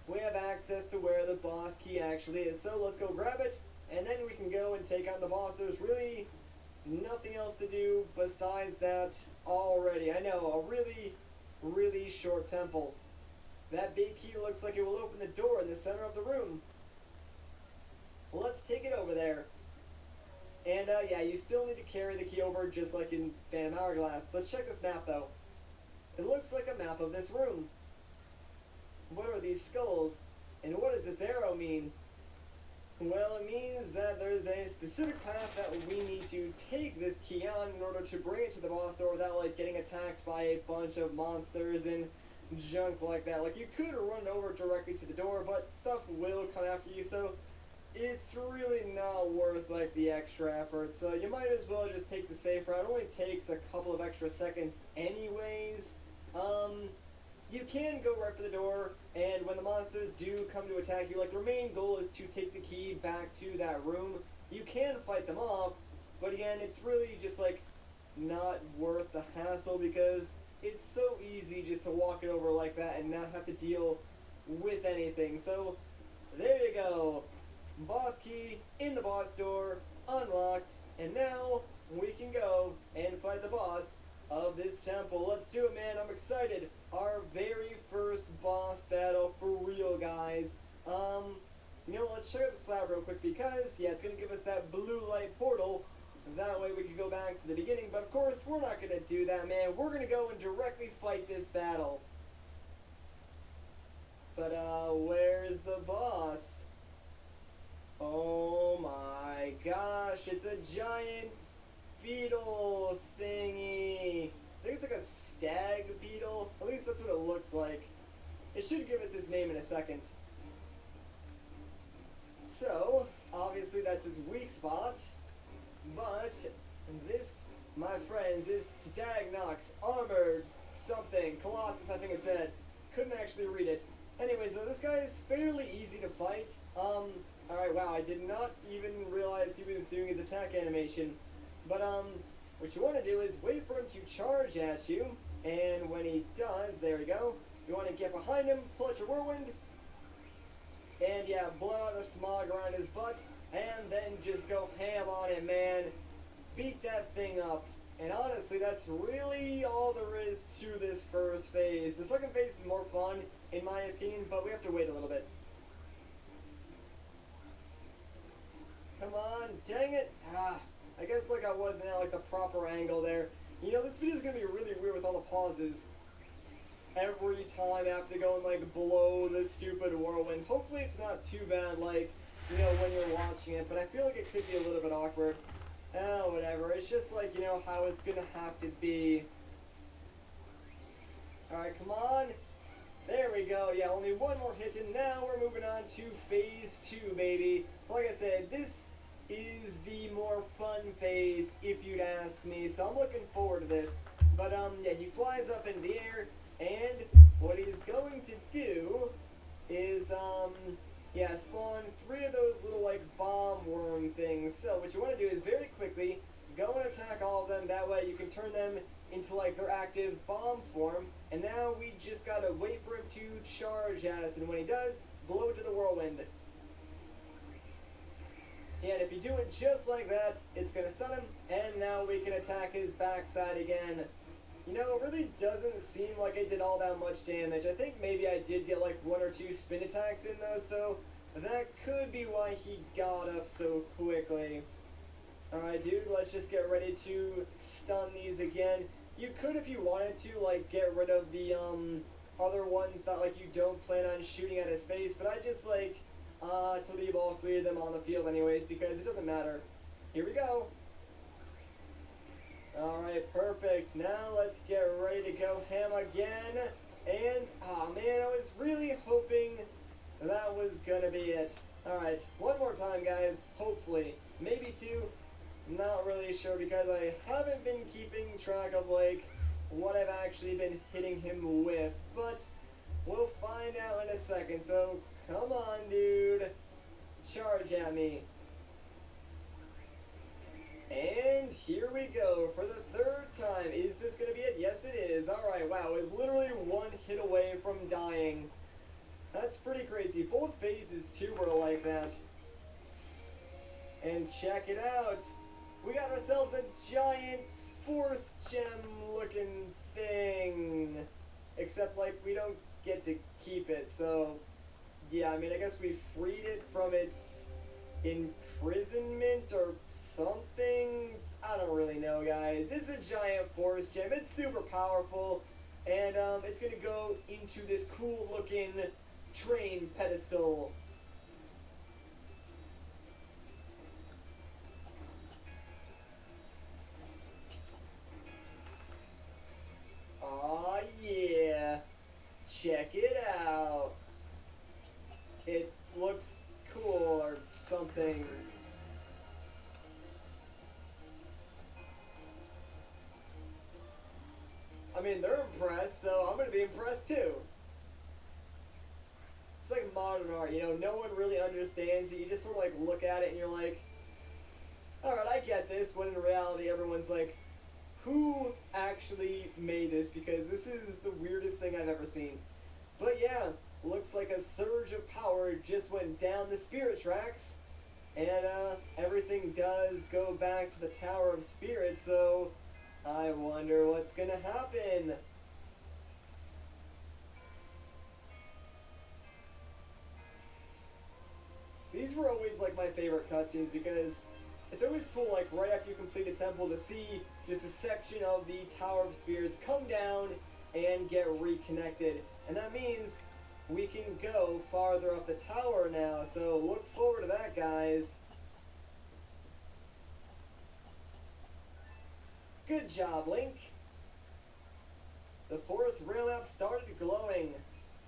we have access to where the boss key actually is. So let's go grab it, and then we can go and take on the boss. There's really nothing else to do besides that already. I know, a really, really short temple. That big key looks like it will open the door in the center of the room. Let's take it over there. And yeah, you still need to carry the key over just like in Phantom Hourglass. Let's check this map though. It looks like a map of this room. What are these skulls? And what does this arrow mean? Well, it means that there's a specific path that we need to take this key on in order to bring it to the boss door without like getting attacked by a bunch of monsters and junk like that. Like, you could run over directly to the door, but stuff will come after you, so it's really not worth like the extra effort. So you might as well just take the safe route. It only takes a couple of extra seconds anyways. You can go right for the door, and when the monsters do come to attack you, like, the main goal is to take the key back to that room. You can fight them off, but again, it's really just like not worth the hassle because it's so easy just to walk it over like that and not have to deal with anything. So there you go. Boss key in the boss door, unlocked, and now we can go and fight the boss of this temple. Let's do it, man. I'm excited. Our very first boss battle for real, guys. You know, let's check out the slab real quick because, yeah, it's going to give us that blue light portal. That way we can go back to the beginning, but of course, we're not going to do that, man. We're going to go and directly fight this battle. But, where's the boss? Oh my gosh, it's a giant beetle thingy. I think it's like a stag beetle. At least that's what it looks like. It should give us his name in a second. So, obviously that's his weak spot. But this, my friends, is Stagnox Armored something. Colossus, I think it said. Couldn't actually read it. Anyway, so this guy is fairly easy to fight. Alright, wow, I did not even realize he was doing his attack animation. But, what you want to do is wait for him to charge at you, and when he does, there we go, you want to get behind him, pull out your whirlwind, and yeah, blow out the smog around his butt, and then just go ham on it, man. Beat that thing up. And honestly, that's really all there is to this first phase. The second phase is more fun, in my opinion, but we have to wait a little bit. Come on, dang it. I guess like I wasn't at like the proper angle there. You know, this video is going to be really weird with all the pauses. Every time I have to go and like blow this stupid whirlwind. Hopefully it's not too bad, like, you know, when you're watching it, but I feel like it could be a little bit awkward. Oh, whatever. It's just like, you know, how it's going to have to be. Alright, come on. There we go. Yeah, only one more hit, and now we're moving on to phase 2, baby. Like I said, this is the more fun phase, if you'd ask me, so I'm looking forward to this. But, yeah, he flies up in the air, and what he's going to do is, yeah, spawn 3 of those little, like, bomb worm things. So what you want to do is very quickly go and attack all of them. That way you can turn them into, like, their active bomb form. And now we just gotta wait for him to charge at us. And when he does, blow it to the whirlwind. And if you do it just like that, it's gonna stun him. And now we can attack his backside again. You know, it really doesn't seem like I did all that much damage. I think maybe I did get like 1 or 2 spin attacks in those, so that could be why he got up so quickly. Alright, dude, let's just get ready to stun these again. You could, if you wanted to, like, get rid of the, other ones that, like, you don't plan on shooting at his face, but I just like, to leave all 3 of them on the field anyways, because it doesn't matter. Here we go. Alright, perfect. Now let's get ready to go ham again. And, oh man, I was really hoping that was gonna be it. Alright, one more time, guys. Hopefully. Maybe 2. Not really sure because I haven't been keeping track of, like, what I've actually been hitting him with. But we'll find out in a second. So, come on, dude. Charge at me. And here we go for the third time. Is this going to be it? Yes, it is. Alright, wow, it was literally one hit away from dying. That's pretty crazy. Both phases, too, were like that. And check it out. We got ourselves a giant force gem looking thing. Except, like, we don't get to keep it, so... Yeah, I mean, I guess we freed it from its imprisonment or something. I don't really know, guys. This is a giant force gem. It's super powerful, and it's gonna go into this cool looking train pedestal. Aw, yeah. Check it out. It looks cool or something. I mean, they're impressed, so I'm gonna be impressed too. It's like modern art, you know, no one really understands it. You just sort of like look at it and you're like, alright, I get this, when in reality everyone's like, who actually made this? Because this is the weirdest thing I've ever seen. But yeah, looks like a surge of power just went down the spirit tracks. And everything does go back to the Tower of Spirits, so I wonder what's gonna happen. These were always like my favorite cutscenes because it's always cool, like right after you complete a temple, to see just a section of the Tower of Spirits come down and get reconnected. And that means we can go farther up the tower now, so look forward to that, guys. Good job, Link. The forest rail map started glowing.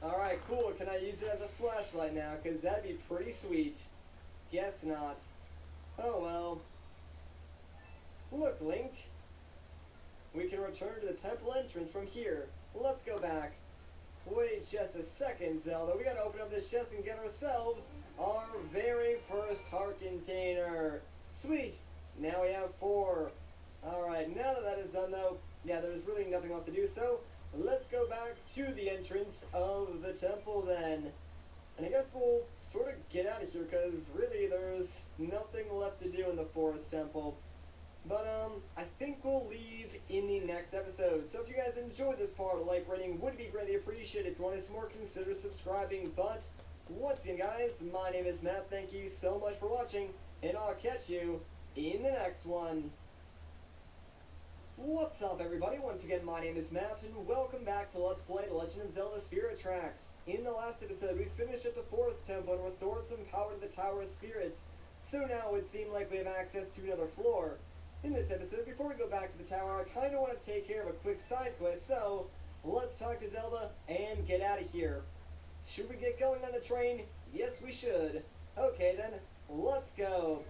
Alright, cool. Can I use it as a flashlight now? Because that'd be pretty sweet. Guess not. Oh well. Look, Link. We can return to the temple entrance from here. Let's go back. Wait just a second, Zelda. We gotta open up this chest and get ourselves our very first heart container. Sweet. Now we have 4. Alright, now that is done though, yeah, there's really nothing left to do, so let's go back to the entrance of the temple then. And I guess we'll sort of get out of here because really there's nothing left to do in the forest temple. But I think we'll leave in the next episode. So if you guys enjoyed this part, a like rating would be greatly appreciated. If you want to see more, consider subscribing. But once again, guys, my name is Matt. Thank you so much for watching, and I'll catch you in the next one. What's up, everybody? Once again, my name is Matt, and welcome back to Let's Play The Legend of Zelda Spirit Tracks. In the last episode, we finished at the Forest Temple and restored some power to the Tower of Spirits, so now it would seem like we have access to another floor. In this episode, before we go back to the tower, I kind of want to take care of a quick side quest, so let's talk to Zelda and get out of here. Should we get going on the train? Yes, we should. Okay, then, let's go.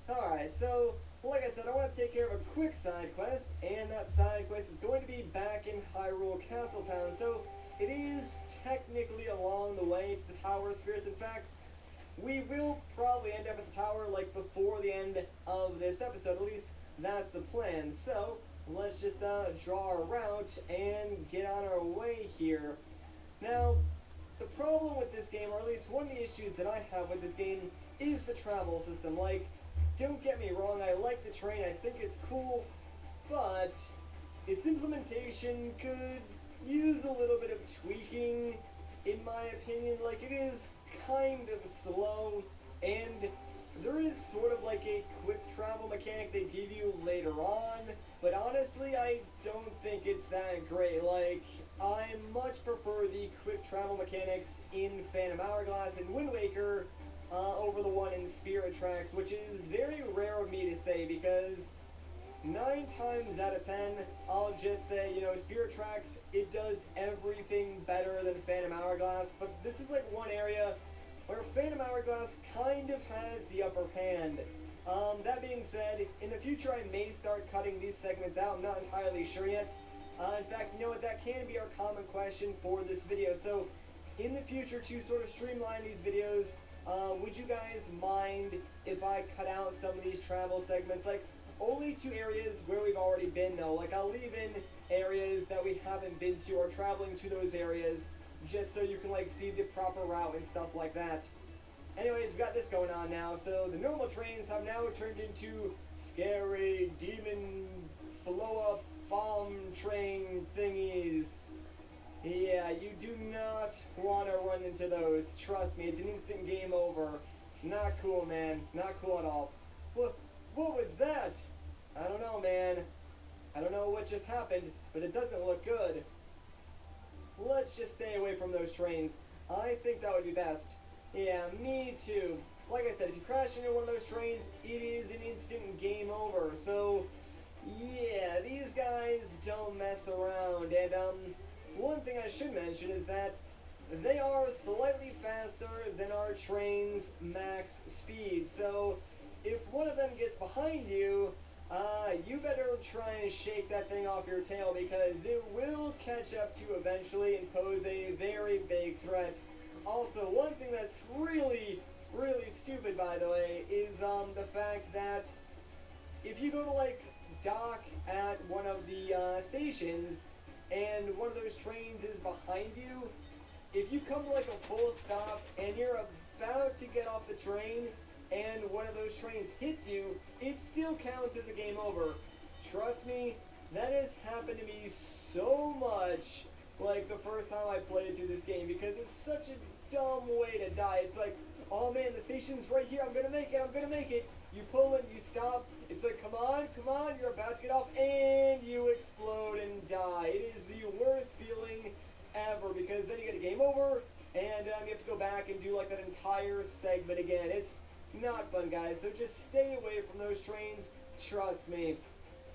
Alright, so like I said, I want to take care of a quick side quest, and that side quest is going to be back in Hyrule Castletown, so it is technically along the way to the Tower of Spirits. In fact, we will probably end up at the tower like before the end of this episode, at least that's the plan. So let's just draw our route and get on our way here. Now, the problem with this game, or at least one of the issues that I have with this game, is the travel system. Like, don't get me wrong, I like the train, I think it's cool, but its implementation could use a little bit of tweaking, in my opinion. Like, it is kind of slow, and there is sort of like a quick travel mechanic they give you later on, but honestly, I don't think it's that great. Like, I much prefer the quick travel mechanics in Phantom Hourglass and Wind Waker over the one in Spirit Tracks, which is very rare of me to say because 9 times out of 10, I'll just say, you know, Spirit Tracks, it does everything better than Phantom Hourglass, but this is like one area where Phantom Hourglass kind of has the upper hand. That being said, in the future I may start cutting these segments out. I'm not entirely sure yet. In fact, you know what, that can be our common question for this video. So, in the future, to sort of streamline these videos, would you guys mind if I cut out some of these travel segments? Like, only to areas where we've already been though. Like I'll leave in areas that we haven't been to or traveling to those areas just so you can like see the proper route and stuff like that. Anyways, we got this going on now. So the normal trains have now turned into scary demon blow up bomb train thingies. Yeah, you do not want to run into those. Trust me, it's an instant game over. Not cool, man. Not cool at all. What was that? I don't know, man. I don't know what just happened, but it doesn't look good. Let's just stay away from those trains. I think that would be best. Yeah, me too. Like I said, if you crash into one of those trains, it is an instant game over. So, yeah, these guys don't mess around. And, one thing I should mention is that they are slightly faster than our train's max speed. So, if one of them gets behind you, you better try and shake that thing off your tail because it will catch up to you eventually and pose a very big threat. Also, one thing that's really stupid, by the way, is the fact that if you go to like dock at one of the stations and one of those trains is behind you, if you come to like a full stop and you're about to get off the train and one of those trains hits you, it still counts as a game over. Trust me, that has happened to me so much, like the first time I played through this game, because it's such a dumb way to die. It's like, oh man, the station's right here, I'm gonna make it. You pull it, you stop, it's like, come on, you're about to get off, and you explode and die. It is the worst feeling ever, because then you get a game over, and you have to go back and do like that entire segment again. It's not fun, guys, so just stay away from those trains, trust me.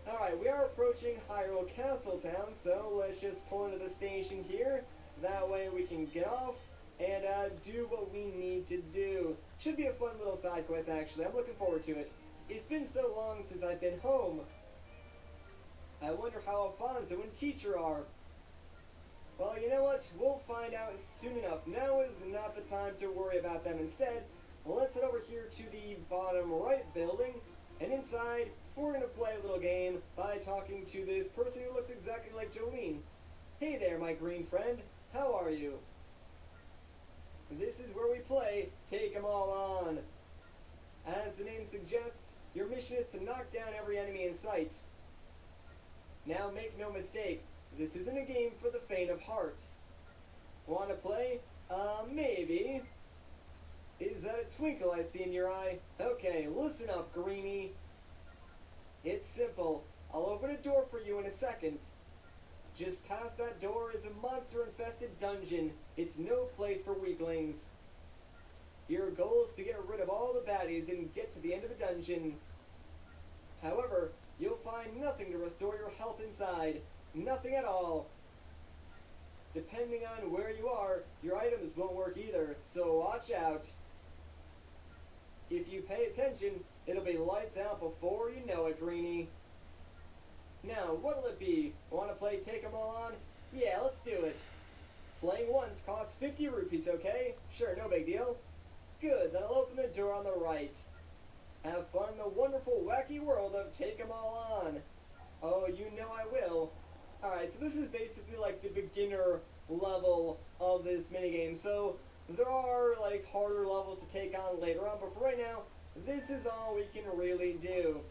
Alright, we are approaching Hyrule Castle Town, so let's just pull into the station here. That way we can get off and do what we need to do. Should be a fun little side quest, actually. I'm looking forward to it. It's been so long since I've been home. I wonder how Alfonso and Teacher are. Well, you know what? We'll find out soon enough. Now is not the time to worry about them. Instead, let's head over here to the bottom right building, and inside, we're going to play a little game by talking to this person who looks exactly like Jolene. Hey there, my green friend. How are you? This is where we play Take 'Em All On. As the name suggests, your mission is to knock down every enemy in sight. Now make no mistake, this isn't a game for the faint of heart. Wanna play? Maybe. Is that a twinkle I see in your eye? Okay, listen up, Greenie. It's simple. I'll open a door for you in a second. Just past that door is a monster-infested dungeon. It's no place for weaklings. Your goal is to get rid of all the baddies and get to the end of the dungeon. However, you'll find nothing to restore your health inside. Nothing at all. Depending on where you are, your items won't work either, so watch out. If you pay attention, it'll be lights out before you know it, Greenie. Now, what'll it be? Want to play Take 'Em All On? Yeah, let's do it. Playing once costs 50 rupees, okay? Sure, no big deal. Good, then I'll open the door on the right. Have fun in the wonderful, wacky world of Take 'Em All On. Oh, you know I will. Alright, so this is basically like the beginner level of this minigame. So, there are like harder levels to take on later on, but for right now, this is all we can really do.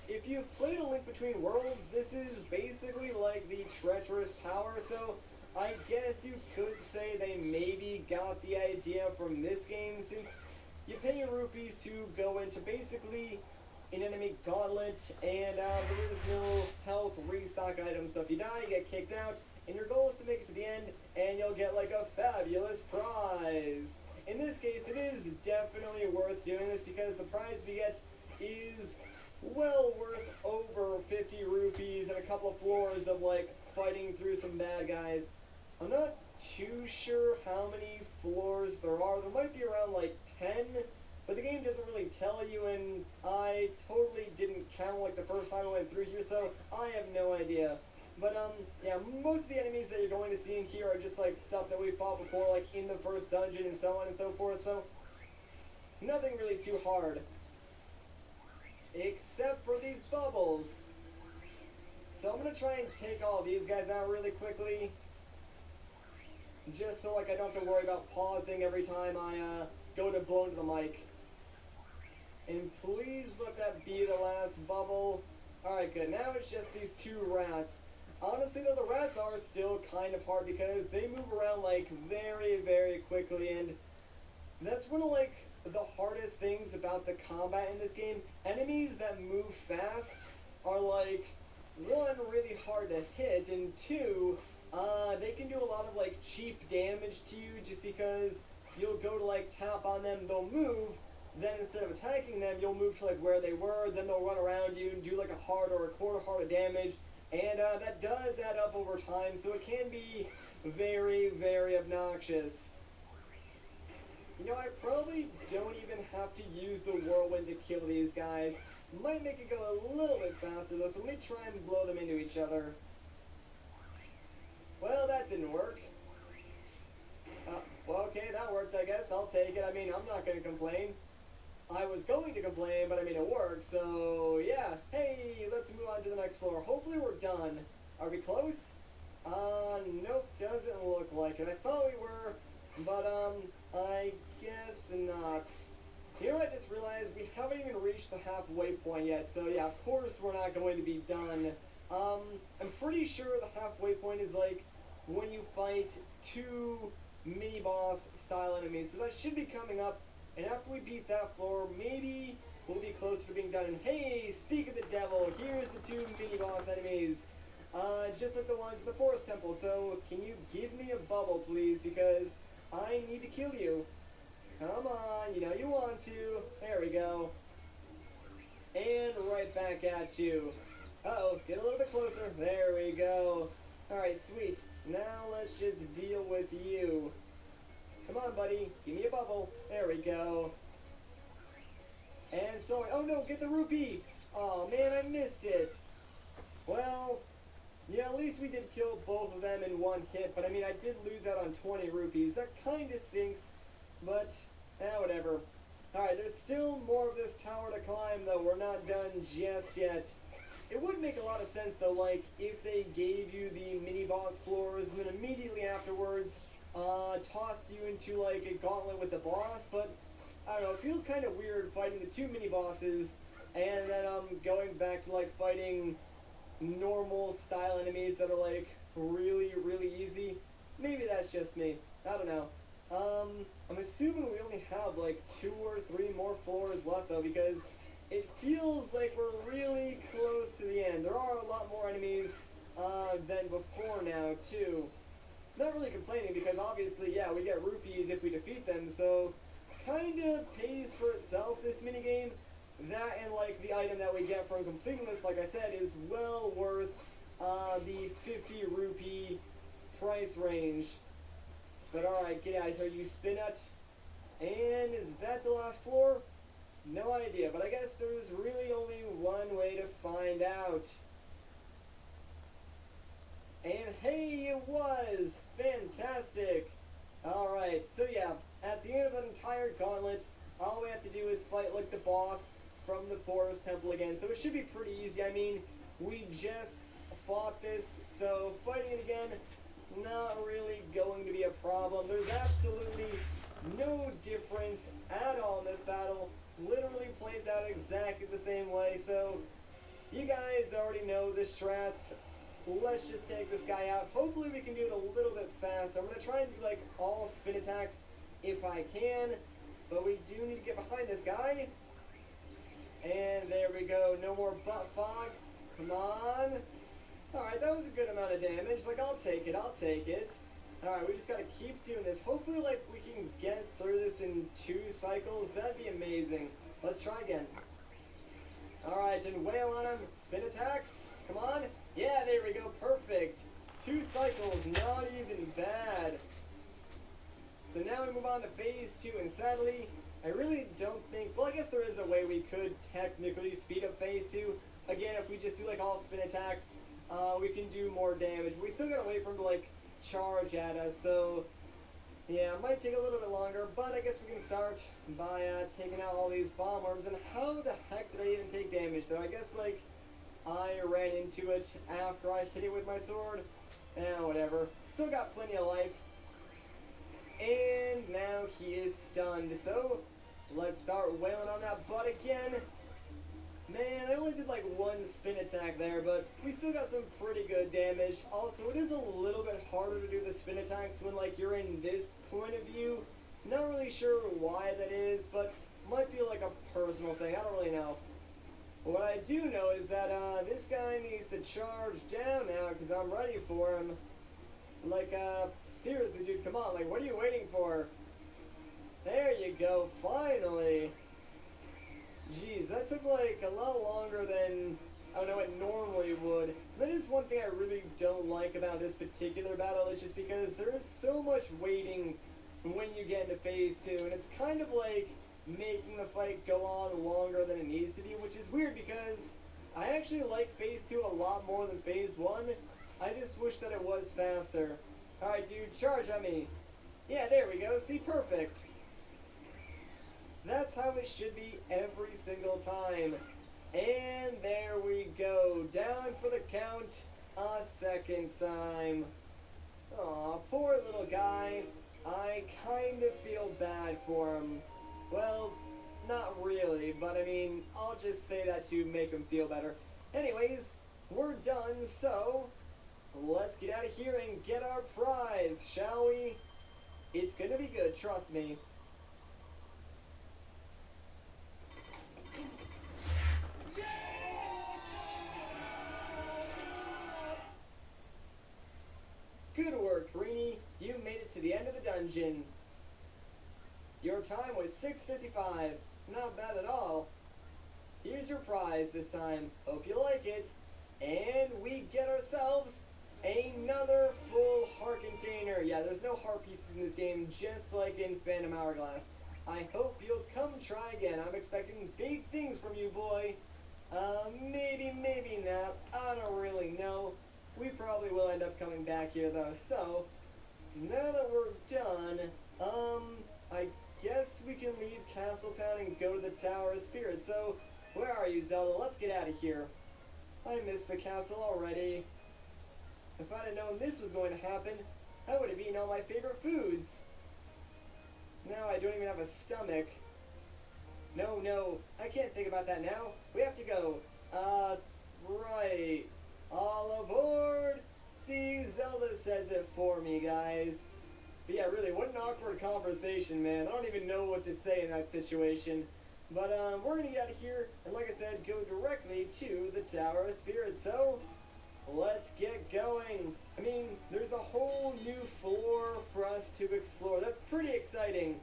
If you've played A Link Between Worlds, this is basically like the Treacherous Tower, so I guess you could say they maybe got the idea from this game, since you pay rupees to go into basically an enemy gauntlet, and there is no health restock items, so if you die, you get kicked out, and your goal is to make it to the end, and you'll get like a fabulous prize. In this case, it is definitely worth doing this because the prize we get is well worth over 50 rupees and a couple of floors of like fighting through some bad guys. I'm not too sure how many floors there are. There might be around like 10, but the game doesn't really tell you, and I totally didn't count like the first time I went through here, so I have no idea. But yeah, most of the enemies that you're going to see in here are just like stuff that we fought before, like in the first dungeon and so on and so forth, so nothing really too hard. except for these bubbles. So I'm gonna try and take all these guys out really quickly, just so like I don't have to worry about pausing every time I go to blow into the mic. And please let that be the last bubble. Alright, good. Now it's just these two rats. Honestly though, the rats are still kind of hard because they move around like very, very quickly, and that's one of like the hardest things about the combat in this game. Enemies that move fast are like, one, really hard to hit, and two, they can do a lot of like cheap damage to you just because you'll go to like tap on them, they'll move, then instead of attacking them, you'll move to like where they were, then they'll run around you and do like a heart or a quarter heart of damage, and that does add up over time, so it can be very, very obnoxious. You know, I probably don't even have to use the whirlwind to kill these guys. Might make it go a little bit faster though, so let me try and blow them into each other. Well, that didn't work. Well, okay, that worked, I guess. I'll take it. I mean, I'm not going to complain. I was going to complain, but I mean, it worked, so yeah. Hey, let's move on to the next floor. Hopefully we're done. Are we close? Nope, doesn't look like it. I thought we were, but, I guess not. Here I just realized we haven't even reached the halfway point yet, so yeah, of course we're not going to be done. I'm pretty sure the halfway point is like when you fight 2 mini-boss style enemies, so that should be coming up, and after we beat that floor, maybe we'll be closer to being done. And hey, speak of the devil, here's the 2 mini-boss enemies, just like the ones in the Forest Temple, so can you give me a bubble, please, because I need to kill you. Come on, you know you want to. There we go. And right back at you. Uh-oh, get a little bit closer. There we go. Alright, sweet. Now let's just deal with you. Come on, buddy. Give me a bubble. There we go. And so, oh no, get the rupee. Oh man, I missed it. Well, yeah, at least we did kill both of them in one hit, but I mean, I did lose out on 20 rupees. That kinda stinks, but, whatever. Alright, there's still more of this tower to climb, though. We're not done just yet. It would make a lot of sense, though, like, if they gave you the mini-boss floors, and then immediately afterwards, tossed you into, like, a gauntlet with the boss, but, I don't know, it feels kind of weird fighting the 2 mini-bosses, and then, going back to, like, fighting normal style enemies that are like really, really easy. Maybe that's just me. I don't know. I'm assuming we only have like 2 or 3 more floors left though, because it feels like we're really close to the end. There are a lot more enemies than before now too. Not really complaining because obviously, yeah, we get rupees if we defeat them, so kinda pays for itself, this minigame. That and like the item that we get from completing this, like I said, is well worth the 50 rupee price range. But alright, get out of here, you spinut. And is that the last floor? No idea, but I guess there's really only one way to find out. And hey, it was! Fantastic! Alright, so yeah, at the end of an entire gauntlet, all we have to do is fight like the boss from the Forest Temple again, so it should be pretty easy. I mean, we just fought this, so fighting it again, not really going to be a problem. There's absolutely no difference at all in this battle. Literally plays out exactly the same way, so you guys already know the strats. Let's just take this guy out. Hopefully we can do it a little bit faster. I'm going to try and do like all spin attacks if I can, but we do need to get behind this guy. And there we go, no more butt fog. Come on. Alright, that was a good amount of damage. Like, I'll take it, I'll take it. Alright, we just gotta keep doing this. Hopefully, like, we can get through this in 2 cycles. That'd be amazing. Let's try again. Alright, and wail on him. Spin attacks. Come on. Yeah, there we go, perfect. 2 cycles, not even bad. So now we move on to phase 2, and sadly, I really don't think, well, I guess there is a way we could technically speed up phase 2. Again, if we just do like all spin attacks, we can do more damage. We still gotta wait for him to like charge at us, so Yeah, it might take a little bit longer, but I guess we can start by taking out all these bomb worms. And how the heck did I even take damage, though? I guess, like, I ran into it after I hit it with my sword. Whatever. Still got plenty of life. And now he is stunned. So, let's start wailing on that butt again. Man, I only did like one spin attack there, but we still got some pretty good damage. Also, it is a little bit harder to do the spin attacks when like you're in this point of view. Not really sure why that is, but might be like a personal thing. I don't really know. What I do know is that this guy needs to charge down now because I'm ready for him. Like, seriously, dude, come on. Like, what are you waiting for? There you go, finally. Jeez, that took like a lot longer than, I don't know, it normally would. That is one thing I really don't like about this particular battle, is just because there is so much waiting when you get into phase 2, and it's kind of like making the fight go on longer than it needs to be, which is weird because I actually like phase 2 a lot more than phase 1. I just wish that it was faster. Alright, dude, charge on me. Yeah, there we go, see, perfect. That's how it should be every single time. And there we go. Down for the count a second time. Aw, poor little guy. I kind of feel bad for him. Well, not really, but I mean, I'll just say that to make him feel better. Anyways, we're done, so let's get out of here and get our prize, shall we? It's gonna be good, trust me. Good work, Karini. You made it to the end of the dungeon. Your time was 6:55. Not bad at all. Here's your prize this time. Hope you like it. And we get ourselves another full heart container. Yeah, there's no heart pieces in this game, just like in Phantom Hourglass. I hope you'll come try again. I'm expecting big things from you, boy. Maybe not. I don't really know. We probably will end up coming back here, though. So, now that we're done, I guess we can leave Castletown and go to the Tower of Spirits. So, where are you, Zelda? Let's get out of here. I missed the castle already. If I'd have known this was going to happen, I would have eaten all my favorite foods. Now I don't even have a stomach. No, I can't think about that now. We have to go. Right. All aboard! See, Zelda says it for me, guys. But yeah, really, what an awkward conversation, man. I don't even know what to say in that situation. But, we're gonna get out of here, and like I said, go directly to the Tower of Spirits. So, let's get going. I mean, there's a whole new floor for us to explore. That's pretty exciting.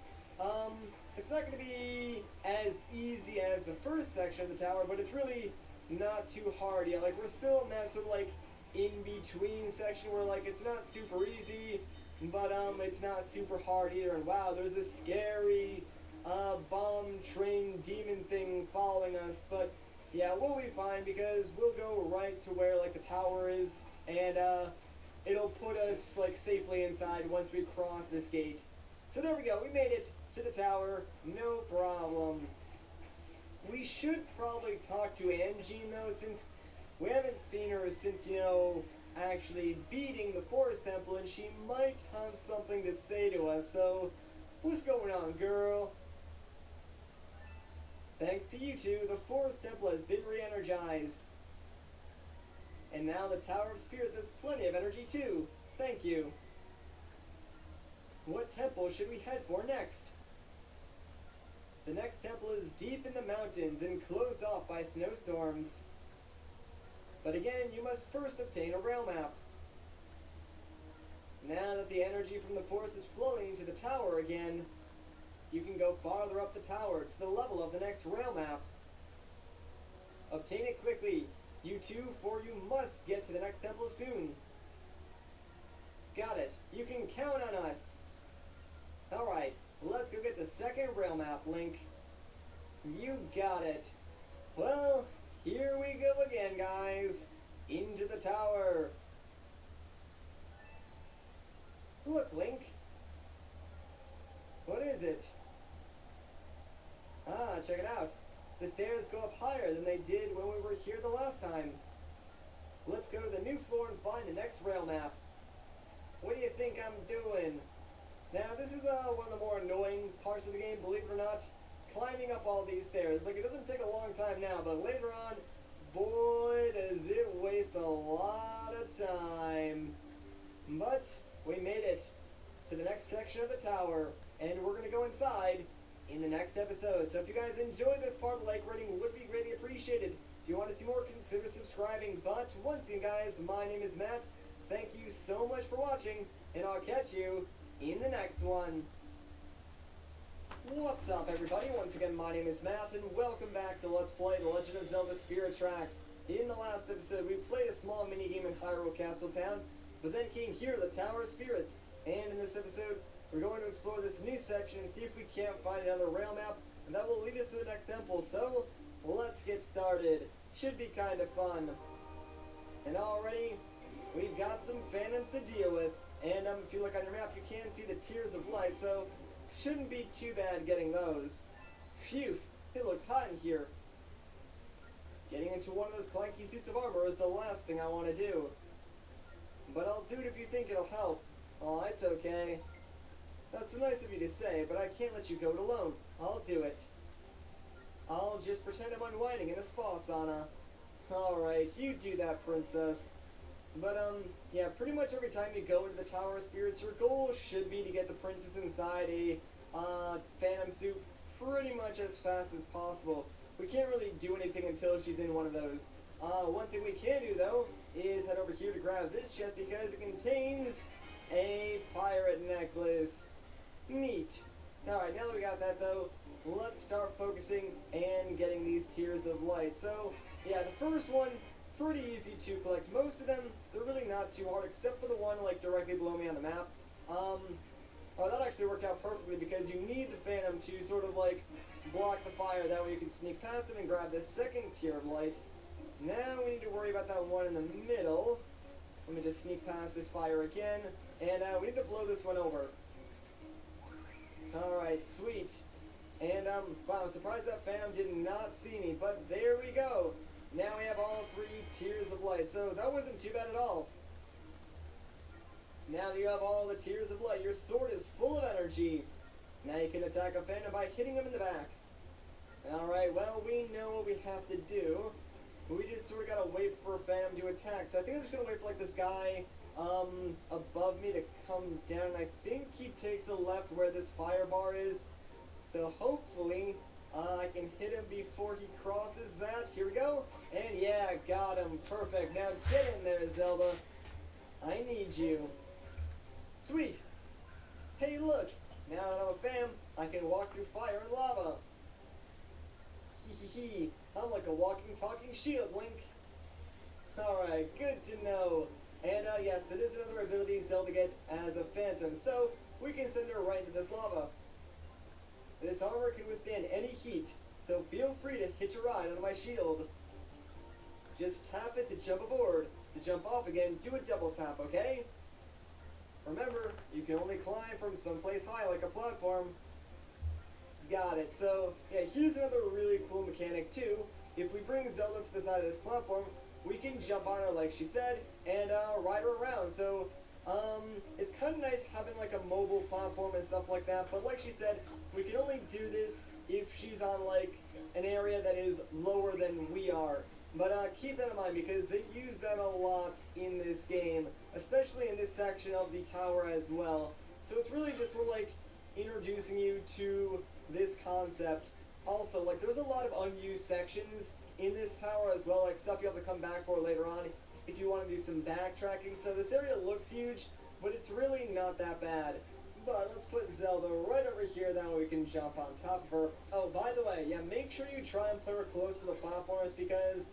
It's not gonna be as easy as the first section of the tower, but it's really not too hard yet. Like, we're still in that sort of like in-between section where like it's not super easy, but it's not super hard either. And wow, there's a scary bomb train demon thing following us, but yeah, we'll be fine because we'll go right to where like the tower is, and it'll put us like safely inside once we cross this gate. So there we go, we made it to the tower, no problem. We should probably talk to Anjean though, since we haven't seen her since, you know, actually beating the Forest Temple, and she might have something to say to us. So, what's going on, girl? Thanks to you two, the Forest Temple has been re-energized. And now the Tower of Spirits has plenty of energy too. Thank you. What temple should we head for next? The next temple is deep in the mountains and closed off by snowstorms. But again, you must first obtain a rail map. Now that the energy from the forest is flowing into the tower again, you can go farther up the tower to the level of the next rail map. Obtain it quickly, you two, for you must get to the next temple soon. Got it. You can count on us. Alright, let's go get the second rail map, Link. You got it. Well, here we go again, guys. Into the tower. Look, Link. check it out. The stairs go up higher than they did when we were here the last time. Let's go to the new floor and find the next rail map. What do you think I'm doing? Now, this is one of the more annoying parts of the game, believe it or not. Climbing up all these stairs. Like, it doesn't take a long time now, but later on, boy, does it waste a lot of time. But we made it to the next section of the tower, and we're going to go inside in the next episode. So if you guys enjoyed this part, like rating would be greatly appreciated. If you want to see more, consider subscribing. But once again, guys, my name is Matt. Thank you so much for watching, and I'll catch you in the next one. What's up, everybody? Once again, my name is Matt, and welcome back to Let's Play The Legend of Zelda Spirit Tracks. In the last episode, we played a small minigame in Hyrule Castle Town, but then came here to the Tower of Spirits. And in this episode, we're going to explore this new section and see if we can't find another rail map, and that will lead us to the next temple. So, let's get started. Should be kind of fun. And already, we've got some phantoms to deal with. And if you look on your map, you can see the Tears of Light, so shouldn't be too bad getting those. Phew, it looks hot in here. Getting into one of those clanky suits of armor is the last thing I want to do. But I'll do it if you think it'll help. Oh, it's okay. That's nice of you to say, but I can't let you go it alone. I'll do it. I'll just pretend I'm unwinding in a spa sauna. Alright, you do that, princess. But, yeah, pretty much every time you go into the Tower of Spirits, your goal should be to get the princess inside a, phantom suit pretty much as fast as possible. We can't really do anything until she's in one of those. One thing we can do, though, is head over here to grab this chest because it contains a pirate necklace. Neat. Alright, now that we got that, though, let's start focusing and getting these Tears of Light. So, yeah, the first one, pretty easy to collect. Most of them, they're really not too hard, except for the one, like, directly below me on the map. Oh, that actually worked out perfectly because you need the Phantom to sort of, like, block the fire. That way you can sneak past them and grab this second Tear of Light. Now we need to worry about that one in the middle. Let me just sneak past this fire again. And we need to blow this one over. Alright, sweet. And, wow, I'm surprised that Phantom did not see me, but there we go. Now we have all 3 Tears of Light, so that wasn't too bad at all. Now that you have all the Tears of Light, your sword is full of energy. Now you can attack a Phantom by hitting him in the back. Alright, well, we know what we have to do. We just sort of gotta wait for a Phantom to attack. So I think I'm just gonna wait for, like, this guy, above me to come down. I think he takes a left where this fire bar is. So hopefully, I can hit him before he crosses that. Here we go. And yeah, got him. Perfect. Now get in there, Zelda. I need you. Sweet. Hey, look. Now that I'm a fam, I can walk through fire and lava. Hee hee hee. I'm like a walking, talking shield, Link. Alright, good to know. And yes, it is another ability Zelda gets as a Phantom, so we can send her right into this lava. This armor can withstand any heat, so feel free to hitch a ride on my shield. Just tap it to jump aboard. To jump off again, do a double tap, okay? Remember, you can only climb from someplace high like a platform. Got it. So, yeah, here's another really cool mechanic too. If we bring Zelda to the side of this platform, we can jump on her like she said, and ride her around. So, it's kind of nice having like a mobile platform and stuff like that, but like she said, we can only do this if she's on like an area that is lower than we are. But keep that in mind because they use that a lot in this game, especially in this section of the tower as well. So it's really just sort of like introducing you to this concept. Also, like there's a lot of unused sections in this tower as well, like stuff you have to come back for later on if you want to do some backtracking. So this area looks huge, but it's really not that bad. But let's put Zelda right over here, that way we can jump on top of her. Oh, by the way, yeah, make sure you try and put her close to the platforms because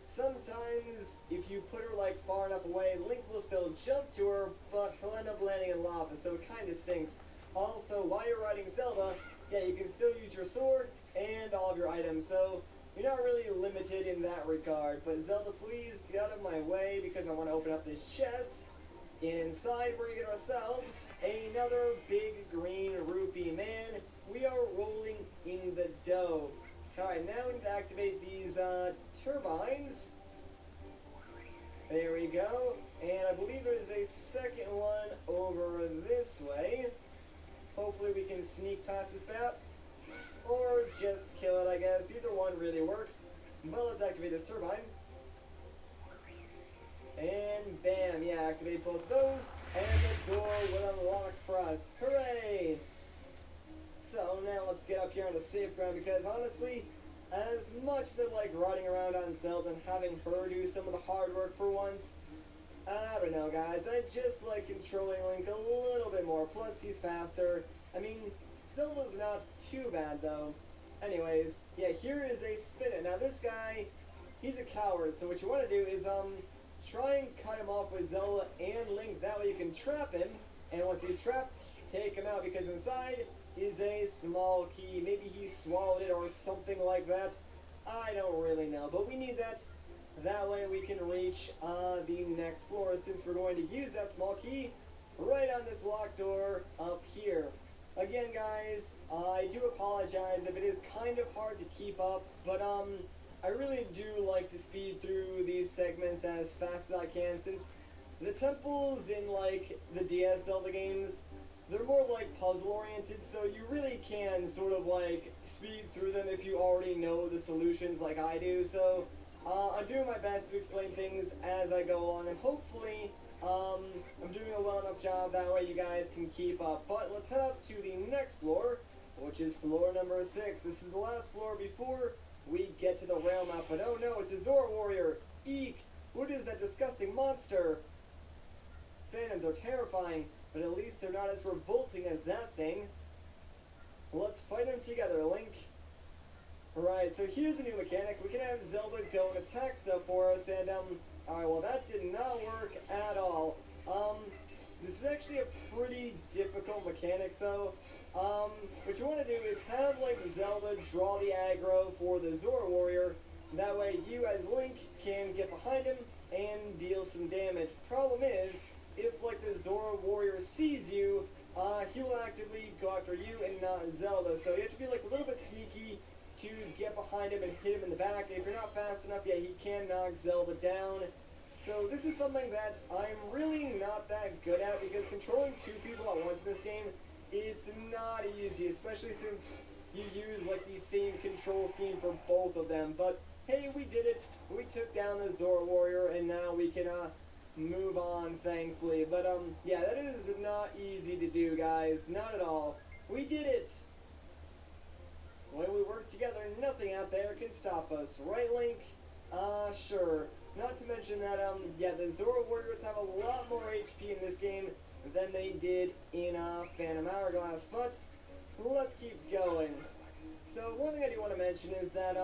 sometimes if you put her like far enough away, Link will still jump to her, but he'll end up landing in lava, so it kind of stinks. Also, while you're riding Zelda, yeah, you can still use your sword and all of your items, so you're not really limited in that regard. But Zelda, please get out of my way because I want to open up this chest. Inside, we're going to get ourselves another big green rupee. Man, we are rolling in the dough. Alright, now we need to activate these turbines. There we go. And I believe there's a second one over this way. Hopefully we can sneak past this bat. Or just kill it, I guess. Either one really works. But let's activate this turbine. And bam, yeah, activate both those. And the door will unlock for us. Hooray! So now let's get up here on the safe ground because honestly, as much as I like riding around on Zelda and having her do some of the hard work for once, I don't know guys, I just like controlling Link a little bit more, plus he's faster. I mean, Zelda's not too bad though. Anyways, yeah, here is a spin it. Now this guy, he's a coward, so what you want to do is try and cut him off with Zelda and Link, that way you can trap him, and once he's trapped, take him out because inside is a small key. Maybe he swallowed it or something like that. I don't really know, but we need that. That way we can reach the next floor since we're going to use that small key right on this locked door up here. Again guys, I do apologize if it is kind of hard to keep up, but I really do like to speed through these segments as fast as I can since the temples in like the DS Zelda games, they're more like puzzle oriented, so you really can sort of like speed through them if you already know the solutions like I do. So I'm doing my best to explain things as I go along, and hopefully I'm doing a well enough job that way you guys can keep up. But let's head up to the next floor, which is floor number 6. This is the last floor before we get to the rail map. But oh no, it's a Zora warrior. Eek! What is that disgusting monster? Phantoms are terrifying, but at least they're not as revolting as that thing. Let's fight them together, Link. Right, so here's a new mechanic. We can have Zelda go and attack stuff for us, and alright, well that did not work at all. This is actually a pretty difficult mechanic, so what you want to do is have like Zelda draw the aggro for the Zora warrior. That way you as Link can get behind him and deal some damage. Problem is, if like the Zora warrior sees you, he will actively go after you and not Zelda. So you have to be like a little bit sneaky to get behind him and hit him in the back. And if you're not fast enough, yeah, he can knock Zelda down. So this is something that I'm really not that good at because controlling 2 people at once in this game, it's not easy, especially since you use like the same control scheme for both of them. But hey, we did it. We took down the Zora warrior, and now we can move on, thankfully. But yeah, that is not easy to do, guys. Not at all. We did it. When we work together, nothing out there can stop us. Right, Link? Sure. Not to mention that, yeah, the Zora warriors have a lot more HP in this game than they did in Phantom Hourglass. But let's keep going. So one thing I do want to mention is that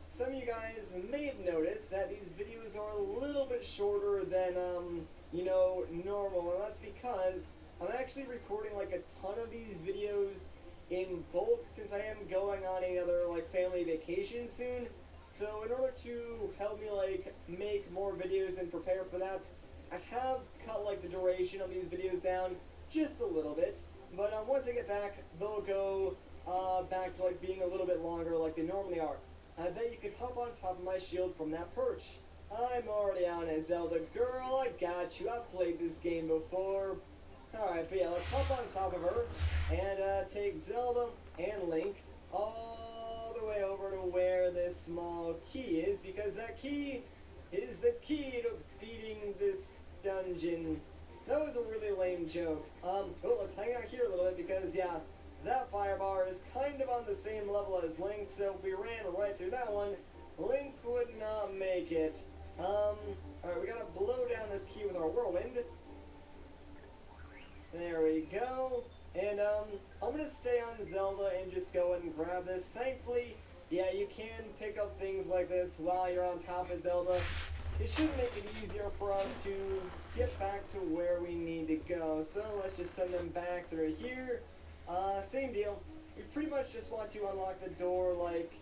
some of you guys may have noticed that these videos are a little bit shorter than you know, normal, and that's because I'm actually recording like a ton of these videos in bulk since I am going on another like family vacation soon. So in order to help me like make more videos and prepare for that, I have cut like the duration of these videos down just a little bit. But once I get back, they'll go back to like being a little bit longer like they normally are. I bet you could hop on top of my shield from that perch. I'm already on it, Zelda girl. I got you. I've played this game before. Alright, but yeah, let's hop on top of her and take Zelda and Link all the way over to where this small key is, because that key is the key to beating this dungeon. That was a really lame joke. Oh, let's hang out here a little bit because, yeah, that fire bar is kind of on the same level as Link, so if we ran right through that one, Link would not make it. Alright, we gotta blow down this key with our whirlwind. There we go. And I'm gonna stay on Zelda and just go and grab this. Thankfully, yeah, you can pick up things like this while you're on top of Zelda. It should make it easier for us to get back to where we need to go. So let's just send them back through here. Same deal. We pretty much just want to unlock the door like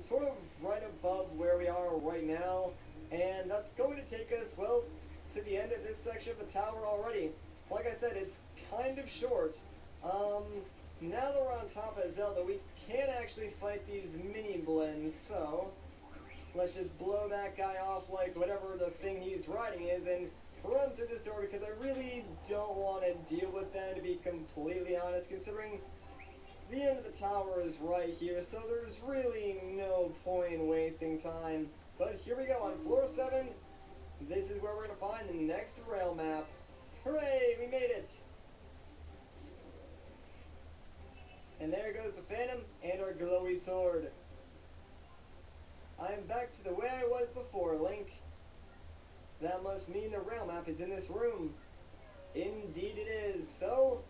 sort of right above where we are right now. And that's going to take us, well, to the end of this section of the tower already. Like I said, it's kind of short. Now that we're on top of Zelda, we can't actually fight these mini blends, so let's just blow that guy off like whatever the thing he's riding is and run through this door because I really don't want to deal with them, to be completely honest, considering the end of the tower is right here, so there's really no point in wasting time. But here we go on floor 7. This is where we're going to find the next rail map. Hooray, we made it! And there goes the Phantom and our glowy sword. I'm back to the way I was before, Link. That must mean the rail map is in this room. Indeed it is. So,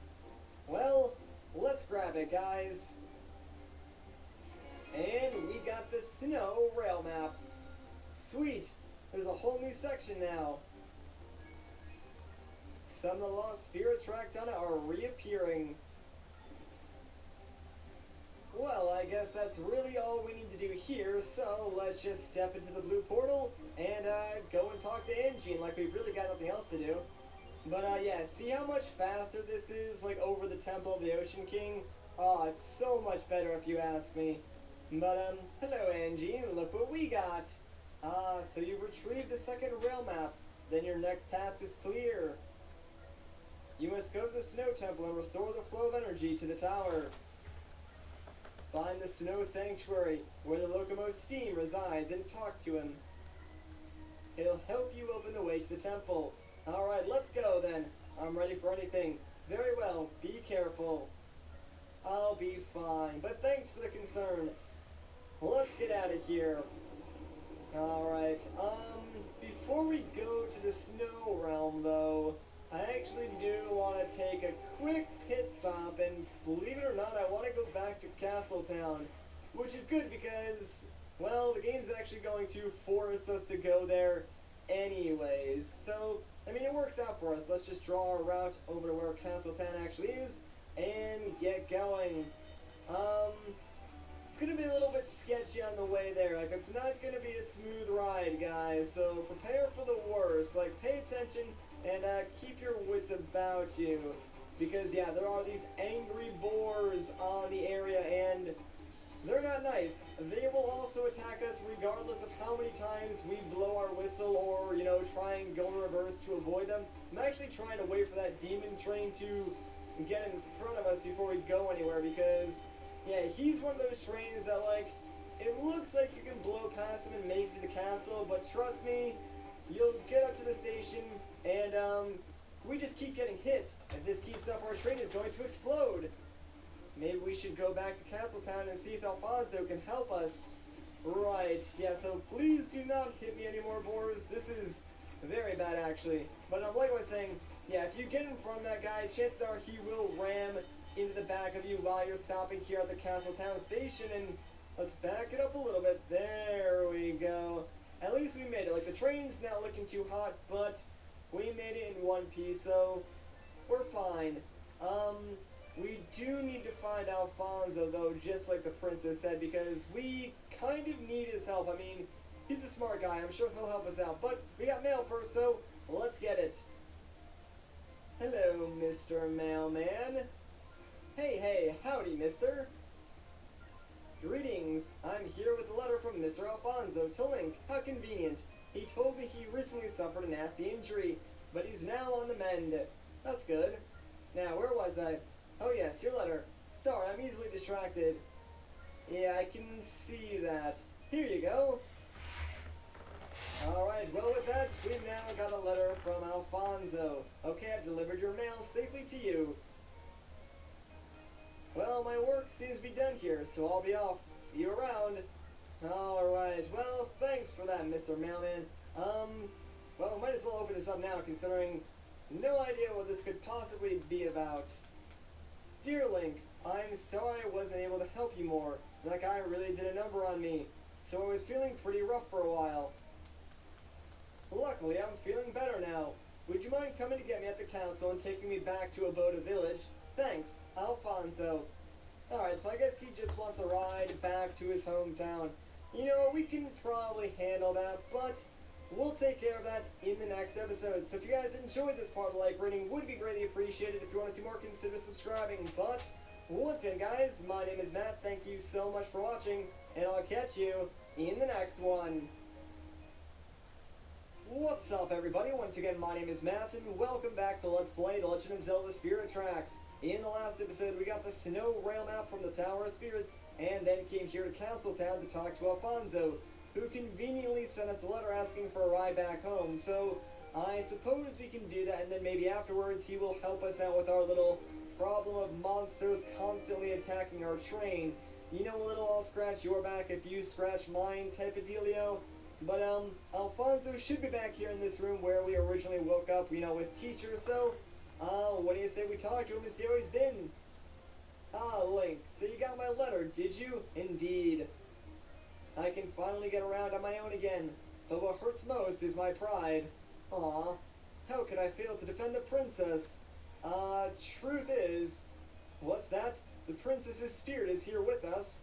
well, let's grab it, guys. And we got the snow rail map. Sweet. There's a whole new section now. Some of the lost spirit tracks on it are reappearing. Well, I guess that's really all we need to do here, so let's just step into the blue portal and go and talk to Angie, like we've really got nothing else to do. But yeah, see how much faster this is, like over the Temple of the Ocean King? Oh, it's so much better if you ask me. But hello Angie, look what we got. Ah, so you've retrieved the second rail map. Then your next task is clear. You must go to the Snow Temple and restore the flow of energy to the tower. Find the Snow Sanctuary, where the Locomo's steam resides, and talk to him. He'll help you open the way to the temple. Alright, let's go then. I'm ready for anything. Very well, be careful. I'll be fine, but thanks for the concern. Let's get out of here. Alright, before we go to the Snow Realm though, I actually do want to take a quick pit stop, and believe it or not, I want to go back to Castletown, which is good because, well, the game's actually going to force us to go there anyways. So, I mean, it works out for us. Let's just draw a route over to where Castletown actually is and get going. It's going to be a little bit sketchy on the way there. Like, it's not going to be a smooth ride, guys, so prepare for the worst. Like, pay attention and keep your wits about you, because yeah, there are these angry boars on the area and they're not nice. They will also attack us regardless of how many times we blow our whistle or, you know, try and go in reverse to avoid them. I'm actually trying to wait for that demon train to get in front of us before we go anywhere, because yeah, he's one of those trains that, like, it looks like you can blow past him and make it to the castle, but trust me, you'll get up to the station and we just keep getting hit. If this keeps up, our train is going to explode. Maybe we should go back to Castletown and see if Alfonso can help us. Right, yeah, so please do not hit me anymore, boars. This is very bad, actually. But like I was saying, yeah, if you get in front of that guy, chances are he will ram into the back of you while you're stopping here at the Castletown station. And let's back it up a little bit. There we go. At least we made it. Like, the train's not looking too hot, but we made it in one piece, so we're fine. We do need to find Alfonso, though, just like the princess said, because we kind of need his help. I mean, he's a smart guy. I'm sure he'll help us out. But we got mail first, so let's get it. Hello, Mr. Mailman. Hey, howdy, mister. Greetings. I'm here with a letter from Mr. Alfonso to Link. How convenient. He told me he recently suffered a nasty injury, but he's now on the mend. That's good. Now, where was I? Oh yes, your letter. Sorry, I'm easily distracted. Yeah, I can see that. Here you go. Alright, well with that, we've now got a letter from Alfonso. Okay, I've delivered your mail safely to you. Well, my work seems to be done here, so I'll be off. See you around. Alright, well, thanks for that, Mr. Mailman. Well, might as well open this up now, considering no idea what this could possibly be about. Dear Link, I'm sorry I wasn't able to help you more. That guy really did a number on me, so I was feeling pretty rough for a while. Luckily, I'm feeling better now. Would you mind coming to get me at the castle and taking me back to Aboda Village? Thanks, Alfonso. Alright, so I guess he just wants a ride back to his hometown. You know, we can probably handle that, but we'll take care of that in the next episode. So if you guys enjoyed this part of the like rating, would be greatly appreciated. If you want to see more, consider subscribing. But Once again, guys, my name is Matt. Thank you so much for watching, and I'll catch you in the next one. What's up, everybody? Once again, my name is Matt, and welcome back to Let's Play The Legend of Zelda Spirit Tracks. In the last episode, we got the Snow Rail map from the Tower of Spirits, and then came here to Castletown to talk to Alfonso, who conveniently sent us a letter asking for a ride back home. So, I suppose we can do that, and then maybe afterwards he will help us out with our little problem of monsters constantly attacking our train. You know, a little I'll scratch your back if you scratch mine type of dealio. But, Alfonso should be back here in this room where we originally woke up, you know, with Teacher, so, what do you say we talk to him and see how he's been? Ah, Link, so you got my letter, did you? Indeed. I can finally get around on my own again, but what hurts most is my pride. Aw, how could I fail to defend the princess? Truth is, what's that? The princess's spirit is here with us.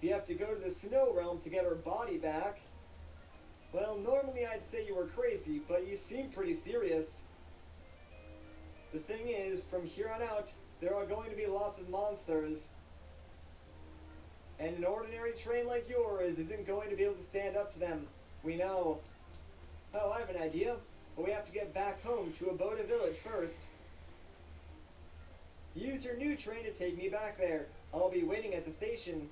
You have to go to the Snow Realm to get her body back. Well, normally I'd say you were crazy, but you seem pretty serious. The thing is, from here on out, there are going to be lots of monsters. And an ordinary train like yours isn't going to be able to stand up to them. We know. Oh, I have an idea. But we have to get back home to Aboda Village first. Use your new train to take me back there. I'll be waiting at the station.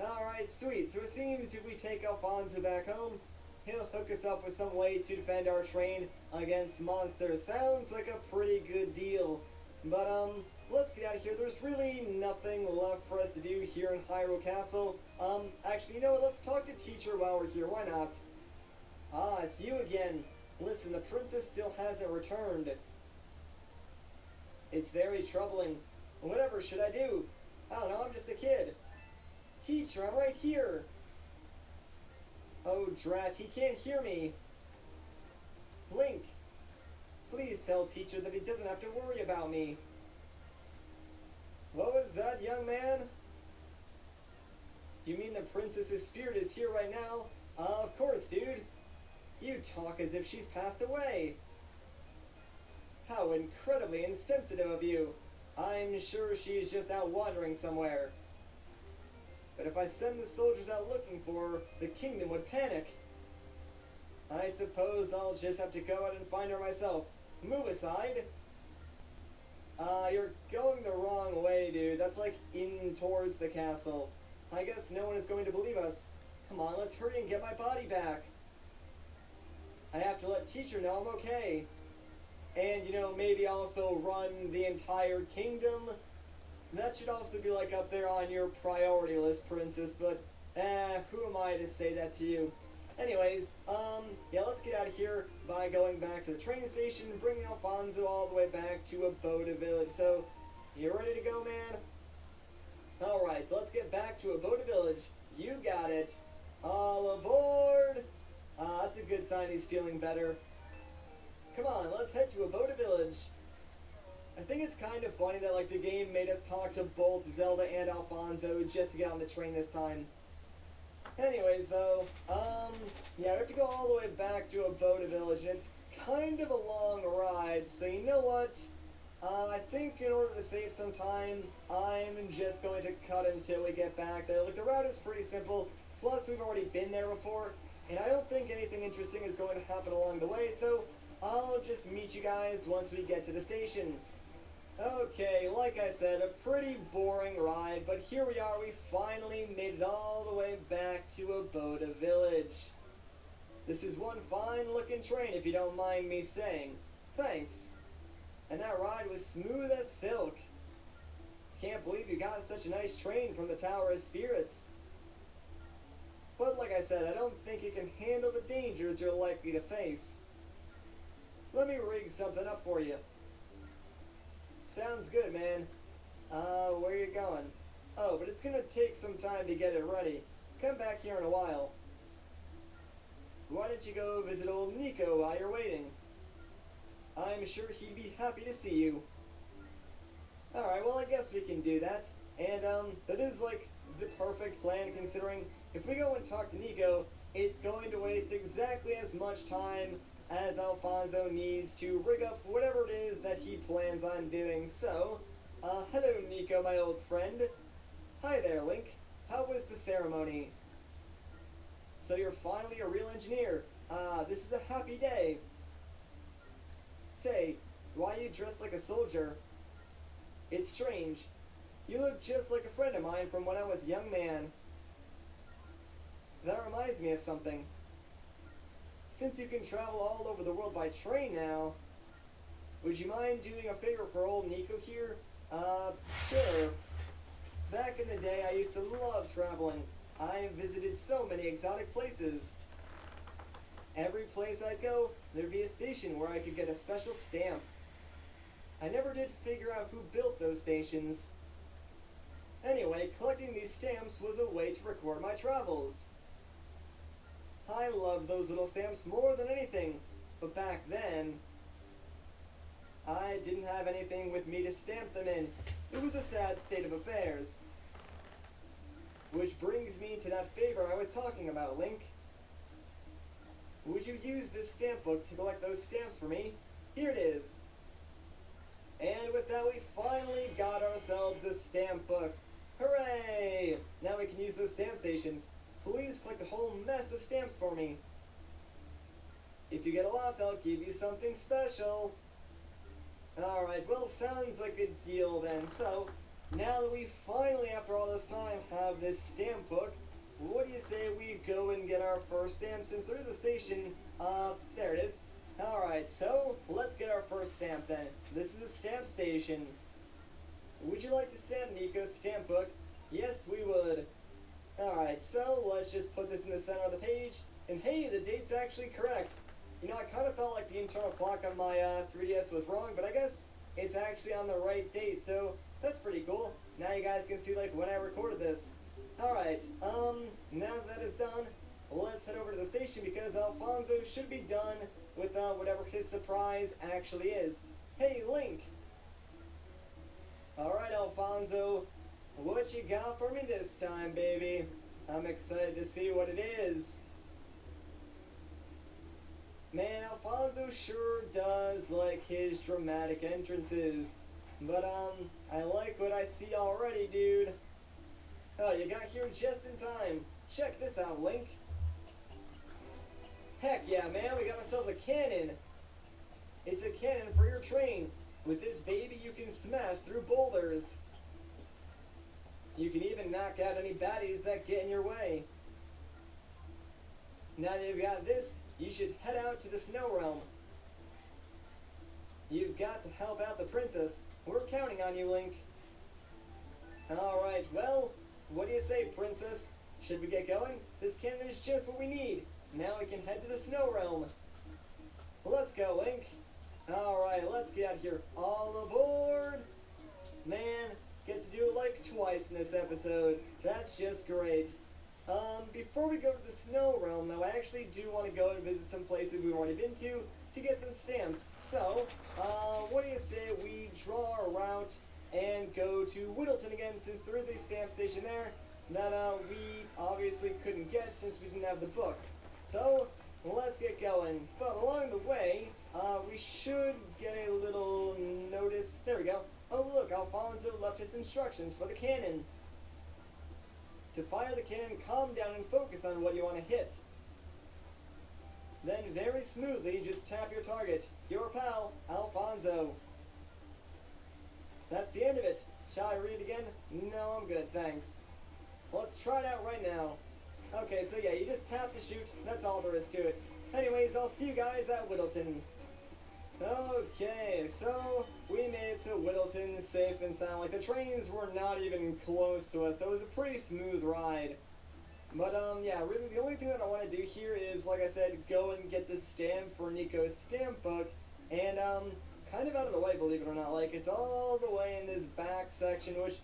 Alright, sweet. So it seems if we take Alfonso back home, he'll hook us up with some way to defend our train against monsters. Sounds like a pretty good deal. But, let's get out of here. There's really nothing left for us to do here in Hyrule Castle. Actually, you know what? Let's talk to Teacher while we're here. Why not? Ah, it's you again. Listen, the princess still hasn't returned. It's very troubling. Whatever should I do? I don't know, I'm just a kid. Teacher, I'm right here. Oh, drat, he can't hear me. Link, please tell Teacher that he doesn't have to worry about me. What was that, young man? You mean the princess's spirit is here right now? Of course, dude. You talk as if she's passed away. How incredibly insensitive of you. I'm sure she's just out wandering somewhere. But if I send the soldiers out looking for her, the kingdom would panic. I suppose I'll just have to go out and find her myself. Move aside. You're going the wrong way, dude. That's like in towards the castle. I guess no one is going to believe us. Come on, let's hurry and get my body back. I have to let Teacher know I'm okay. And, you know, maybe also run the entire kingdom. That should also be, like, up there on your priority list, Princess, but, who am I to say that to you? Anyways, yeah, let's get out of here by going back to the train station and bringing Alfonso all the way back to Aboda Village. So, you ready to go, man? Alright, so let's get back to Aboda Village. You got it. All aboard! That's a good sign he's feeling better. Come on, let's head to Aboda Village. I think it's kind of funny that, like, the game made us talk to both Zelda and Alfonso just to get on the train this time. Anyways, though, yeah, we have to go all the way back to Aboda Village, and it's kind of a long ride, so you know what? I think in order to save some time, I'm just going to cut until we get back there. Like, the route is pretty simple, plus we've already been there before, and I don't think anything interesting is going to happen along the way, so I'll just meet you guys once we get to the station. Okay, like I said, a pretty boring ride, but here we are, we finally made it all the way back to Aboda Village. This is one fine looking train, if you don't mind me saying. Thanks. And that ride was smooth as silk. Can't believe you got such a nice train from the Tower of Spirits. But like I said, I don't think it can handle the dangers you're likely to face. Let me rig something up for you. Sounds good, man. Where are you going? Oh, but it's gonna take some time to get it ready. Come back here in a while. Why don't you go visit old Nico while you're waiting? I'm sure he'd be happy to see you. Alright, well, I guess we can do that. And, that is, like, the perfect plan, considering if we go and talk to Nico, it's going to waste exactly as much time as Alfonso needs to rig up whatever it is that he plans on doing. So, Hello, Nico, my old friend. Hi there, Link. How was the ceremony? So you're finally a real engineer. This is a happy day. Say, why are you dressed like a soldier? It's strange. You look just like a friend of mine from when I was a young man. That reminds me of something. Since you can travel all over the world by train now, would you mind doing a favor for old Nico here? Sure. Back in the day, I used to love traveling. I visited so many exotic places. Every place I'd go, there'd be a station where I could get a special stamp. I never did figure out who built those stations. Anyway, collecting these stamps was a way to record my travels. I loved those little stamps more than anything, but back then, I didn't have anything with me to stamp them in. It was a sad state of affairs. Which brings me to that favor I was talking about, Link. Would you use this stamp book to collect those stamps for me? Here it is. And with that, we finally got ourselves a stamp book. Hooray! Now we can use those stamp stations. Please collect a whole mess of stamps for me. If you get a lot, I'll give you something special. Alright, well, sounds like a deal then. So, now that we finally, after all this time, have this stamp book, what do you say we go and get our first stamp, since there is a station, there it is. Alright, so, let's get our first stamp then. This is a stamp station. Would you like to stamp Nico's stamp book? Yes, we would. Alright, so, let's just put this in the center of the page, and hey, the date's actually correct. You know, I kind of felt like the internal clock on my 3DS was wrong, but I guess it's actually on the right date, so that's pretty cool. Now you guys can see, like, when I recorded this. Alright, now that is done, let's head over to the station because Alfonso should be done with whatever his surprise actually is. Hey, Link! Alright, Alfonso, what you got for me this time, baby? I'm excited to see what it is. Man, Alfonso sure does like his dramatic entrances. But, I like what I see already, dude. Oh, you got here just in time. Check this out, Link. Heck yeah, man, we got ourselves a cannon. It's a cannon for your train. With this baby, you can smash through boulders. You can even knock out any baddies that get in your way. Now that you've got this, you should head out to the Snow Realm. You've got to help out the princess. We're counting on you, Link. Alright, well, what do you say, princess? Should we get going? This cannon is just what we need. Now we can head to the Snow Realm. Let's go, Link. Alright, let's get out here. All aboard! Man, get to do it like twice in this episode. That's just great. Before we go to the Snow Realm, though, I actually do want to go and visit some places we've already been to get some stamps. So, what do you say we draw a route and go to Whittleton again, since there is a stamp station there that we obviously couldn't get since we didn't have the book. So, let's get going. But along the way, we should get a little notice. There we go. Oh look, Alfonso left his instructions for the cannon. To fire the cannon, calm down and focus on what you want to hit. Then very smoothly, just tap your target. Your pal, Alfonso. That's the end of it. Shall I read it again? No, I'm good, thanks. Let's try it out right now. Okay, so yeah, you just tap to shoot. That's all there is to it. Anyways, I'll see you guys at Whittleton. Okay, so we made it to Whittleton safe and sound. Like, the trains were not even close to us, so it was a pretty smooth ride. But, yeah, really the only thing that I want to do here is, like I said, go and get the stamp for Nico's stamp book. And, it's kind of out of the way, believe it or not. Like, it's all the way in this back section, which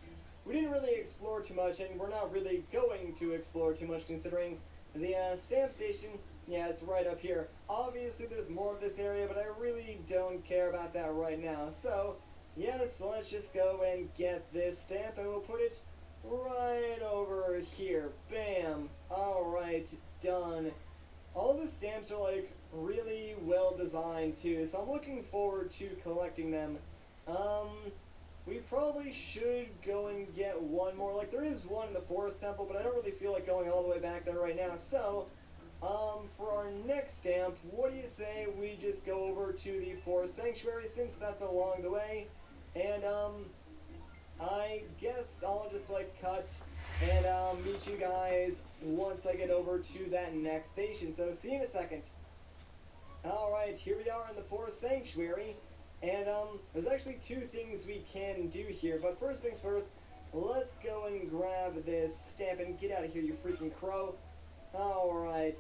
we didn't really explore too much, and we're not really going to explore too much, considering the stamp station, yeah, it's right up here. Obviously, there's more of this area, but I really don't care about that right now. So, yes, let's just go and get this stamp, and we'll put it right over here. Bam. Alright, done. All the stamps are, like, really well designed, too, so I'm looking forward to collecting them. We probably probably should go and get one more. Like, there is one in the Forest Temple, but I don't really feel like going all the way back there right now. So, for our next stamp, what do you say we just go over to the Forest Sanctuary, since that's along the way? And, I guess I'll just, like, cut and, meet you guys once I get over to that next station. So, see you in a second. Alright, here we are in the Forest Sanctuary. And, there's actually two things we can do here. But first things first, let's go and grab this stamp and get out of here, you freaking crow. Alright,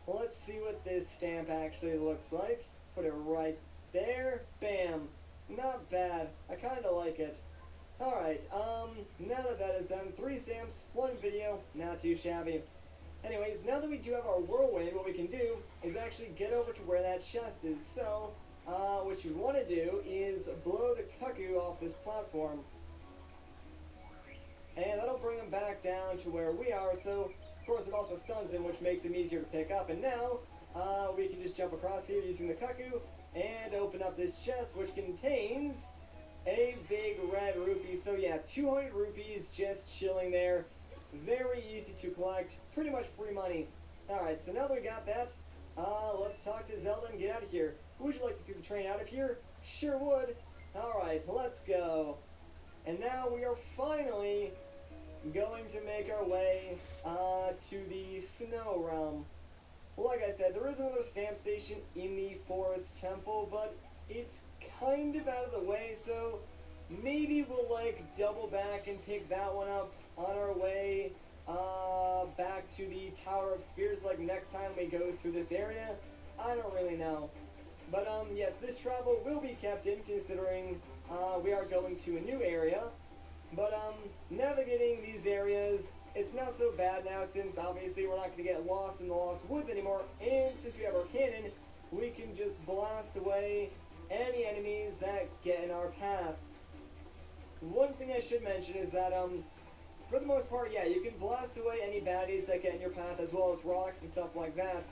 let's see what this stamp actually looks like. Put it right there. Bam. Not bad. I kinda like it. Alright, now that is done, 3 stamps, 1 video, not too shabby. Anyways, now that we do have our whirlwind, what we can do is actually get over to where that chest is. So, what you want to do is blow the cuckoo off this platform. And that'll bring him back down to where we are, so, of course, it also stuns him, which makes him easier to pick up. And now, we can just jump across here using the cuckoo and open up this chest, which contains a big red rupee. So yeah, 200 rupees just chilling there. Very easy to collect. Pretty much free money. Alright, so now that we got that, let's talk to Zelda and get out of here. Would you like to see the train out of here? Sure would. Alright, let's go. And now we are finally going to make our way to the Snow Realm. Like I said, there is another stamp station in the Forest Temple, but it's kind of out of the way, so maybe we'll like double back and pick that one up on our way back to the Tower of Spirits, like next time we go through this area. I don't really know. But yes, this travel will be kept in, considering we are going to a new area. But navigating these areas, it's not so bad now, since obviously we're not going to get lost in the Lost Woods anymore, and since we have our cannon, we can just blast away any enemies that get in our path. One thing I should mention is that, for the most part, yeah, you can blast away any baddies that get in your path, as well as rocks and stuff like that,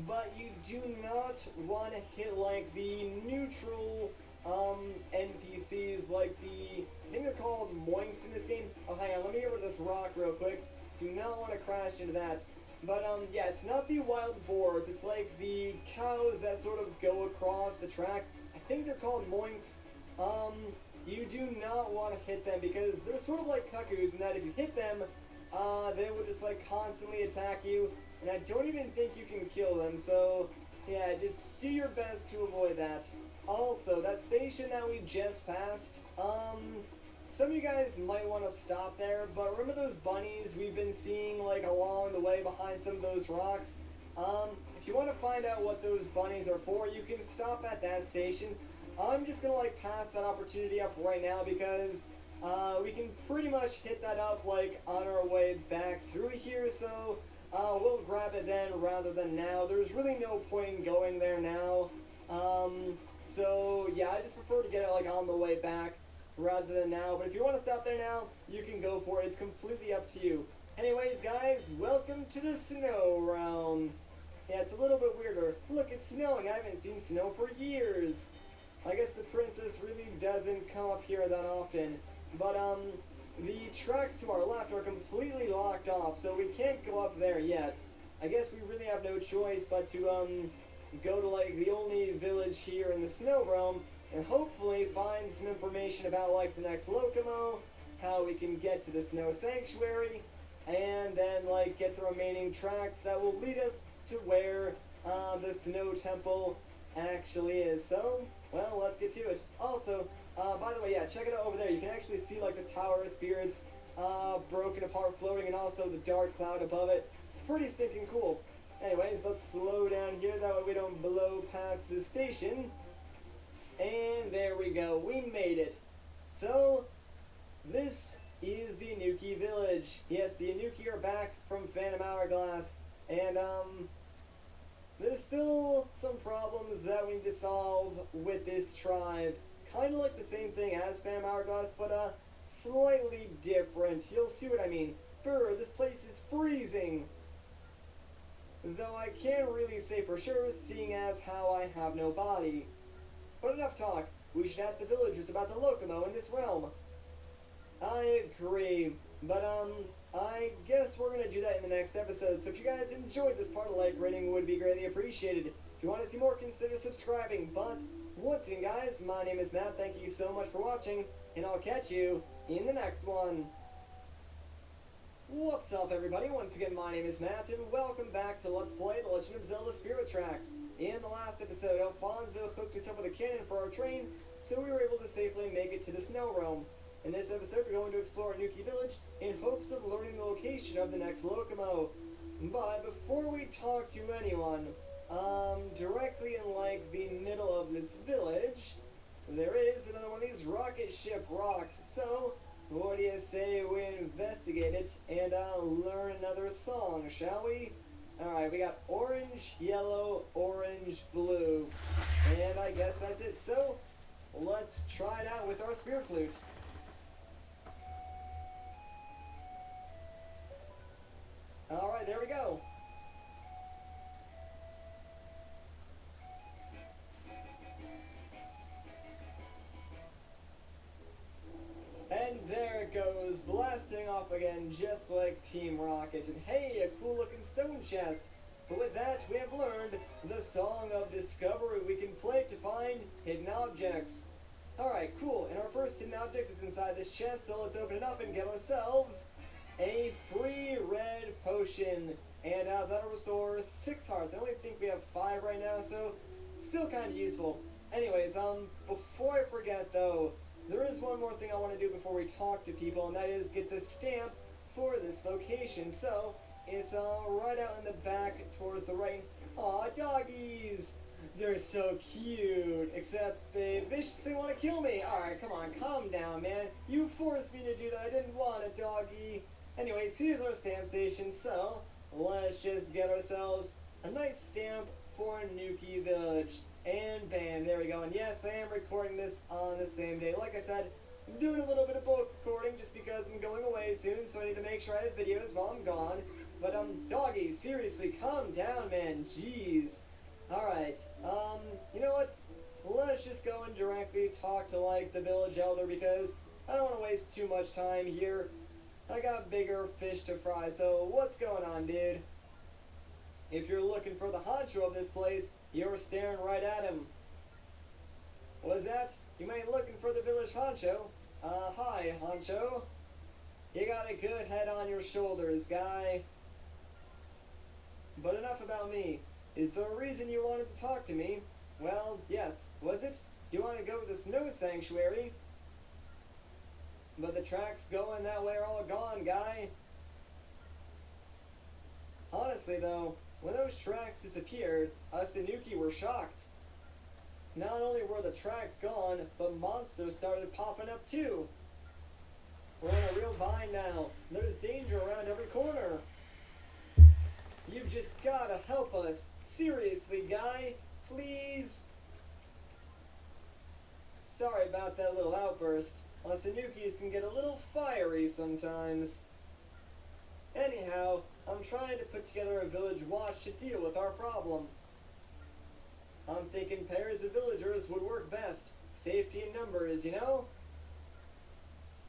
but you do not want to hit, like, the neutral, NPCs, like I think they're called moinks in this game. Oh, hang on, let me get rid of this rock real quick. Do not want to crash into that. But, yeah, it's not the wild boars, it's like the cows that sort of go across the track. I think they're called moinks. You do not want to hit them, because they're sort of like cuckoos in that if you hit them, they will just, like, constantly attack you, and I don't even think you can kill them, so, yeah, just do your best to avoid that. Also, that station that we just passed, some of you guys might want to stop there, but remember those bunnies we've been seeing, like, along the way behind some of those rocks? If you want to find out what those bunnies are for, you can stop at that station. I'm just gonna, like, pass that opportunity up right now, because, we can pretty much hit that up, like, on our way back through here, so, we'll grab it then rather than now. There's really no point in going there now. So, yeah, I just prefer to get it, like, on the way back rather than now. But if you want to stop there now, you can go for it. It's completely up to you. Anyways, guys, welcome to the Snow Realm. Yeah, it's a little bit weirder. Look, it's snowing. I haven't seen snow for years. I guess the princess really doesn't come up here that often. But, the tracks to our left are completely locked off, so we can't go up there yet. I guess we really have no choice but to, go to, like, the only village here in the Snow Realm, and hopefully find some information about, like, the next Locomo, how we can get to the Snow Sanctuary, and then, like, get the remaining tracks that will lead us to where, the Snow Temple actually is. So, well, let's get to it. Also, by the way, yeah, check it out over there. You can actually see, like, the Tower of Spirits, broken apart, floating, and also the dark cloud above it. It's pretty stinking cool. Anyways, let's slow down here, that way we don't blow past the station. And there we go, we made it. So, this is the Anuki village. Yes, the Anuki are back from Phantom Hourglass. And, there's still some problems that we need to solve with this tribe. Kind of like the same thing as Phantom Hourglass, but, slightly different. You'll see what I mean. Brr, this place is freezing. Though I can't really say for sure, seeing as how I have no body. But enough talk. We should ask the villagers about the Locomo in this realm. I agree. But, I guess we're gonna do that in the next episode. So if you guys enjoyed this part, a like rating would be greatly appreciated. If you want to see more, consider subscribing. But, once again, guys, my name is Matt. Thank you so much for watching, and I'll catch you in the next one. What's up, everybody? Once again, my name is Matt, and welcome back to Let's Play The Legend of Zelda Spirit Tracks. In the last episode, Alfonso hooked us up with a cannon for our train, so we were able to safely make it to the Snow Realm. In this episode, we're going to explore Nuki Village in hopes of learning the location of the next Locomo. But before we talk to anyone, directly in like the middle of this village, there is another one of these rocket ship rocks. So, what do you say we investigate it and learn another song, shall we? Alright, we got orange, yellow, orange, blue. And I guess that's it. So, let's try it out with our spirit flute. Alright, there we go. And there it goes, blasting off again, just like Team Rocket. And hey, a cool looking stone chest. But with that, we have learned the Song of Discovery. We can play it to find hidden objects. Alright, cool. And our first hidden object is inside this chest, so let's open it up and get ourselves a free red potion. And that'll restore 6 hearts. I only think we have 5 right now, so still kind of useful. Anyways, before I forget though, there is one more thing I want to do before we talk to people, and that is get the stamp for this location. So, it's right out in the back towards the right. Aw, doggies! They're so cute, except they viciously want to kill me. Alright, come on, calm down, man. You forced me to do that. I didn't want a doggy. Anyways, here's our stamp station, so let's just get ourselves a nice stamp for Nuki Village. And bam, there we go. And yes, I am recording this on the same day. Like I said, I'm doing a little bit of bulk recording just because I'm going away soon, so I need to make sure I have videos while I'm gone. But, doggy, seriously, calm down, man. Jeez. Alright, you know what? Let's just go and directly talk to, like, the village elder because I don't want to waste too much time here. I got bigger fish to fry, so what's going on, dude? If you're looking for the honcho of this place, you're staring right at him. Was that? You might be looking for the village honcho. Hi, honcho. You got a good head on your shoulders, guy. But enough about me. Is there a reason you wanted to talk to me? Well, yes. Was it? You want to go to the snow sanctuary? But the tracks going that way are all gone, guy. Honestly, though, when those tracks disappeared, us and Nuki were shocked. Not only were the tracks gone, but monsters started popping up too. We're in a real bind now. There's danger around every corner. You've just gotta help us. Seriously, guy. Please. Sorry about that little outburst. Us Anukis can get a little fiery sometimes. Anyhow, I'm trying to put together a village watch to deal with our problem. I'm thinking pairs of villagers would work best. Safety in numbers, you know?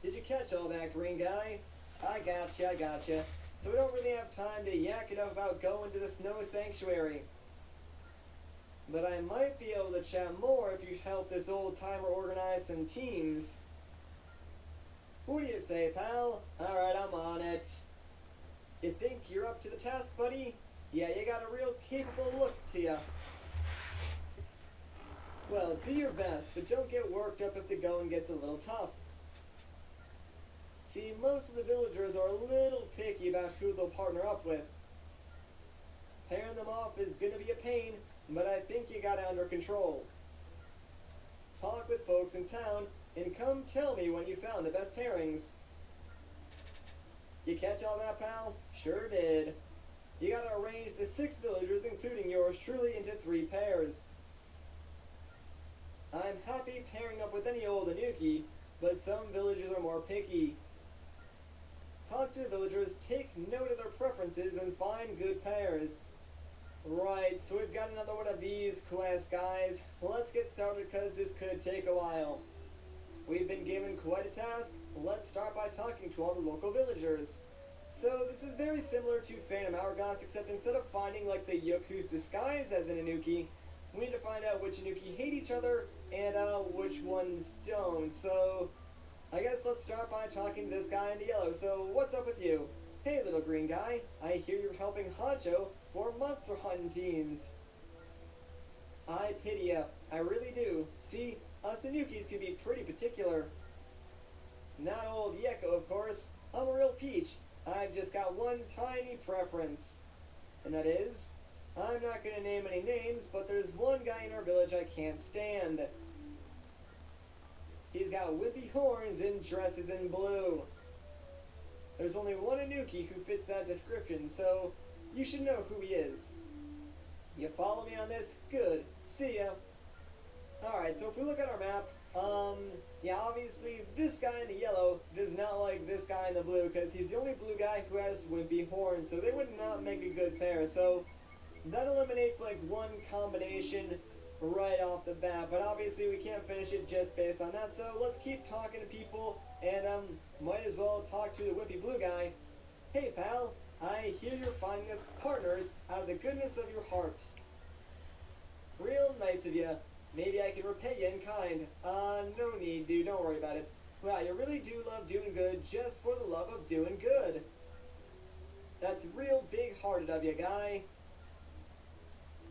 Did you catch all that, green guy? I gotcha. So we don't really have time to yak it up about going to the snow sanctuary. But I might be able to chat more if you help this old timer organize some teams. What do you say, pal? Alright, I'm on it. You think you're up to the task, buddy? Yeah, you got a real capable look to ya. Well, do your best, but don't get worked up if the going gets a little tough. See, most of the villagers are a little picky about who they'll partner up with. Pairing them off is gonna be a pain, but I think you got it under control. Talk with folks in town, and come tell me when you found the best pairings. You catch all that, pal? Sure did. You gotta arrange the 6 villagers, including yours truly, into 3 pairs. I'm happy pairing up with any old Anuki, but some villagers are more picky. Talk to the villagers, take note of their preferences, and find good pairs. Right, so we've got another one of these quests, guys. Let's get started because this could take a while. we've been given quite a task. Let's start by talking to all the local villagers. So this is very similar to Phantom Hourglass, except instead of finding like the Yoku's disguise as an Inuki, we need to find out which Inuki hate each other and which ones don't. So I guess let's start by talking to this guy in the yellow. So what's up with you? Hey little green guy, I hear you're helping Honcho for monster hunting teams. I pity ya, I really do. See, us Inukis can be pretty particular. Not old Yeko, of course. I'm a real peach. I've just got one tiny preference. And that is, I'm not gonna name any names, but there's one guy in our village I can't stand. He's got wimpy horns and dresses in blue. There's only one Inuki who fits that description, so you should know who he is. You follow me on this? Good. See ya. Alright, so if we look at our map, yeah, obviously this guy in the yellow does not like this guy in the blue because he's the only blue guy who has wimpy horns, so they would not make a good pair. So that eliminates like one combination right off the bat, but obviously we can't finish it just based on that, so let's keep talking to people and might as well talk to the wimpy blue guy. Hey pal, I hear you're finding us partners out of the goodness of your heart. Real nice of you. Maybe I can repay you in kind. No need, dude. Don't worry about it. Wow, you really do love doing good just for the love of doing good. That's real big-hearted of you, guy.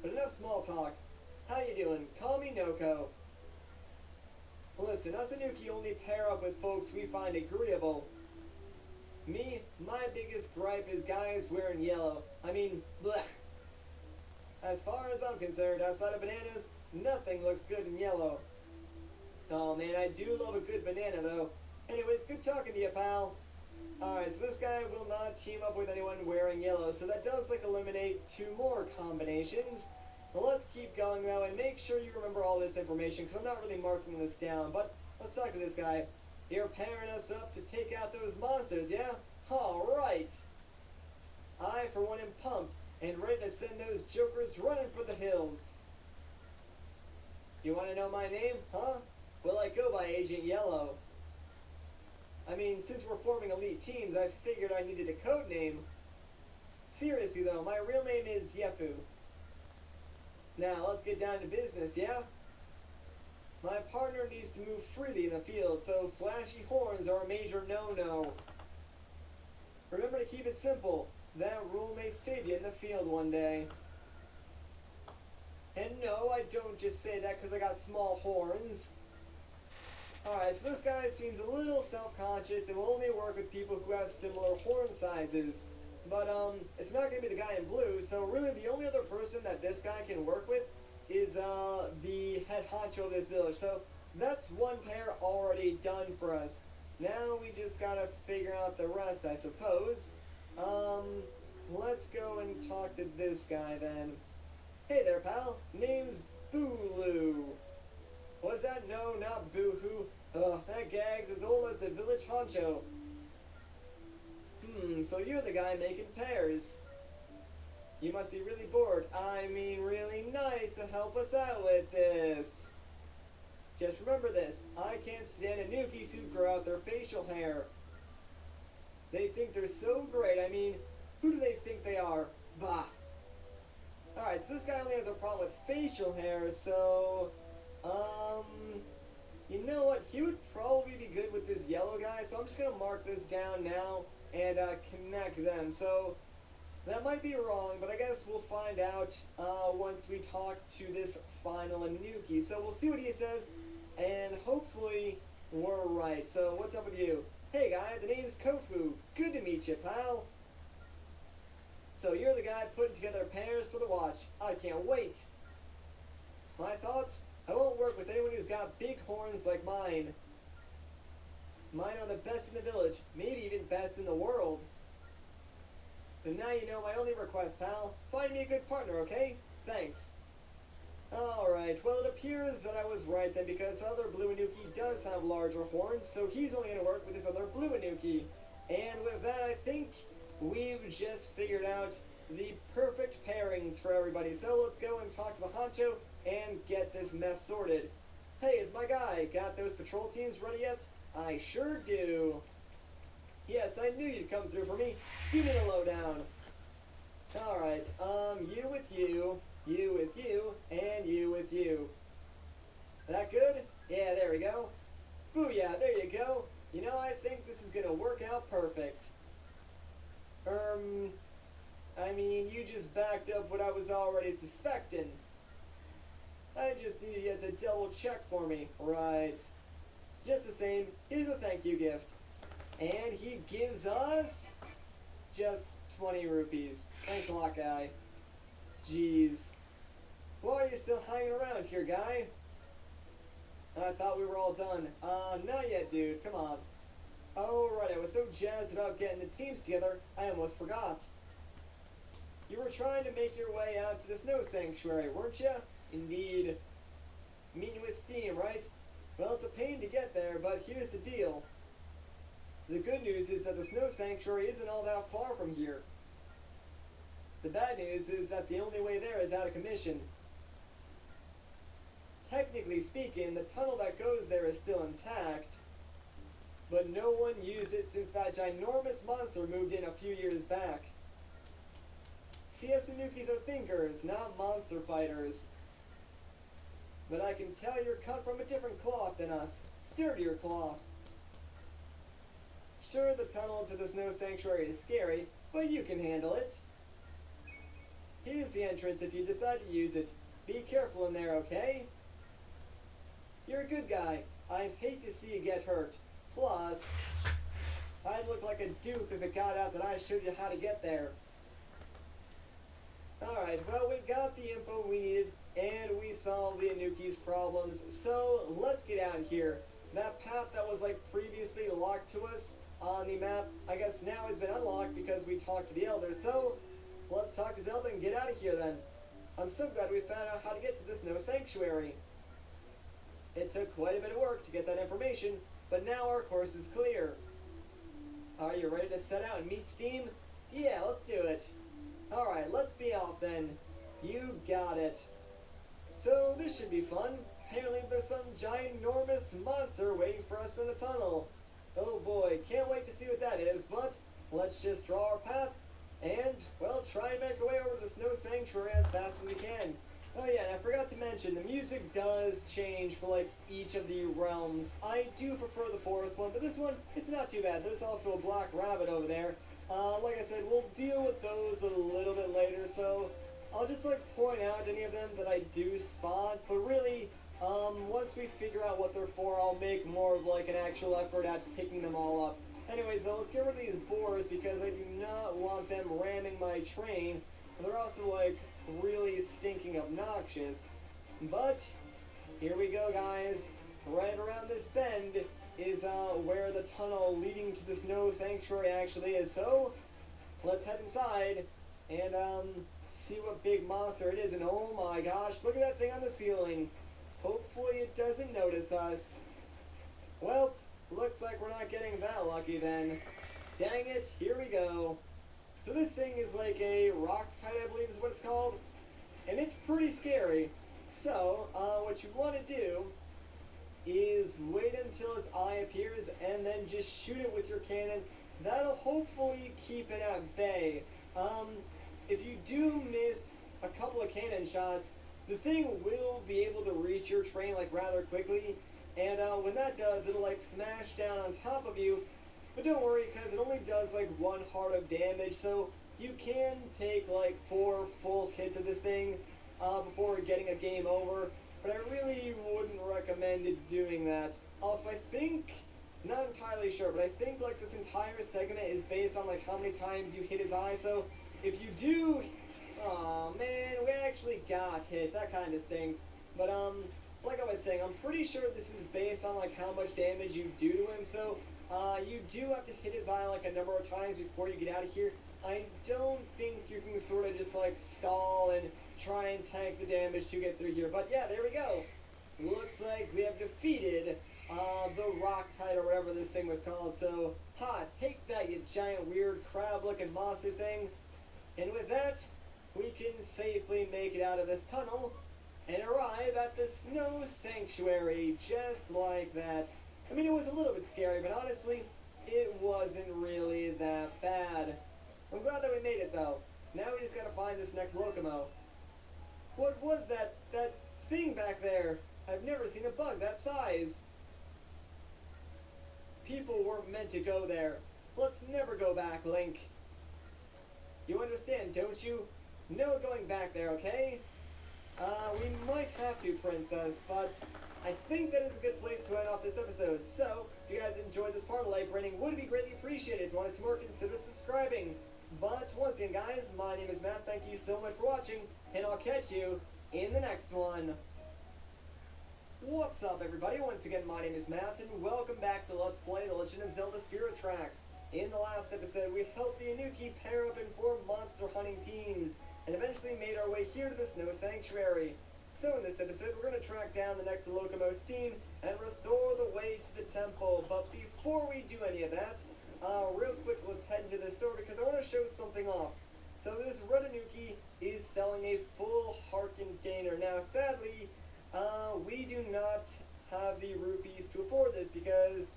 But enough small talk. How you doing? Call me Noko. Listen, us Inuki only pair up with folks we find agreeable. Me, my biggest gripe is guys wearing yellow. I mean, blech. As far as I'm concerned, outside of bananas, nothing looks good in yellow. Oh man, I do love a good banana though. Anyways, good talking to you, pal. Alright, so this guy will not team up with anyone wearing yellow, so that does like eliminate 2 more combinations. Well, let's keep going though, and make sure you remember all this information, because I'm not really marking this down, but let's talk to this guy. You're pairing us up to take out those monsters, yeah? Alright. I, for one, am pumped and ready to send those jokers running for the hills. You want to know my name, huh? Well, I go by Agent Yellow. I mean, since we're forming elite teams, I figured I needed a code name. Seriously though, my real name is Yefu. Now, let's get down to business, yeah? My partner needs to move freely in the field, so flashy horns are a major no-no. Remember to keep it simple. That rule may save you in the field one day. And no, I don't just say that because I got small horns. Alright, so this guy seems a little self-conscious and will only work with people who have similar horn sizes. But, it's not going to be the guy in blue, so really the only other person that this guy can work with is, the head honcho of this village. So, that's one pair already done for us. Now we just gotta figure out the rest, I suppose. Let's go and talk to this guy then. Hey there, pal. Name's Booloo. Was that? No, not Boo-hoo. Ugh, that gag's as old as the village honcho. So you're the guy making pairs. You must be really bored. I mean really nice to help us out with this. Just remember this. I can't stand Inukis who grow out their facial hair. They think they're so great. I mean, who do they think they are? Bah. Alright, so this guy only has a problem with facial hair, so... You know what? He would probably be good with this yellow guy, so I'm just gonna mark this down now and connect them. So, that might be wrong, but I guess we'll find out once we talk to this final Inuki. So we'll see what he says, and hopefully we're right. So what's up with you? Hey guy, the name's Kofu. Good to meet you, pal. So you're the guy putting together pairs for the watch. I can't wait. My thoughts? I won't work with anyone who's got big horns like mine. Mine are the best in the village, maybe even best in the world. So now you know my only request, pal. Find me a good partner, okay? Thanks. Alright, well it appears that I was right then, because the other blue Inuki does have larger horns, so he's only going to work with this other blue Inuki. And with that, I think we've just figured out the perfect pairings for everybody. So let's go and talk to the honcho and get this mess sorted. Hey, is my guy got those patrol teams ready yet? I sure do. Yes, I knew you'd come through for me. Give me the lowdown. Alright, you with you, you with you, and you with you. That good? Yeah, there we go. Booyah, there you go. You know, I think this is gonna work out perfect. I mean, you just backed up what I was already suspecting. I just needed you to double check for me. Right. Just the same, here's a thank you gift. And he gives us just 20 rupees. Thanks a lot, guy. Jeez. Why are you still hanging around here, guy? I thought we were all done. Not yet, dude. Come on. Oh, right. I was so jazzed about getting the teams together, I almost forgot. You were trying to make your way out to the snow sanctuary, weren't you? Indeed. Meeting with steam, right? Well, it's a pain to get there, but here's the deal. The good news is that the snow sanctuary isn't all that far from here. The bad news is that the only way there is out of commission. Technically speaking, the tunnel that goes there is still intact, but no one used it since that ginormous monster moved in a few years back. CS Anukis are thinkers, not monster fighters. But I can tell you're cut from a different cloth than us. Sturdier cloth. Sure, the tunnel to the snow sanctuary is scary, but you can handle it. Here's the entrance if you decide to use it. Be careful in there, okay? You're a good guy. I'd hate to see you get hurt. Plus, I'd look like a doof if it got out that I showed you how to get there. Alright, well, we got the info we needed, and we solved the Anuki's problems, so let's get out of here. That path that was, like, previously locked to us on the map, I guess now has been unlocked because we talked to the Elder, so let's talk to Zelda and get out of here then. I'm so glad we found out how to get to the Snow Sanctuary. It took quite a bit of work to get that information, but now our course is clear. Are you ready to set out and meet Steam? Yeah, let's do it. Alright, let's be off then. You got it. So this should be fun. Apparently there's some ginormous monster waiting for us in the tunnel. Oh boy, can't wait to see what that is, but let's just draw our path and, well, try and make our way over to the Snow Sanctuary as fast as we can. Oh yeah, and I forgot to mention, the music does change for like each of the realms. I do prefer the forest one, but this one, it's not too bad. There's also a black rabbit over there. Like I said, we'll deal with those a little bit later, so I'll just like point out any of them that I do spot, but really, once we figure out what they're for, I'll make more of like an actual effort at picking them all up. Anyways though, let's get rid of these boars because I do not want them ramming my train. They're also like really stinking obnoxious. But here we go, guys. Right around this bend is where the tunnel leading to the Snow Sanctuary actually is. So let's head inside and see what big monster it is. And oh my gosh, look at that thing on the ceiling. Hopefully it doesn't notice us. Well, looks like we're not getting that lucky then. Dang it, here we go. So this thing is like a rock type, I believe is what it's called. And it's pretty scary. So, what you want to do is wait until its eye appears and then just shoot it with your cannon. That'll hopefully keep it at bay. If you do miss a couple of cannon shots, the thing will be able to reach your train like rather quickly. And when that does, it'll like smash down on top of you. But don't worry, because it only does like 1 heart of damage, so you can take like 4 full hits of this thing before getting a game over. But I really wouldn't recommend doing that. Also, I think, not entirely sure, but I think like this entire segment is based on like how many times you hit his eye. So if you do, oh man, we actually got hit. That kind of stinks. But like I was saying, I'm pretty sure this is based on like how much damage you do to him. So you do have to hit his eye like a number of times before you get out of here. I don't think you can sort of just like stall and try and tank the damage to get through here. But yeah, there we go. Looks like we have defeated the rock tide or whatever this thing was called. So, take that, you giant weird crab-looking monster thing. And with that, we can safely make it out of this tunnel and arrive at the snow sanctuary just like that. I mean, it was a little bit scary, but honestly, it wasn't really that bad. I'm glad that we made it though. Now we just gotta find this next Locomo. What was that thing back there? I've never seen a bug that size. People weren't meant to go there. Let's never go back, Link. You understand, don't you? No going back there, okay? We might have to, Princess, but I think that is a good place to end off this episode. So, if you guys enjoyed this part of Life Raining, would be greatly appreciated. If you wanted some more, consider subscribing. But once again, guys, my name is Matt. Thank you so much for watching, and I'll catch you in the next one. What's up, everybody? Once again, my name is Matt, and welcome back to Let's Play The Legend of Zelda Spirit Tracks. In the last episode, we helped the Anuki pair up and form monster hunting teams, and eventually made our way here to the Snow Sanctuary. So in this episode, we're going to track down the next Locomo team and restore the way to the temple. But before we do any of that, real quick, let's head into the store because I want to show something off. So this red Anuki is selling a full heart container. Now, sadly, we do not have the rupees to afford this because,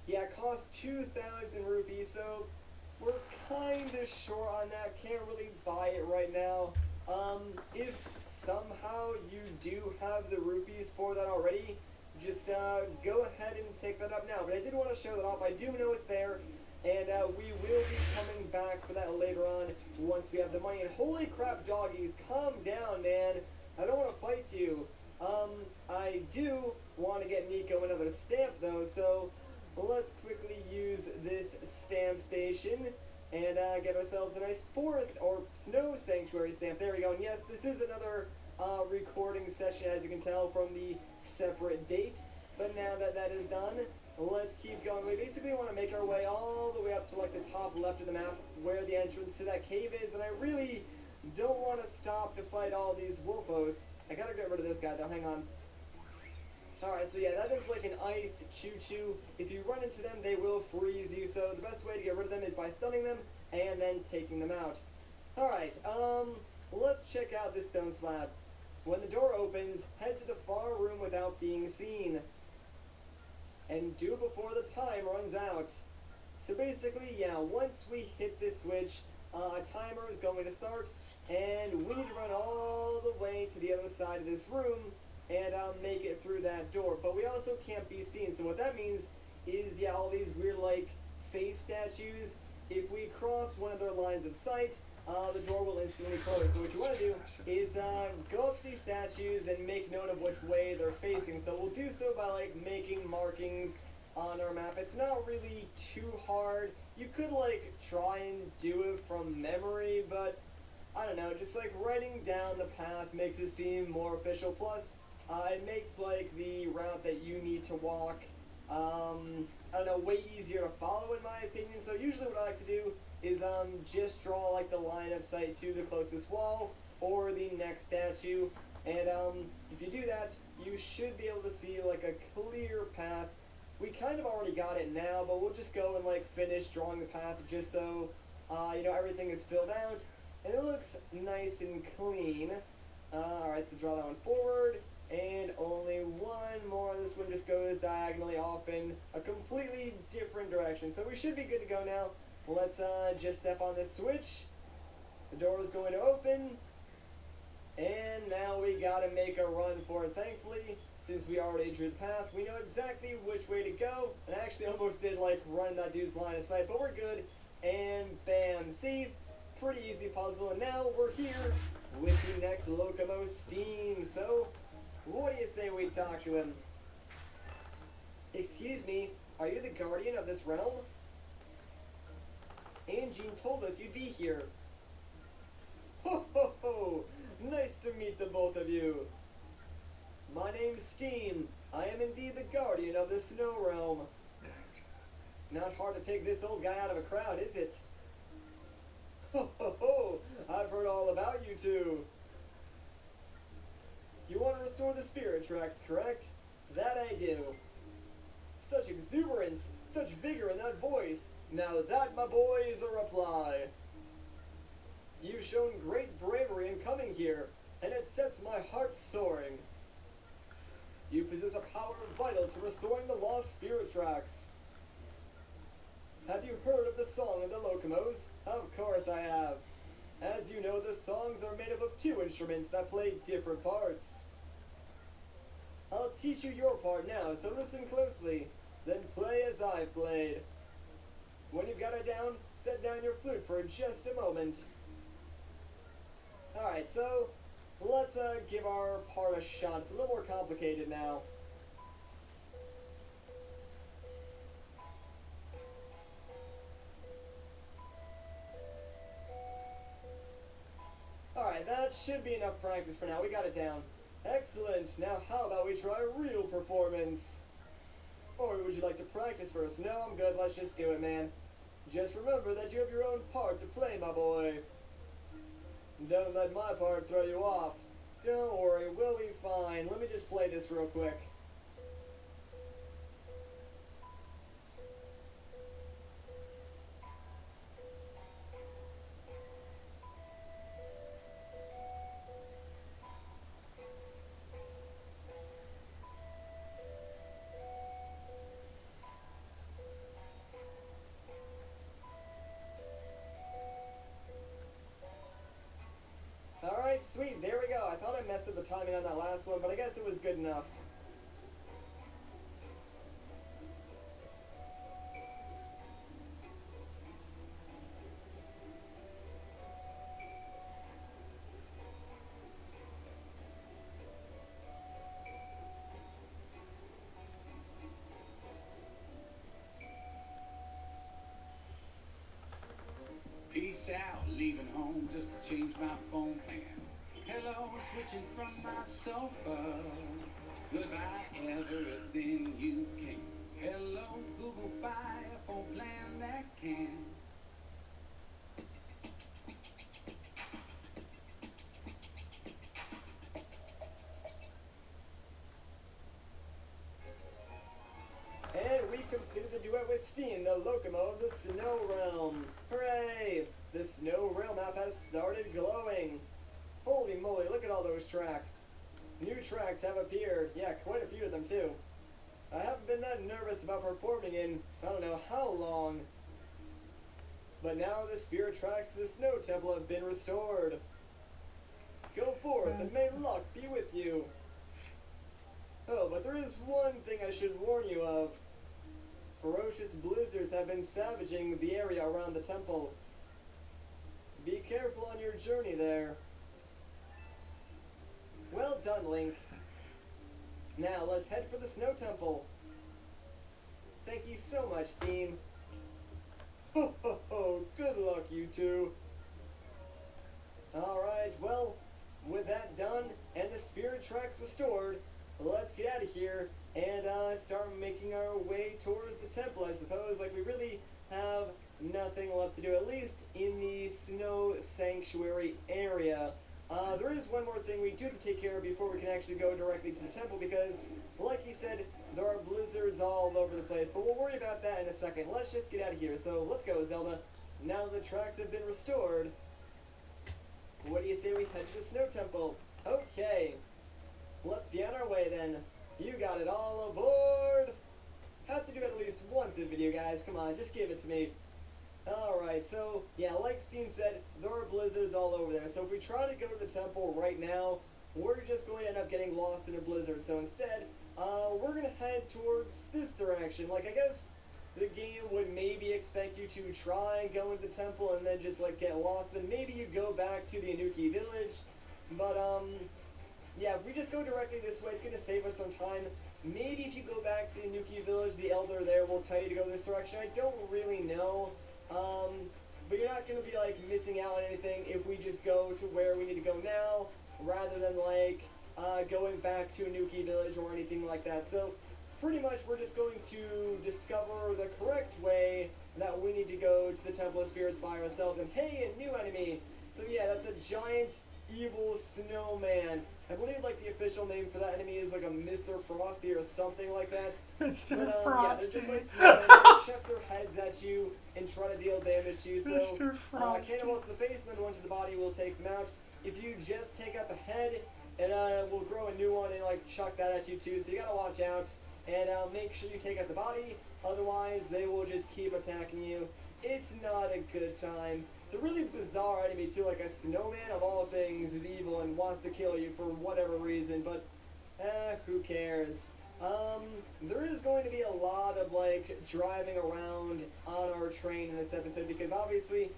yeah, it costs 2,000 rupees, so we're kind of short on that. Can't really buy it right now. If somehow you do have the rupees for that already, just go ahead and pick that up now. But I did want to show that off. I do know it's there, and we will be coming back for that later on once we have the money. And holy crap, doggies, calm down, man. I don't want to fight you. I do want to get Nico another stamp though, so let's quickly use this stamp station and get ourselves a nice forest or snow sanctuary stamp. There we go. And yes, this is another recording session, as you can tell from the separate date. But now that that is done, let's keep going. We basically want to make our way all the way up to like the top left of the map where the entrance to that cave is. And I really don't want to stop to fight all these wolfos. I gotta get rid of this guy though, hang on. Alright, so yeah, that is like an ice choo-choo. If you run into them, they will freeze you, so the best way to get rid of them is by stunning them and then taking them out. Alright, let's check out this stone slab. When the door opens, head to the far room without being seen. And do it before the time runs out. So basically, yeah, once we hit this switch, a timer is going to start, and we need to run all the way to the other side of this room and make it through that door. But we also can't be seen, so what that means is, yeah, all these weird, like, face statues, if we cross one of their lines of sight, the door will instantly close. So what you want to do is go up to these statues and make note of which way they're facing. So we'll do so by, like, making markings on our map. It's not really too hard. You could, like, try and do it from memory, but I don't know, just like writing down the path makes it seem more official. Plus, it makes like the route that you need to walk, I don't know, way easier to follow in my opinion. So usually what I like to do is just draw like the line of sight to the closest wall or the next statue. And if you do that, you should be able to see like a clear path. We kind of already got it now, but we'll just go and like finish drawing the path just so, you know, everything is filled out. And it looks nice and clean. Alright, so draw that one forward. And only one more. This one just goes diagonally off in a completely different direction. So we should be good to go now. Let's just step on this switch. The door is going to open. And now we gotta make a run for it. Thankfully, since we already drew the path, we know exactly which way to go. And I actually almost did like run that dude's line of sight, but we're good. And bam, see? Pretty easy puzzle, and now we're here with the next Locomo team. So, what do you say we talk to him? Excuse me, are you the guardian of this realm? Anjean told us you'd be here. Ho ho ho! Nice to meet the both of you. My name's Steam. I am indeed the guardian of the Snow Realm. Not hard to pick this old guy out of a crowd, is it? Ho ho ho! I've heard all about you two. You want to restore the spirit tracks, correct? That I do. Such exuberance, such vigor in that voice. Now that, my boy, is a reply. You've shown great bravery in coming here. and it sets my heart soaring. You possess a power vital to restoring the lost spirit tracks. Have you heard of the Song of the Locomos? Of course I have. As you know, the songs are made up of two instruments that play different parts. I'll teach you your part now, so listen closely, then play as I've played. When you've got it down, set down your flute for just a moment. Alright, so let's give our part a shot. It's a little more complicated now. Alright, that should be enough practice for now. We got it down. Excellent. Now how about we try a real performance? Or would you like to practice first? No, I'm good. Let's just do it, man. Just remember that you have your own part to play, my boy. Don't let my part throw you off. Don't worry, we'll be fine. Let me just play this real quick. Alright, sweet, there we go. I thought I messed up the timing on that last one, but I guess it was good enough. Peace out, leaving home just to change my phone plan. Hello, switching from my sofa. Goodbye, everything you can. Hello, Google Fire for plan that can. And we completed the duet with Steen, the Locomo of the Snow Realm. Hooray! The Snow Realm map has started glowing. Holy moly, look at all those tracks. New tracks have appeared. Yeah, quite a few of them too. I haven't been that nervous about performing in I don't know how long. But now the spirit tracks to the Snow Temple have been restored. Go forth and may luck be with you. Oh, but there is one thing I should warn you of. Ferocious blizzards have been savaging the area around the temple. Be careful on your journey there. Well done, Link. Now, let's head for the Snow Temple. Thank you so much, team. Ho ho ho, good luck, you two. Alright, well, with that done and the spirit tracks restored, let's get out of here and start making our way towards the temple, I suppose. Like, we really have nothing left to do, at least in the Snow Sanctuary area. There is one more thing we do have to take care of before we can actually go directly to the temple, because, like he said, there are blizzards all over the place, but we'll worry about that in a second. Let's just get out of here. So let's go, Zelda. Now the tracks have been restored, what do you say we head to the Snow Temple? Okay, let's be on our way then. You got it, all aboard! Have to do it at least once in video, guys. Come on, just give it to me. Alright, so, yeah, like Steam said, there are blizzards all over there. So if we try to go to the temple right now, we're just going to end up getting lost in a blizzard. So instead, we're going to head towards this direction. Like, I guess the game would maybe expect you to try and go into the temple and then just, like, get lost. And maybe you go back to the Anuki village. But, yeah, if we just go directly this way, it's going to save us some time. Maybe if you go back to the Anuki village, the elder there will tell you to go this direction. I don't really know. But you're not going to be, like, missing out on anything if we just go to where we need to go now, rather than, like, going back to Anuki village or anything like that. So, pretty much we're just going to discover the correct way that we need to go to the Temple of Spirits by ourselves. And hey, a new enemy! So yeah, that's a giant, evil snowman. I believe, like, the official name for that enemy is, like, a Mr. Frosty or something like that. Mr. Yeah, they're Frosty. just, like, snowmen. They chuck their heads at you and try to deal damage to you. So, Mr. Frosty. cannonball to the face and then one to the body will take them out. if you just take out the head, it will grow a new one and like chuck that at you too. So you gotta watch out and make sure you take out the body. Otherwise, they will just keep attacking you. It's not a good time. It's a really bizarre enemy too. Like a snowman of all things is evil and wants to kill you for whatever reason. But who cares? There is going to be a lot of like driving around on our train in this episode because obviously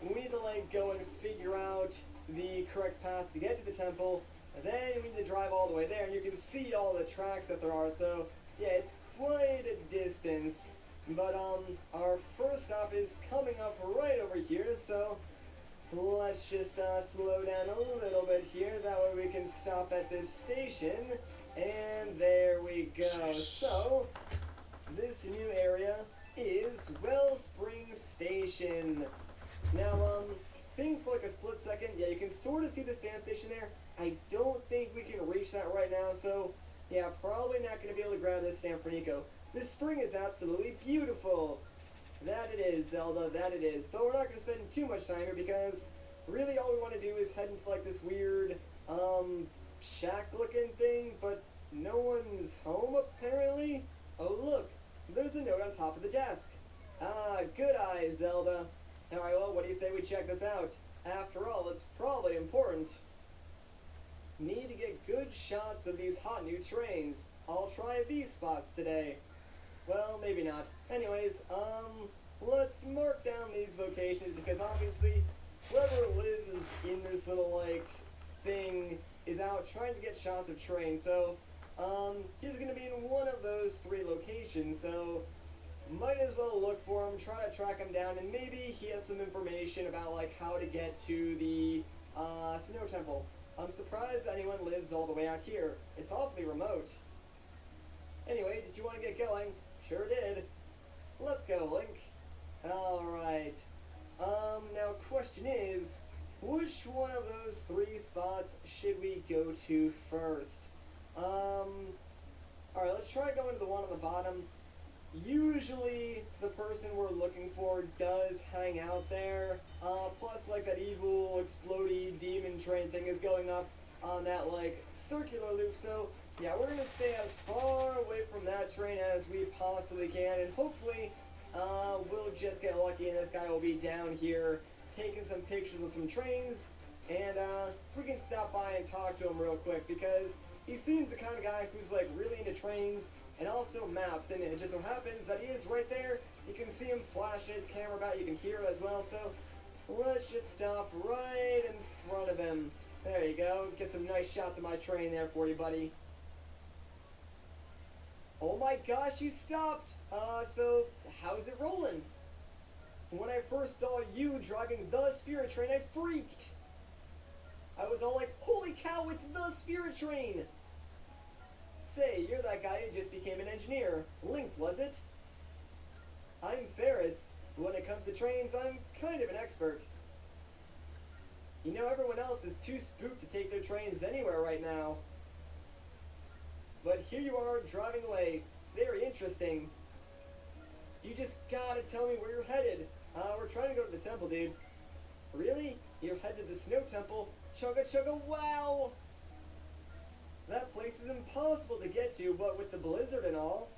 we need to like go and figure out the correct path to get to the temple. And then we need to drive all the way there, and you can see all the tracks that there are. So yeah, it's quite a distance. But our first stop is coming up right over here. So let's just slow down a little bit here. That way we can stop at this station. And there we go. So this new area is Wellspring Station. Now, think for like a split second, yeah, you can sort of see the stamp station there. I don't think we can reach that right now, so yeah, probably not going to be able to grab this stamp for Nico. This spring is absolutely beautiful. That it is, Zelda, that it is. But we're not going to spend too much time here because really all we want to do is head into like this weird, shack-looking thing, but no one's home apparently. Oh look, there's a note on top of the desk. Ah, good eye, Zelda. Alright, well, what do you say we check this out? After all, it's probably important. Need to get good shots of these hot new trains. I'll try these spots today. Well, maybe not. Anyways, let's mark down these locations because obviously whoever lives in this little, like, thing is out trying to get shots of trains. So, he's gonna be in one of those 3 locations, so might as well look for him, try to track him down, and maybe he has some information about like how to get to the Snow Temple. I'm surprised anyone lives all the way out here. It's awfully remote. Anyway, did you want to get going? Sure did. Let's go, Link. Alright. Now question is, which one of those 3 spots should we go to first? Alright, let's try going to the one on the bottom. Usually the person we're looking for does hang out there. Plus like that evil explodey demon train thing is going up on that like circular loop. So yeah, we're gonna stay as far away from that train as we possibly can, and hopefully we'll just get lucky and this guy will be down here taking some pictures of some trains, and we can stop by and talk to him real quick because he seems the kind of guy who's like really into trains and also maps, and it just so happens that he is right there. You can see him flashing his camera about, you can hear it as well, so let's just stop right in front of him. There you go, get some nice shots of my train there for you, buddy. Oh my gosh, you stopped! So how's it rolling? When I first saw you driving the Spirit Train, I freaked! I was all like, holy cow, it's the Spirit Train! Say, you're that guy who just became an engineer. Link, was it? I'm Ferris. When it comes to trains, I'm kind of an expert. You know, everyone else is too spooked to take their trains anywhere right now. But here you are, driving away. Very interesting. You just gotta tell me where you're headed. We're trying to go to the temple, dude. Really? You're headed to the Snow Temple? Chugga chugga wow! That place is impossible to get to, but with the blizzard and all.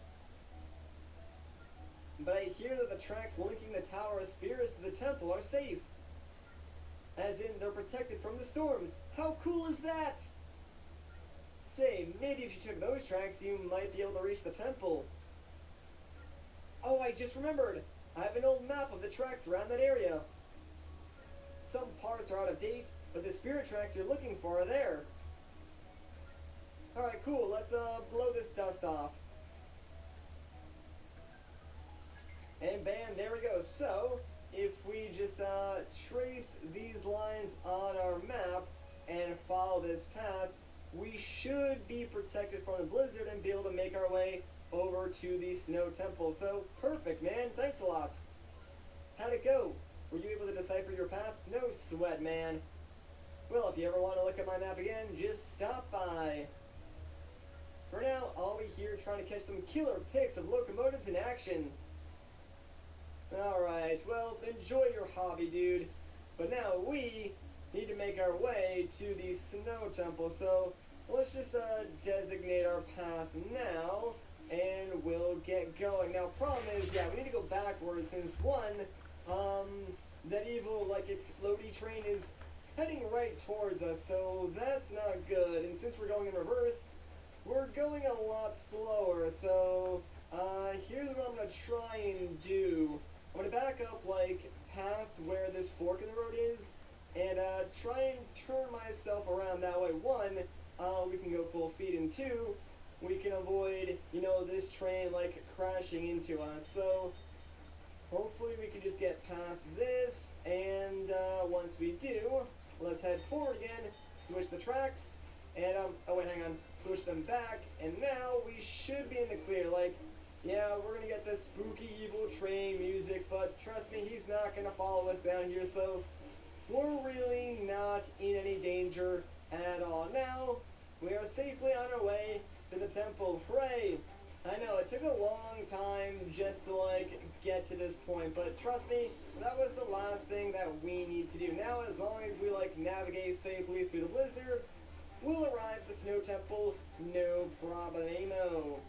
But I hear that the tracks linking the Tower of Spirits to the temple are safe. As in, they're protected from the storms. How cool is that? Say, maybe if you took those tracks, you might be able to reach the temple. Oh, I just remembered. I have an old map of the tracks around that area. Some parts are out of date, but the spirit tracks you're looking for are there. Alright, cool. Let's blow this dust off. And bam, there we go. So, if we just trace these lines on our map and follow this path, we should be protected from the blizzard and be able to make our way over to the Snow Temple. So, perfect, man. Thanks a lot. How'd it go? Were you able to decipher your path? No sweat, man. Well, if you ever want to look at my map again, just stop by. For now, I'll be here trying to catch some killer pics of locomotives in action. Alright, well, enjoy your hobby, dude. But now we need to make our way to the Snow Temple. So let's just designate our path now, and we'll get going. Now, problem is, yeah, we need to go backwards since one, that evil like explodey train is heading right towards us, so that's not good. And since we're going in reverse, we're going a lot slower. So here's what I'm gonna try and do. I'm gonna back up like past where this fork in the road is, and try and turn myself around that way. One, we can go full speed, and two, we can avoid, you know, this train like crashing into us. So hopefully we can just get past this, and once we do, let's head forward again, switch the tracks, and oh wait, hang on, switch them back, and now we should be in the clear. Like, yeah, we're gonna get this spooky evil train music, but trust me, he's not gonna follow us down here, so we're really not in any danger at all. Now, we are safely on our way to the temple. Hooray! I know, it took a long time just to, like, get to this point, but trust me, that was the last thing that we need to do. Now, as long as we, like, navigate safely through the blizzard, we'll arrive at the Snow Temple, no problemo.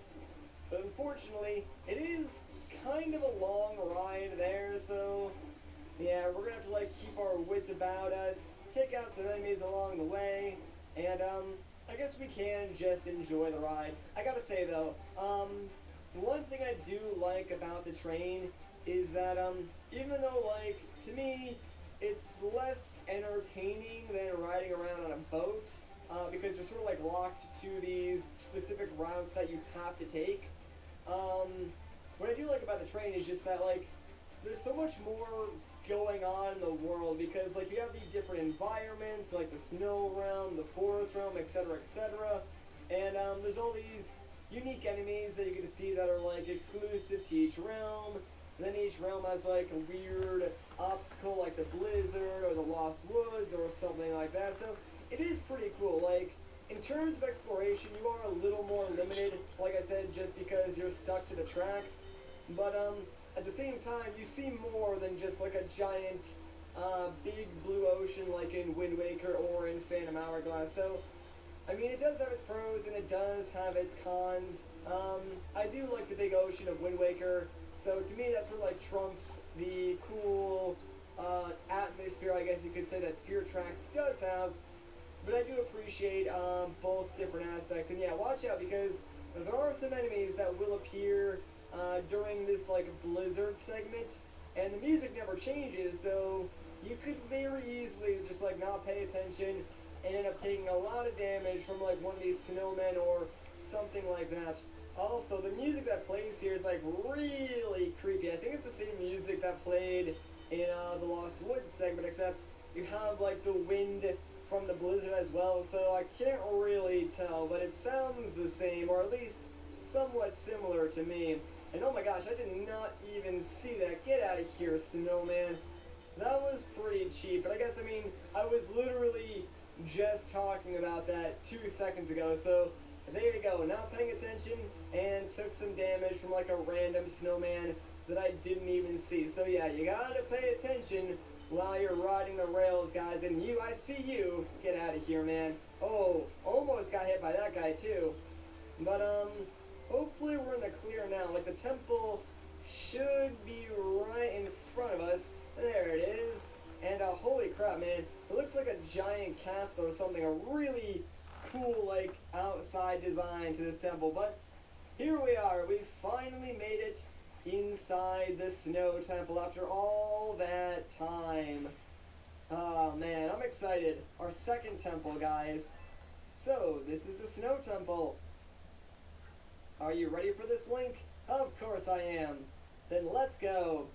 But unfortunately, it is kind of a long ride there, so yeah, we're gonna have to, like, keep our wits about us, take out some enemies along the way, and, I guess we can just enjoy the ride. I gotta say though, one thing I do like about the train is that, even though, like, to me, it's less entertaining than riding around on a boat, because you're sort of, like, locked to these specific routes that you have to take. What I do like about the train is just that, like, there's so much more going on in the world, because, like, you have these different environments, like the snow realm, the forest realm, etc., etc., and there's all these unique enemies that you get to see that are, like, exclusive to each realm, and then each realm has, like, a weird obstacle, like the blizzard or the lost woods or something like that. So it is pretty cool. Like, in terms of exploration, you are a little more limited, like I said, just because you're stuck to the tracks, but at the same time, you see more than just, like, a giant, big blue ocean like in Wind Waker or in Phantom Hourglass. So, I mean, it does have its pros and it does have its cons. I do like the big ocean of Wind Waker, so to me that sort of, like, trumps the cool atmosphere, I guess you could say, that Spirit Tracks does have. But I do appreciate both different aspects. And yeah, watch out, because there are some enemies that will appear during this, like, blizzard segment, and the music never changes, so you could very easily just, like, not pay attention and end up taking a lot of damage from, like, one of these snowmen or something like that. Also, the music that plays here is, like, really creepy. I think it's the same music that played in the Lost Woods segment, except you have, like, the wind from the blizzard as well, so I can't really tell, but it sounds the same, or at least somewhat similar to me. And oh my gosh, I did not even see that. Get out of here, snowman. That was pretty cheap, but I guess, I mean, I was literally just talking about that 2 seconds ago, so there you go, not paying attention, and took some damage from, like, a random snowman that I didn't even see. So yeah, you gotta pay attention while you're riding the rails, guys, and you, I see you. Get out of here, man. Oh, almost got hit by that guy too. But hopefully we're in the clear now. Like, the temple should be right in front of us. There it is. And holy crap, man, it looks like a giant castle or something. A really cool, like, outside design to this temple. But here we are. We finally made it inside the Snow Temple after all that time. Oh man, I'm excited. Our second temple, guys. So, this is the Snow Temple. Are you ready for this, Link? Of course I am. Then let's go.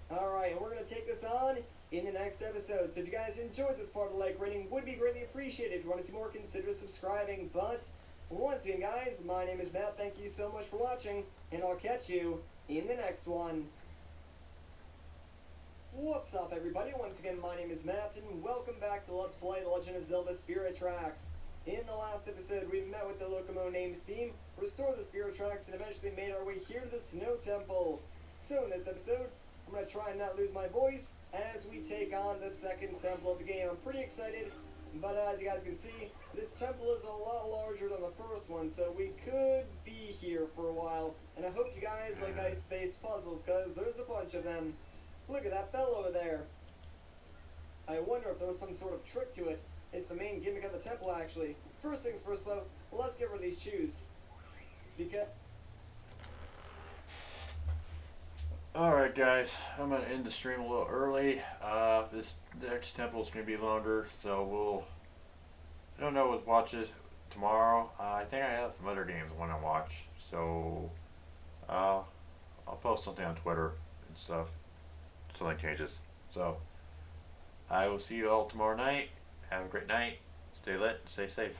Alright, and we're going to take this on in the next episode. So if you guys enjoyed this part of the like rating, would be greatly appreciated. If you want to see more, consider subscribing. But once again, guys, my name is Matt. Thank you so much for watching, and I'll catch you in the next one. What's up, everybody? Once again, my name is Matt, and welcome back to Let's Play The Legend of Zelda Spirit Tracks. In the last episode, we met with the Locomo named Steam, restored the Spirit Tracks, and eventually made our way here to the Snow Temple. So in this episode, I'm going to try and not lose my voice as we take on the second temple of the game. I'm pretty excited, but as you guys can see, this temple is a lot larger than the first one, so we could be here for a while. And I hope you guys like ice-based puzzles, because there's a bunch of them. Look at that bell over there. I wonder if there was some sort of trick to it. It's the main gimmick of the temple, actually. First things first, though, let's get rid of these shoes. Because... Alright guys, I'm going to end the stream a little early. This next temple is going to be longer, so I don't know, we'll watch it tomorrow. I think I have some other games I want to watch, so I'll post something on Twitter and stuff. Something changes. So I will see you all tomorrow night. Have a great night. Stay lit. Stay safe.